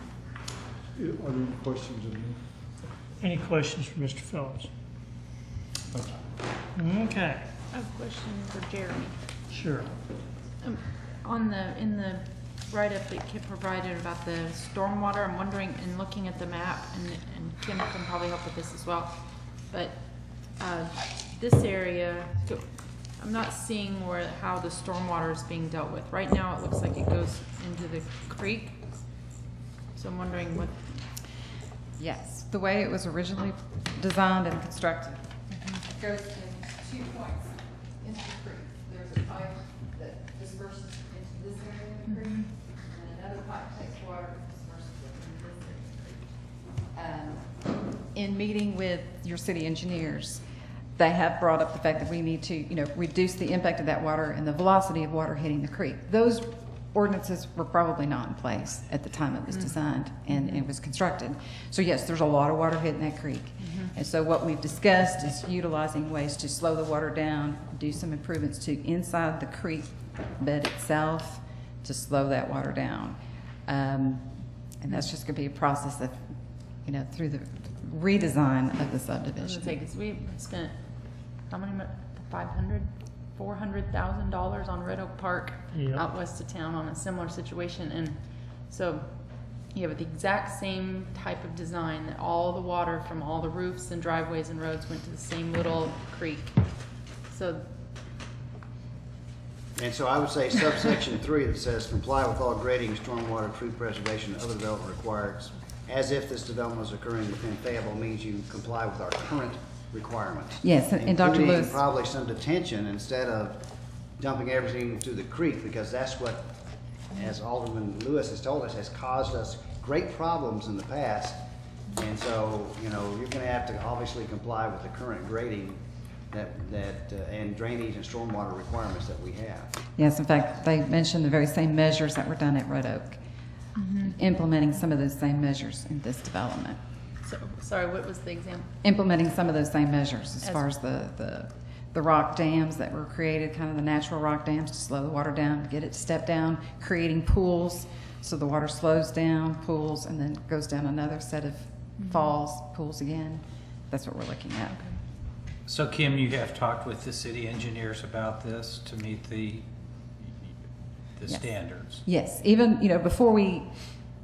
you. Are there any questions of me? Any questions for Mr. Phillips? Thank you. Okay. I have a question for Jeremy. Sure. In the write-up that Kim provided about the stormwater, I'm wondering, in looking at the map, and Kim can probably help with this as well, but this area, so I'm not seeing how the stormwater is being dealt with. Right now, it looks like it goes into the creek, so I'm wondering what... Yes, the way it was originally designed and constructed. It goes in 2 points into the creek. There's a pipe that disperses into this area of the creek, and another pipe takes water and disperses it into this area of the creek. In meeting with your city engineers, they have brought up the fact that we need to, reduce the impact of that water and the velocity of water hitting the creek. Those ordinances were probably not in place at the time it was designed and it was constructed. So yes, there's a lot of water hitting that creek. And so what we've discussed is utilizing ways to slow the water down, do some improvements to inside the creek bed itself to slow that water down. And that's just going to be a process of, through the redesign of the subdivision. We spent how many? $400,000 on Red Oak Park out west of town on a similar situation, and so you have the exact same type of design that all the water from all the roofs and driveways and roads went to the same little creek. So I would say subsection 3 that says comply with all grading, stormwater, tree preservation, and other development required, as if this development is occurring within Fayetteville, means you comply with our current requirements. Yes, and Dr. Including Lewis. probably some detention instead of dumping everything to the creek, because that's what, as Alderman Lewis has told us, has caused us great problems in the past. And so, you're going to have to obviously comply with the current grading and drainage and stormwater requirements that we have. Yes, in fact, they mentioned the very same measures that were done at Red Oak, implementing some of those same measures in this development. So, sorry, what was the example? Implementing some of those same measures as far as the rock dams that were created, kind of the natural rock dams to slow the water down, to get it to step down, creating pools so the water slows down, pools, and then goes down another set of falls, pools again. That's what we're looking at. Okay. So Kim, you have talked with the city engineers about this to meet the standards? Yes, even, before we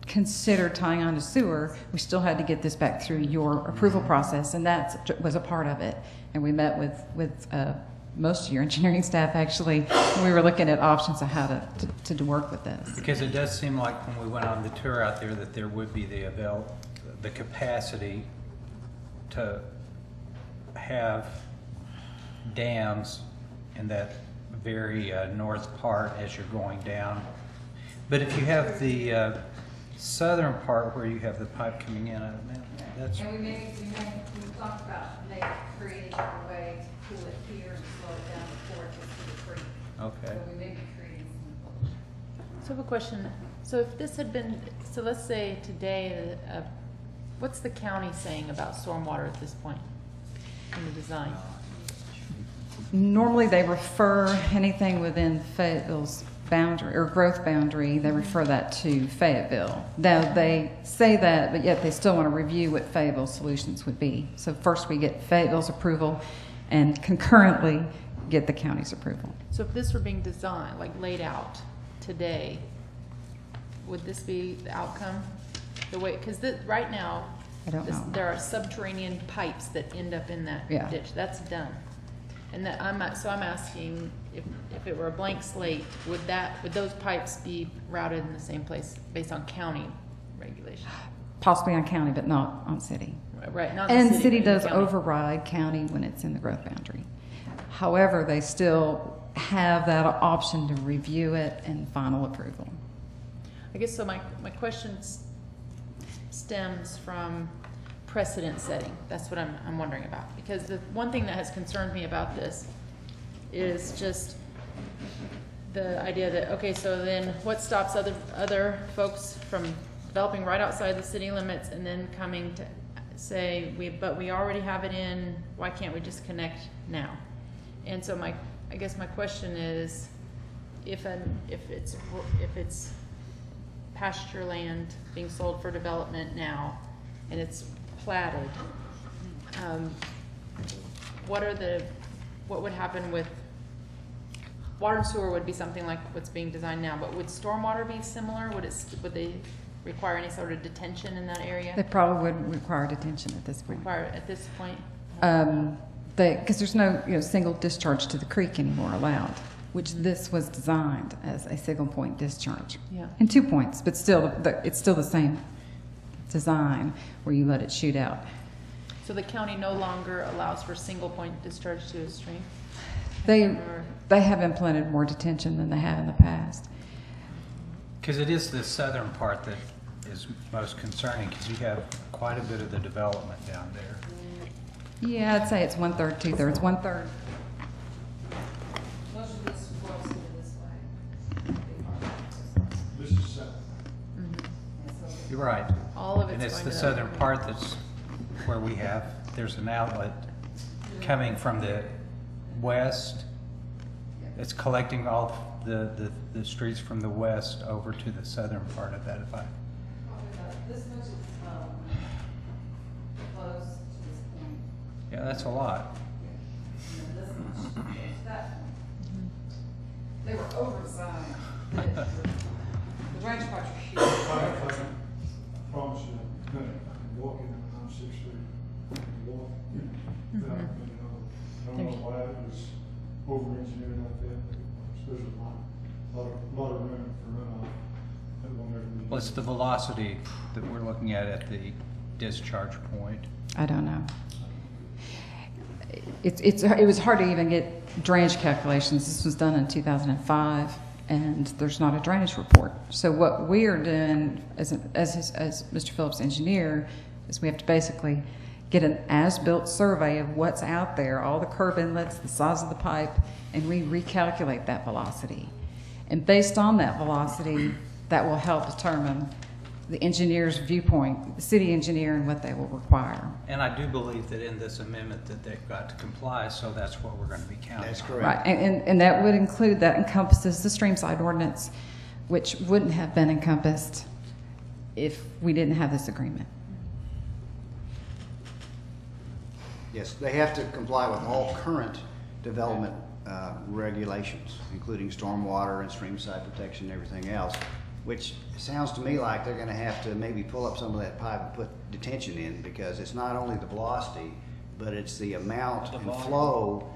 consider tying on to sewer, we still had to get this back through your approval process, and that was a part of it. And we met with most of your engineering staff, actually. We were looking at options of how to work with this. Because it does seem like when we went on the tour out there that there would be the capacity to have dams in that very north part as you're going down. But if you have the southern part where you have the pipe coming in, that's... And we talked about creating a way to cool it here and slow it down before it gets to the creek. Okay. So we may be creating some... So I have a question. So if this had been, so let's say today What's the county saying about stormwater at this point in the design? Normally, they refer anything within Fayetteville's boundary or growth boundary, they refer that to Fayetteville. Now, they say that, but yet they still want to review what Fayetteville's solutions would be. So first we get Fayetteville's approval and concurrently get the county's approval. So if this were being designed, like laid out today, would this be the outcome? The way, because right now, I don't know. there are subterranean pipes that end up in that Yeah. ditch. That's done. And that I'm asking if it were a blank slate, would those pipes be routed in the same place based on county regulations? Possibly on county, but not on city. Right, not And the city, but does the county. override county when it's in the growth boundary. However, they still have that option to review it and final approval. I guess so. My question stems from precedent setting. That's what I'm wondering about. Because the one thing that has concerned me about this is just the idea that, okay, so then what stops other folks from developing right outside the city limits and then coming to say, but we already have it in, why can't we just connect now? And so I guess my question is, if it's pasture land being sold for development now and it's platted, what would happen with water and sewer? Would be something like what's being designed now, but would stormwater be similar? Would they require any sort of detention in that area? They probably would require detention at this point. Because there's no single discharge to the creek anymore allowed, which this was designed as a single point discharge. Yeah. And 2 points, but still, it's still the same design where you let it shoot out. So the county no longer allows for single point discharge to a stream? They have implemented more detention than they have in the past. Because it is the southern part that is most concerning, because you have quite a bit of the development down there. Yeah, I'd say it's 1/3, 2/3, 1/3. This is south. You're right. All of it's And it's going the to southern part that's where we have, there's an outlet coming from the west. It's collecting all the streets from the west over to the southern part of that, if I. This much is close to this point. Yeah, that's a lot. They were oversized. The range parts are huge. I promise you, I'm gonna walk in on 6th Street, walk, I don't know why it was over-engineered like that. There's a lot of room for runoff that will never be. Well, it's the velocity that we're looking at the discharge point. I don't know. It was hard to even get drainage calculations. This was done in 2005, and there's not a drainage report. So what we are doing as Mr. Phillips' engineer is we have to basically get an as-built survey of what's out there, all the curb inlets, the size of the pipe, and we recalculate that velocity. And based on that velocity, that will help determine the engineer's viewpoint, the city engineer, and what they will require. And I do believe that in this amendment that they've got to comply, so that's what we're going to be counting. That's on. correct. Right, and that would include, that encompasses the streamside ordinance, which wouldn't have been encompassed if we didn't have this agreement. Yes, they have to comply with all current development regulations, including stormwater and streamside protection and everything else, which sounds to me like they're gonna have to maybe pull up some of that pipe and put detention in, because it's not only the velocity, but it's the amount and flow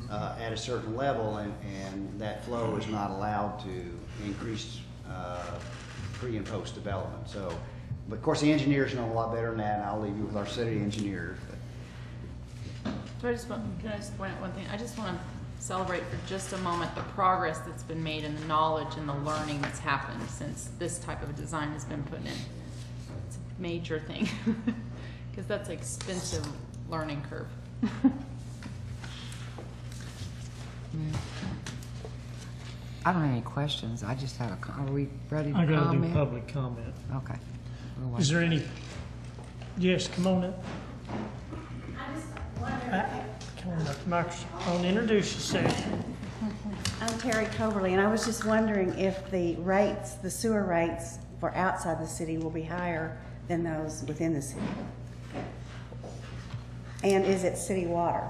at a certain level, and that flow is not allowed to increase pre and post development. So, but of course the engineers know a lot better than that, and I'll leave you with our city engineer. So can I just point out one thing? I just want to celebrate for just a moment the progress that's been made and the knowledge and the learning that's happened since this type of a design has been put in. It's a major thing, because that's an expensive learning curve. I don't have any questions. I just have are we ready to I gotta comment? do public comment. Okay. We'll Is wait. there any Yes, come on up. Come on up to the microphone, introduce yourself. I'm Terry Coverly, and I was just wondering if the rates, the sewer rates for outside the city will be higher than those within the city? And is it city water?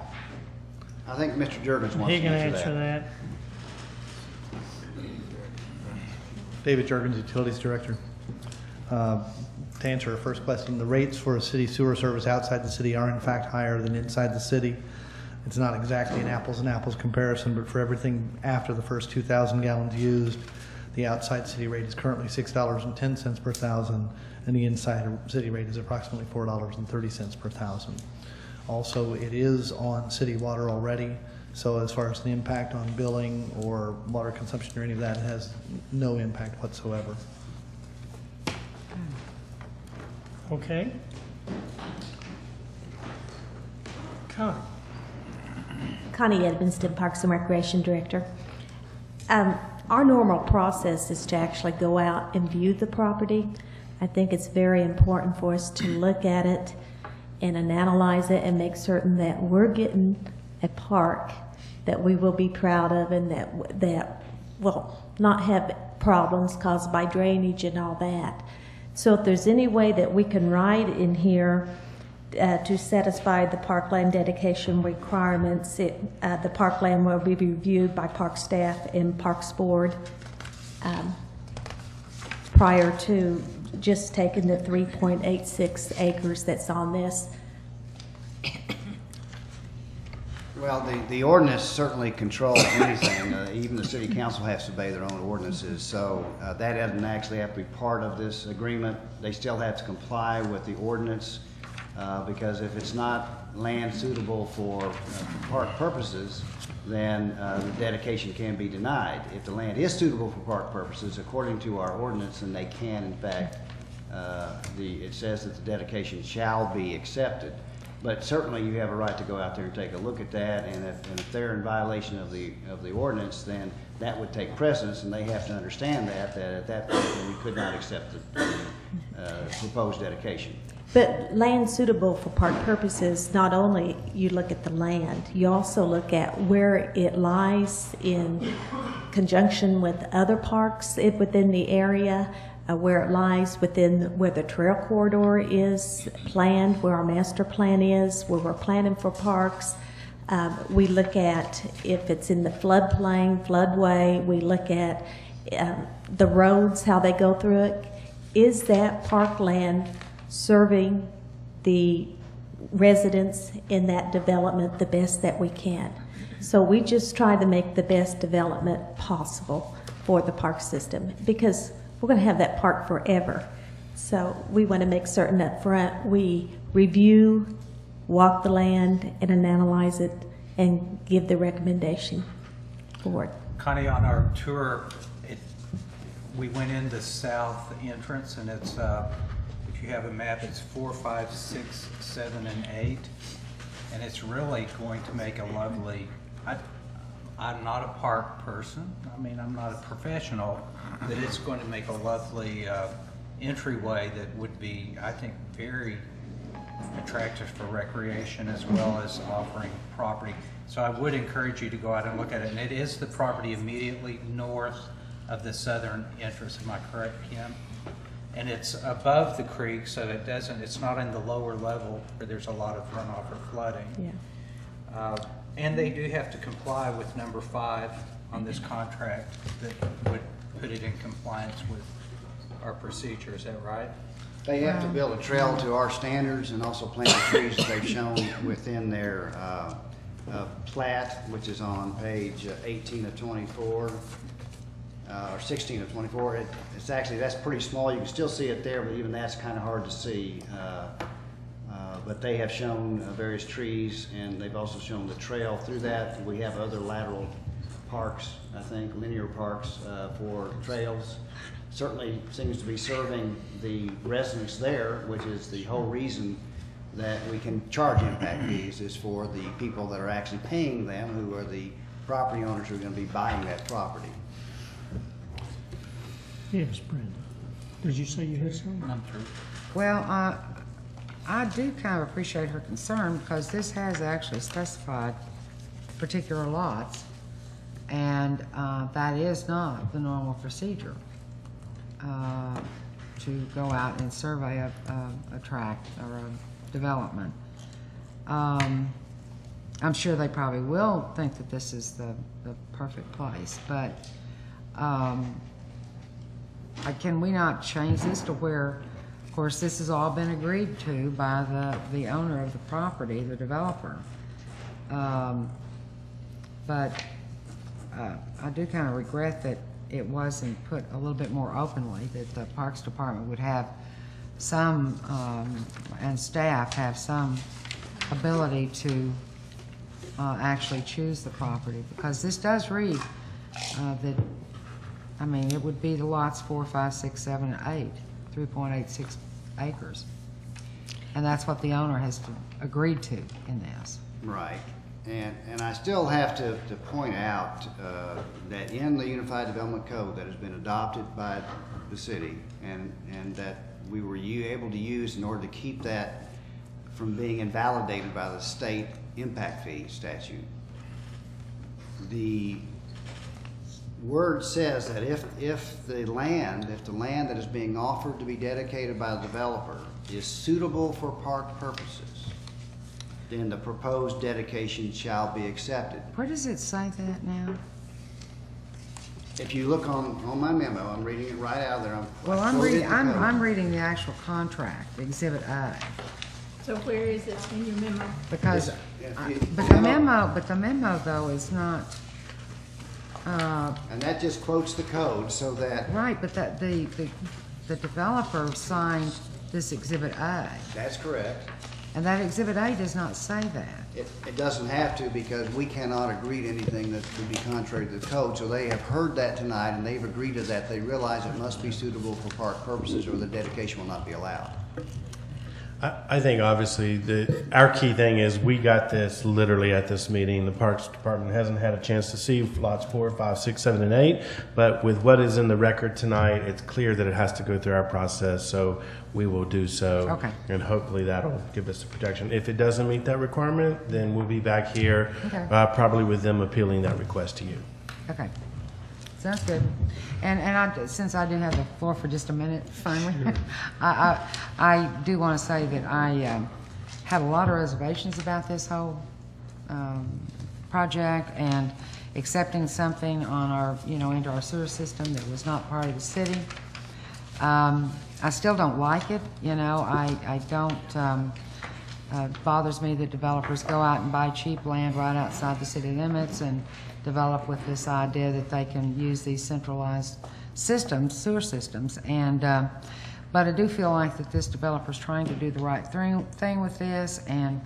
I think Mr. Juergens wants He to can answer answer that. David Juergens, Utilities Director. To answer our first question, the rates for a city sewer service outside the city are in fact higher than inside the city. It's not exactly an apples and apples comparison, but for everything after the first 2,000 gallons used, the outside city rate is currently $6.10 per thousand, and the inside city rate is approximately $4.30 per thousand. Also, it is on city water already, so as far as the impact on billing or water consumption or any of that, it has no impact whatsoever. Okay. Connie. Connie Edmonston, Parks and Recreation Director. Our normal process is to actually go out and view the property. I think it's very important for us to look at it and analyze it and make certain that we're getting a park that we will be proud of and that will not have problems caused by drainage and all that. So if there's any way that we can write in here to satisfy the parkland dedication requirements, the parkland will be reviewed by park staff and Parks Board prior to just taking the 3.86 acres that's on this. Well, the ordinance certainly controls anything. Even the city council has to obey their own ordinances, so that doesn't actually have to be part of this agreement. They still have to comply with the ordinance because if it's not land suitable for park purposes, then the dedication can be denied. If the land is suitable for park purposes, according to our ordinance, then they can, in fact, it says that the dedication shall be accepted. But certainly you have a right to go out there and take a look at that, and if they're in violation of the ordinance, then that would take precedence, and they have to understand that at that point we could not accept the proposed dedication. But land suitable for park purposes, not only you look at the land, you also look at where it lies in conjunction with other parks within the area, where it lies within where the trail corridor is planned, where our master plan is, where we're planning for parks. We look at if it's in the floodplain, floodway. We look at the roads, how they go through it. Is that parkland serving the residents in that development the best that we can? So we just try to make the best development possible for the park system, because we're going to have that park forever. So we want to make certain up front we review, walk the land, and analyze it, and give the recommendation for it. Connie, on our tour, we went in the south entrance, and it's, if you have a map, it's 4, 5, 6, 7, and 8. And it's really going to make a lovely, I'm not a park person. I mean, I'm not a professional, but it's going to make a lovely entryway that would be, I think, very attractive for recreation as well as offering property. So I would encourage you to go out and look at it. And it is the property immediately north of the southern entrance. Am I correct, Kim? And it's above the creek, so it's not in the lower level where there's a lot of runoff or flooding. Yeah. And they do have to comply with number 5 on this contract that would put it in compliance with our procedure. Is that right? They have to build a trail to our standards and also plant the trees that they've shown within their plat, which is on page 18 of 24, or 16 of 24. It's actually, that's pretty small. You can still see it there, but even that's kind of hard to see. But they have shown various trees, and they've also shown the trail through that. We have other lateral parks, I think, linear parks for trails. Certainly seems to be serving the residents there, which is the whole reason that we can charge impact fees, is for the people that are actually paying them, who are the property owners who are going to be buying that property. Yes, Brenda. Did you say you had something? Well, I do kind of appreciate her concern because this has actually specified particular lots, and that is not the normal procedure to go out and survey a tract or a development. I'm sure they probably will think that this is the perfect place, but can we not change this to where, of course, this has all been agreed to by the owner of the property, the developer. But I do kind of regret that it wasn't put a little bit more openly, that the Parks Department would have some, and staff have some ability to actually choose the property, because this does read that, I mean, it would be the lots 4, 5, 6, 7, and 8, 3.86 acres. And that's what the owner has agreed to in this. Right. And I still have to point out that in the Unified Development Code that has been adopted by the city and that we were able to use in order to keep that from being invalidated by the state impact fee statute, the word says that if the land that is being offered to be dedicated by the developer is suitable for park purposes, then the proposed dedication shall be accepted. Where does it say that now? If you look on my memo, I'm reading it right out there. I'm reading the actual contract, Exhibit A. So where is it in your memo? Because, but the memo though is not. And that just quotes the code so that. Right, but that the developer signed this Exhibit A. That's correct. And that Exhibit A does not say that. It doesn't have to, because we cannot agree to anything that would be contrary to the code. So they have heard that tonight and they've agreed to that. They realize it must be suitable for park purposes or the dedication will not be allowed. I think obviously our key thing is we got this literally at this meeting. The Parks Department hasn't had a chance to see lots 4, 5, 6, 7, and 8, but with what is in the record tonight, it's clear that it has to go through our process, so we will do so. Okay. And hopefully that'll give us the protection. If it doesn't meet that requirement, then we'll be back here, okay, probably with them appealing that request to you. Okay. Sounds good. And since I do have the floor for just a minute, finally, sure. I do want to say that I had a lot of reservations about this whole project and accepting something on our, into our sewer system that was not part of the city. I still don't like it. I don't. It bothers me that developers go out and buy cheap land right outside the city limits and develop with this idea that they can use these centralized systems, sewer systems. But I do feel like that this developer's trying to do the right thing with this, and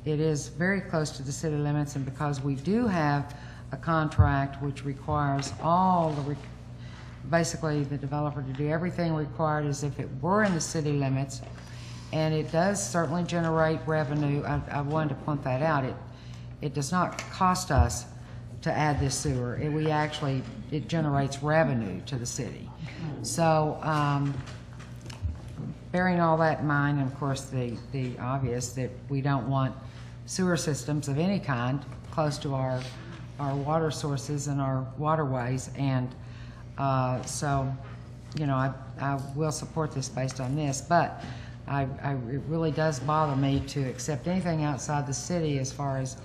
it is very close to the city limits. And because we do have a contract which requires basically the developer to do everything required as if it were in the city limits, and it does certainly generate revenue. I wanted to point that out. It does not cost us to add this sewer. It generates revenue to the city. So, bearing all that in mind, and of course the obvious that we don't want sewer systems of any kind close to our water sources and our waterways, and so, I will support this based on this, but it really does bother me to accept anything outside the city as far as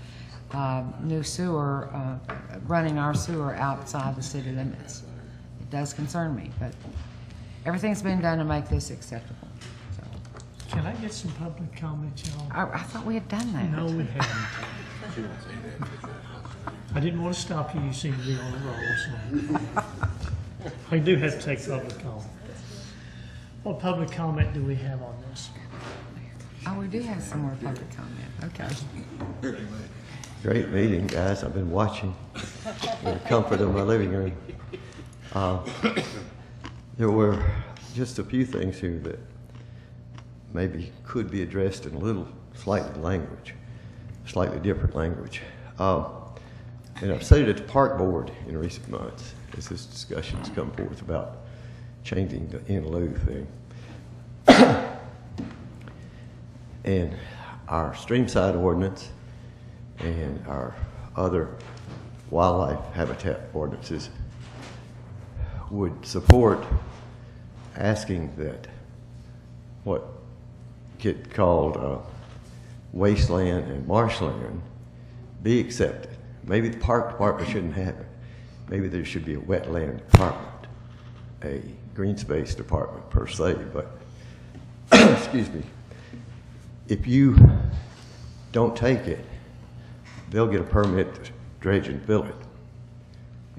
new sewer, running our sewer outside the city limits. It does concern me, but everything's been done to make this acceptable. So. Can I get some public comments, y'all? I thought we had done that. No, we haven't. I didn't want to stop you. You seem to be on the roll. So. I do have to take public comment. What public comment do we have on this? Oh, we do have some more public comment. Okay. Great meeting, guys. I've been watching in the comfort of my living room. There were just a few things here that maybe could be addressed in slightly different language. And I've said it at the park board in recent months as this discussion has come forth about changing the in lieu thing. And our streamside ordinance and our other wildlife habitat ordinances would support asking that what get called wasteland and marshland be accepted. Maybe the park department shouldn't have it. Maybe there should be a wetland department, a green space department per se, but excuse me, if you don't take it, they'll get a permit to dredge and fill it.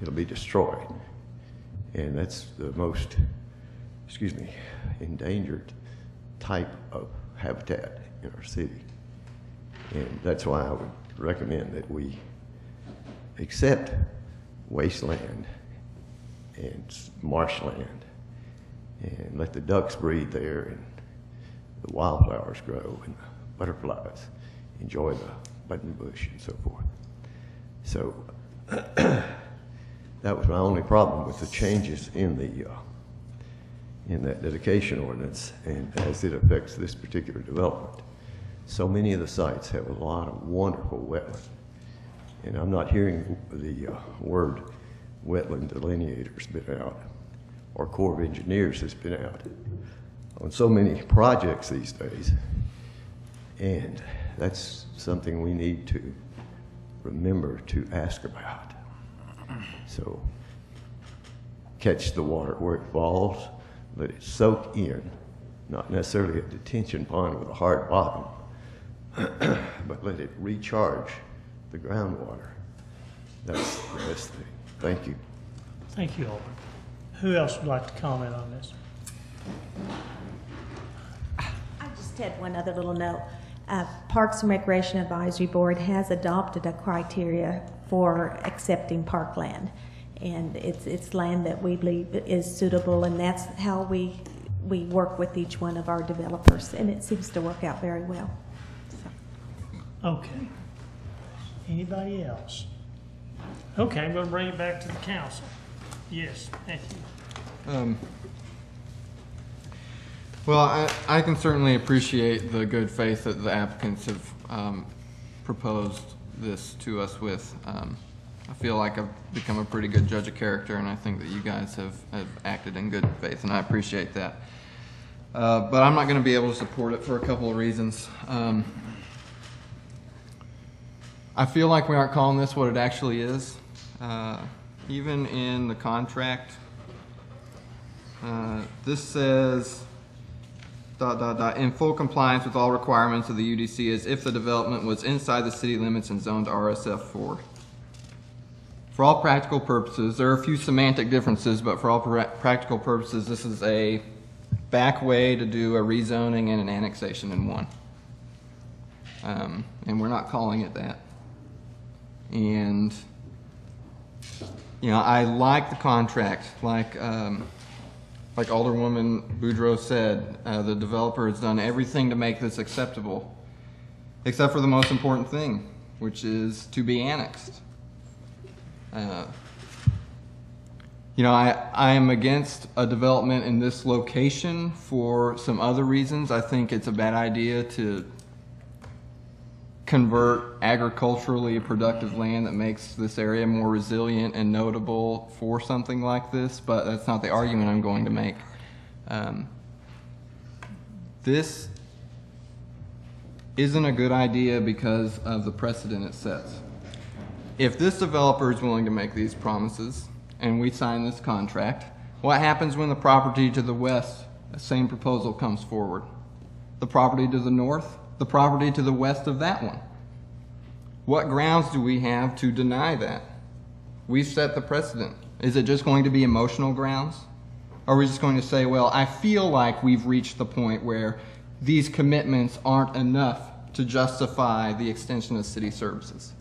It'll be destroyed. And that's the most, excuse me, endangered type of habitat in our city. And that's why I would recommend that we accept wasteland and marshland and let the ducks breed there and the wildflowers grow and the butterflies enjoy the buttonbush and so forth. So that was my only problem with the changes in that dedication ordinance and as it affects this particular development. So many of the sites have a lot of wonderful wetland. And I'm not hearing the word wetland delineators been out or Corps of Engineers has been out on so many projects these days. And that's something we need to remember to ask about. So catch the water where it falls, let it soak in, not necessarily a detention pond with a hard bottom, but let it recharge the groundwater. That's the best thing. Thank you. Thank you, Alderman. Who else would like to comment on this? I just had one other little note. Parks and Recreation Advisory Board has adopted a criteria for accepting parkland. And it's land that we believe is suitable, and that's how we work with each one of our developers, and it seems to work out very well. So. Okay. Anybody else? Okay, I'm going to bring it back to the council. Yes, thank you. Well, I can certainly appreciate the good faith that the applicants have proposed this to us with. I feel like I've become a pretty good judge of character, and I think that you guys have acted in good faith, and I appreciate that. But I'm not going to be able to support it for a couple of reasons. I feel like we aren't calling this what it actually is. Even in the contract, this says, ... in full compliance with all requirements of the UDC as if the development was inside the city limits and zoned RSF4. For all practical purposes, there are a few semantic differences, but for all practical purposes, this is a back way to do a rezoning and an annexation in one. And we're not calling it that. And, you know, I like the contract, like Alderwoman Boudreaux said, the developer has done everything to make this acceptable, except for the most important thing, which is to be annexed. You know, I am against a development in this location for some other reasons. I think it's a bad idea to convert agriculturally productive land that makes this area more resilient and notable for something like this, but that's not the argument I'm going to make. This isn't a good idea because of the precedent it sets. If this developer is willing to make these promises and we sign this contract, what happens when the property to the west, the same proposal comes forward? The property to the north, the property to the west of that one. What grounds do we have to deny that? We've set the precedent. Is it just going to be emotional grounds? Or are we just going to say, well, I feel like we've reached the point where these commitments aren't enough to justify the extension of city services?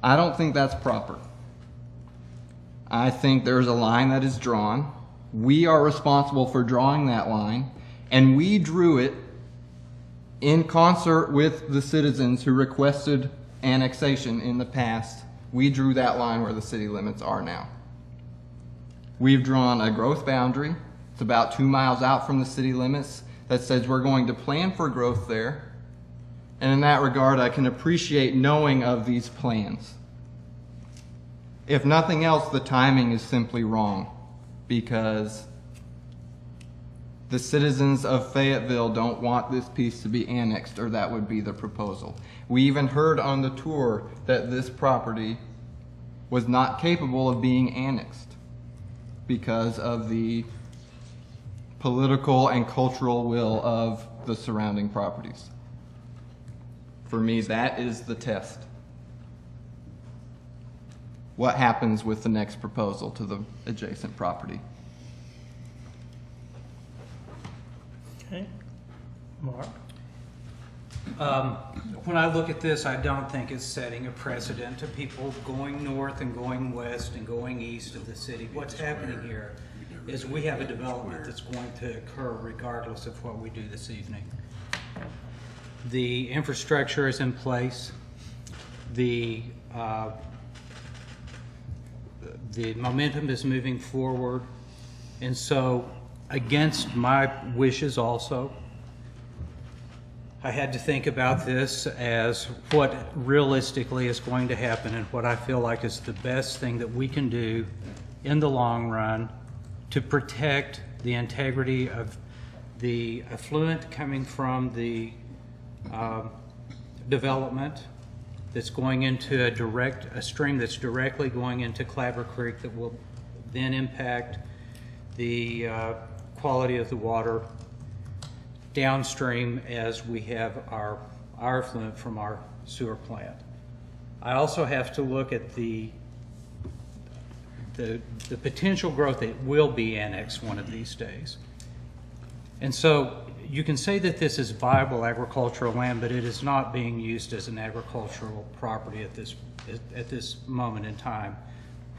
I don't think that's proper. I think there's a line that is drawn. We are responsible for drawing that line, and we drew it in concert with the citizens who requested annexation in the past. We drew that line where the city limits are now. We've drawn a growth boundary. It's about 2 miles out from the city limits that says we're going to plan for growth there. And in that regard, I can appreciate knowing of these plans. If nothing else, the timing is simply wrong, because the citizens of Fayetteville don't want this piece to be annexed, or that would be the proposal. We even heard on the tour that this property was not capable of being annexed because of the political and cultural will of the surrounding properties. For me, that is the test. What happens with the next proposal to the adjacent property? Okay. Mark? When I look at this, I don't think it's setting a precedent to people going north and going west and going east of the city. What's happening here is we have a development that's going to occur regardless of what we do this evening. The infrastructure is in place. The momentum is moving forward. And so, against my wishes also, I had to think about this as what realistically is going to happen and what I feel like is the best thing that we can do in the long run to protect the integrity of the effluent coming from the development that's going into a stream that's directly going into Clabber Creek that will then impact the quality of the water downstream as we have our effluent from our sewer plant. I also have to look at the potential growth that will be annexed one of these days. And so you can say that this is viable agricultural land, but it is not being used as an agricultural property at this moment in time.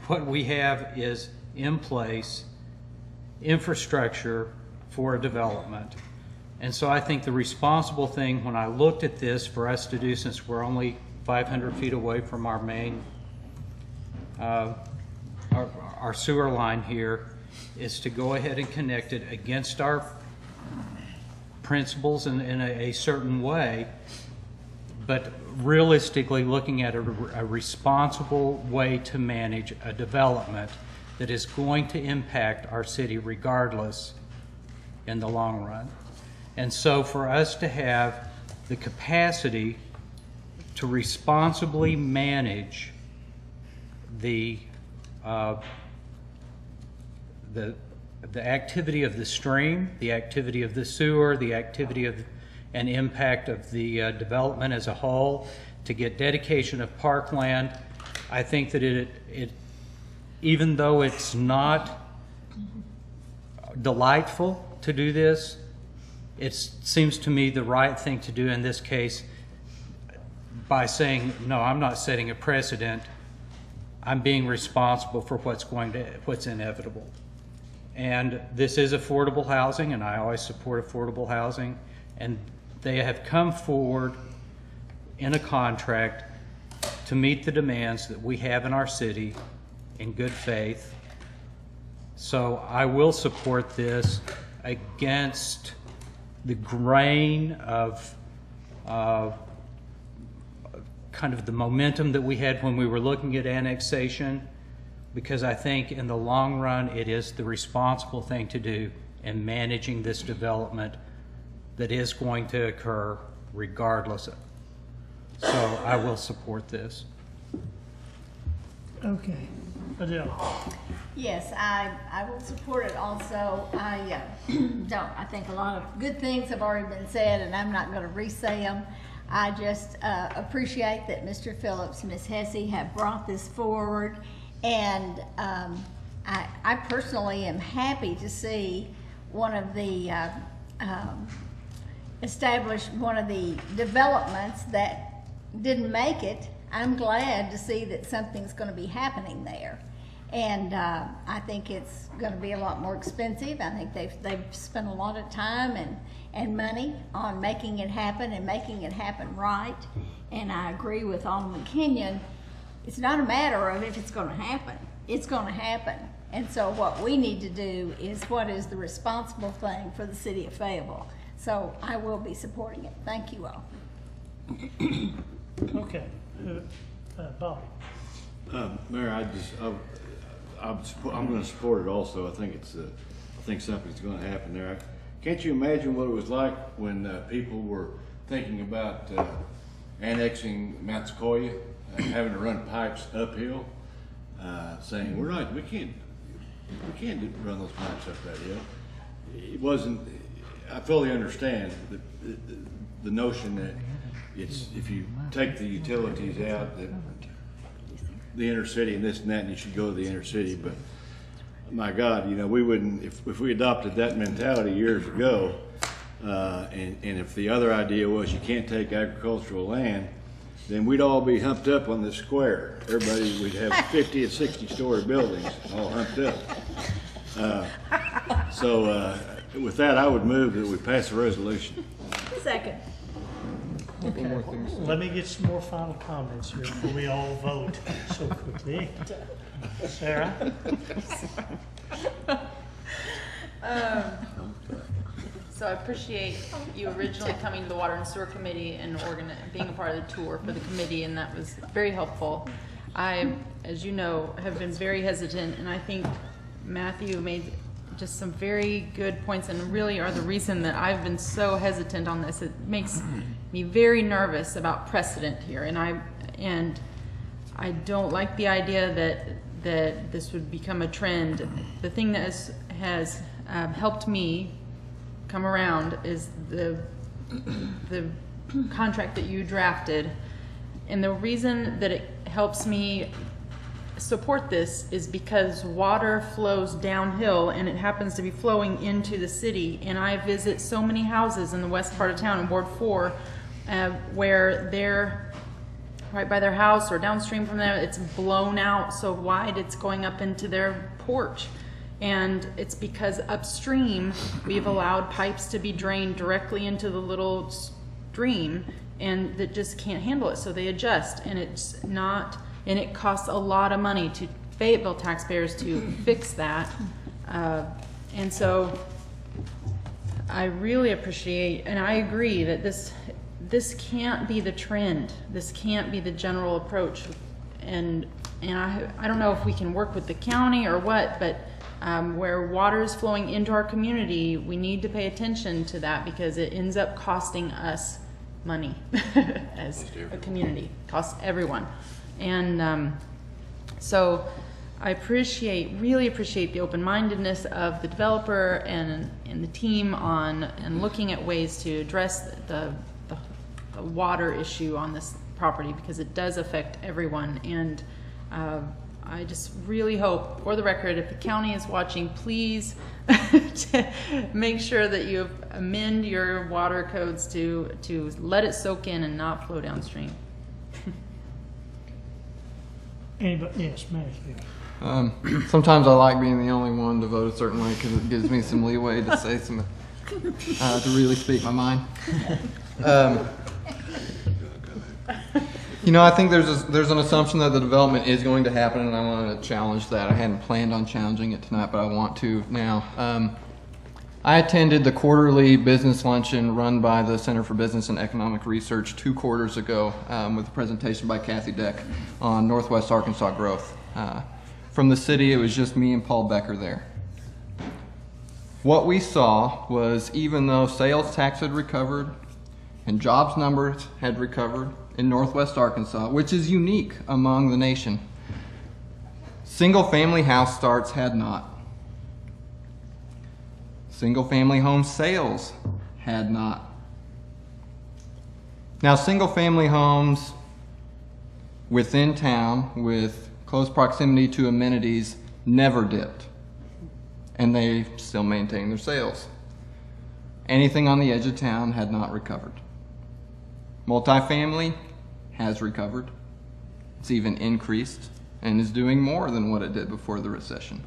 What we have is in place infrastructure for a development. And so I think the responsible thing when I looked at this for us to do, since we're only 500 feet away from our main, our sewer line here, is to go ahead and connect it against our principles in a certain way, but realistically looking at a responsible way to manage a development that is going to impact our city regardless in the long run. And so for us to have the capacity to responsibly manage the activity of the stream, the activity of the sewer, the activity of and impact of the development as a whole, to get dedication of parkland, I think that it even though it's not delightful to do this, it seems to me the right thing to do in this case by saying, no, I'm not setting a precedent. I'm being responsible for what's inevitable. And this is affordable housing, and I always support affordable housing. And they have come forward in a contract to meet the demands that we have in our city in good faith. So I will support this against the grain of kind of the momentum that we had when we were looking at annexation, because I think in the long run it is the responsible thing to do in managing this development that is going to occur regardless. So I will support this. Okay. Adele. Yes, I will support it also. I think a lot of good things have already been said, and I'm not going to re-say them. I just appreciate that Mr. Phillips and Ms. Hesse have brought this forward, and I personally am happy to see one of the one of the developments that didn't make it. I'm glad to see that something's going to be happening there. And I think it's going to be a lot more expensive. I think they've spent a lot of time and money on making it happen and making it happen right. And I agree with Alderman Kenyon. It's not a matter of if it's going to happen. It's going to happen. And so what we need to do is what is the responsible thing for the city of Fayetteville. So I will be supporting it. Thank you all. Okay. Bobby? Mayor, I'm going to support it also. I think something's going to happen there. Can't you imagine what it was like when people were thinking about annexing Mount Sequoia, having to run pipes uphill, saying we can't run those pipes up that hill. It wasn't. I fully understand the notion that if you take the utilities out, that the inner city and this and that, and you should go to the inner city. But my God, we wouldn't if we adopted that mentality years ago. And if the other idea was you can't take agricultural land, then we'd all be humped up on this square. We'd have 50 and 60-story buildings all humped up. So with that, I would move that we pass a resolution. Second. Okay. Let me get some more final comments here before we all vote so quickly. Sarah? So I appreciate you originally coming to the Water and Sewer Committee and being a part of the tour for the committee, and that was very helpful. I, as you know, have been very hesitant, and I think Matthew made just some very good points and really are the reason that I've been so hesitant on this. It makes me very nervous about precedent here, and I don't like the idea that this would become a trend. The thing that has helped me come around is the contract that you drafted, and the reason that it helps me support this is because water flows downhill and it happens to be flowing into the city, and I visit so many houses in the west part of town in Ward 4 where they're right by their house or downstream from there, it's blown out so wide it's going up into their porch. And it's because upstream we've allowed pipes to be drained directly into the little stream, and that just can't handle it, so they adjust, and it costs a lot of money to Fayetteville taxpayers to fix that. And so I really appreciate, and I agree that this can't be the trend. This can't be the general approach. And I don't know if we can work with the county or what, but where water is flowing into our community, we need to pay attention to that, because it ends up costing us money as a community. It costs everyone. And so I really appreciate the open-mindedness of the developer and the team and looking at ways to address the water issue on this property, because it does affect everyone. And I just really hope, for the record, if the county is watching, please make sure that you amend your water codes to let it soak in and not flow downstream. Anybody? Yes, Matthew. Sometimes I like being the only one to vote a certain way because it gives me some leeway to say some, to really speak my mind. I think there's an assumption that the development is going to happen, and I want to challenge that. I hadn't planned on challenging it tonight, but I want to now. I attended the quarterly business luncheon run by the Center for Business and Economic Research 2 quarters ago with a presentation by Kathy Deck on Northwest Arkansas growth. From the city, it was just me and Paul Becker there. What we saw was, even though sales tax had recovered and jobs numbers had recovered in Northwest Arkansas, which is unique among the nation, single-family house starts had not. Single-family home sales had not. Now, single-family homes within town with close proximity to amenities never dipped, and they still maintain their sales. Anything on the edge of town had not recovered. Multifamily has recovered. It's even increased and is doing more than what it did before the recession.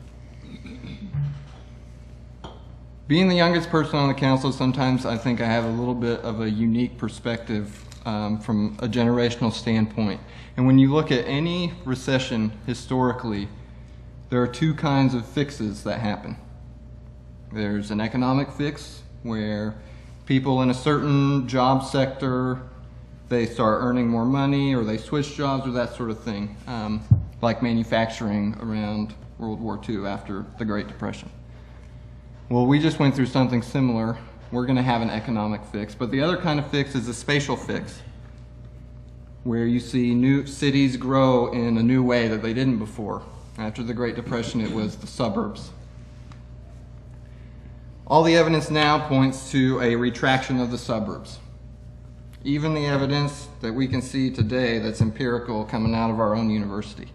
Being the youngest person on the council, sometimes I think I have a little bit of a unique perspective from a generational standpoint. And when you look at any recession historically, there are 2 kinds of fixes that happen. There's an economic fix where people in a certain job sector, they start earning more money, or they switch jobs, or that sort of thing, like manufacturing around World War II after the Great Depression. Well, we just went through something similar. We're going to have an economic fix, but the other kind of fix is a spatial fix, where you see new cities grow in a new way that they didn't before. After the Great Depression, it was the suburbs. All the evidence now points to a retraction of the suburbs. Even the evidence that we can see today that's empirical coming out of our own university.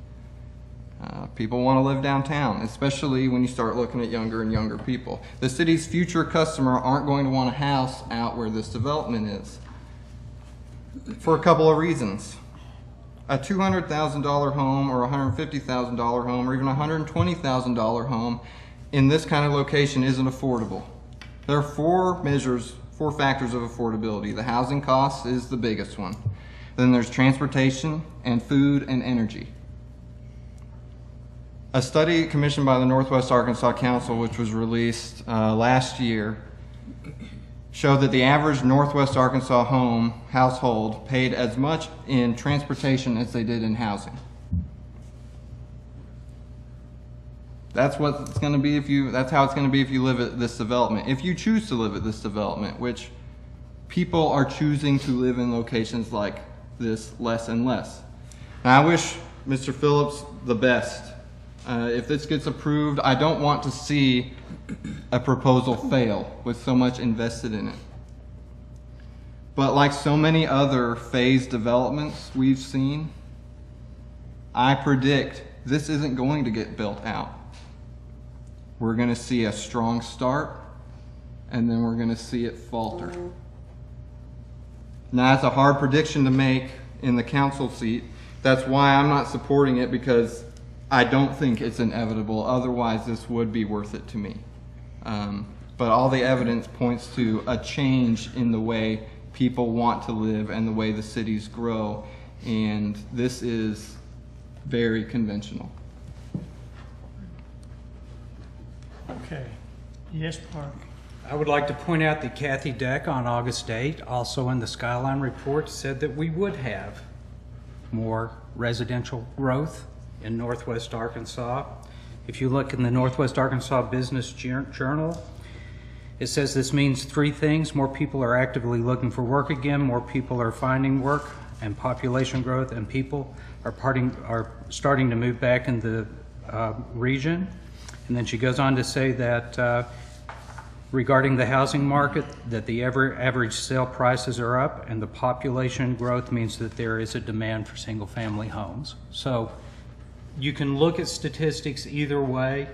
People want to live downtown, especially when you start looking at younger and younger people. The city's future customer aren't going to want a house out where this development is, for a couple of reasons. A $200,000 home or a $150,000 home or even a $120,000 home in this kind of location isn't affordable. There are four factors of affordability. The housing cost is the biggest one. Then there's transportation and food and energy. A study commissioned by the Northwest Arkansas Council, which was released last year, showed that the average Northwest Arkansas household paid as much in transportation as they did in housing. That's what it's going to be that's how it's going to be if you live at this development. If you choose to live at this development, which people are choosing to live in locations like this less and less. Now, I wish Mr. Phillips the best. If this gets approved, I don't want to see a proposal fail with so much invested in it. But like so many other phased developments we've seen, I predict this isn't going to get built out. We're going to see a strong start, and then we're going to see it falter. Now, that's a hard prediction to make in the council seat. That's why I'm not supporting it, because I don't think it's inevitable. Otherwise, this would be worth it to me. But all the evidence points to a change in the way people want to live and the way the cities grow. And this is very conventional. Okay. Yes, Park. I would like to point out that Kathy Deck on August 8, also in the Skyline Report, said that we would have more residential growth in Northwest Arkansas. If you look in the Northwest Arkansas Business Journal, it says this means three things. More people are actively looking for work again, more people are finding work, and population growth, and people are starting to move back in the region. And then she goes on to say that regarding the housing market, that the average sale prices are up, and the population growth means that there is a demand for single-family homes. So you can look at statistics either way,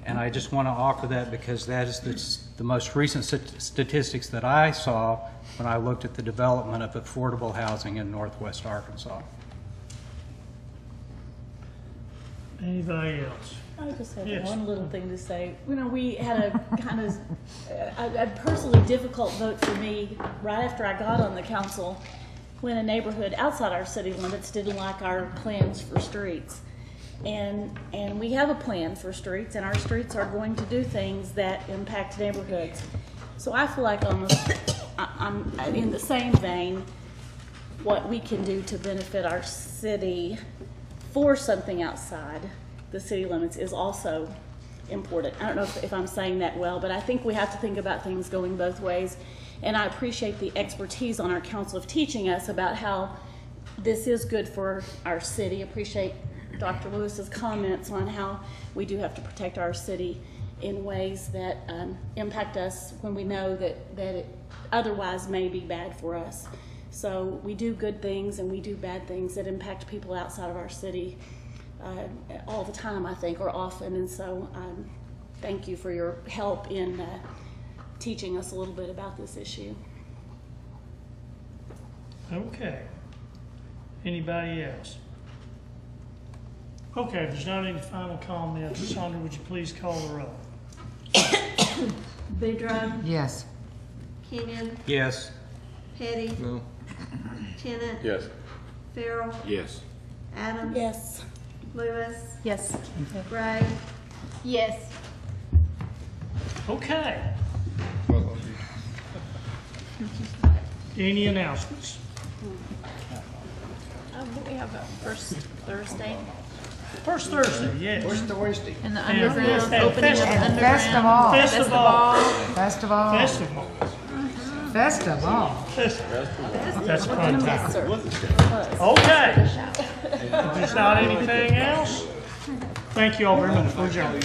and I just want to offer that because that is the most recent statistics that I saw when I looked at the development of affordable housing in Northwest Arkansas. Anybody else? I just have Yes. one little thing to say. You know, we had a kind of a personally difficult vote for me right after I got on the council when a neighborhood outside our city limits didn't like our plans for streets. And we have a plan for streets, and our streets are going to do things that impact neighborhoods. So I feel like I'm in the same vein, what we can do to benefit our city for something outside the city limits is also important. I don't know if I'm saying that well, but I think we have to think about things going both ways. And I appreciate the expertise on our council of teaching us about how this is good for our city. Appreciate Dr. Lewis's comments on how we do have to protect our city in ways that impact us when we know that it otherwise may be bad for us. So we do good things and we do bad things that impact people outside of our city all the time, I think, or often. And so thank you for your help in teaching us a little bit about this issue. Okay. Anybody else? Okay, if there's not any final comments, Sandra, would you please call the roll? Boudreaux? Yes. Kenyon? Yes. Petty? No. Tennant? Yes. Farrell? Yes. Adams? Yes. Lewis? Yes. Gray? Yes. Okay. Any announcements? We have a first Thursday. First Thursday, yes. First Thursday. And the And underground, and opening of the festival. underground. Festival. Festival. Festival. Festival. That's a fun time. Okay. If there's not anything else, thank you all very much for joining.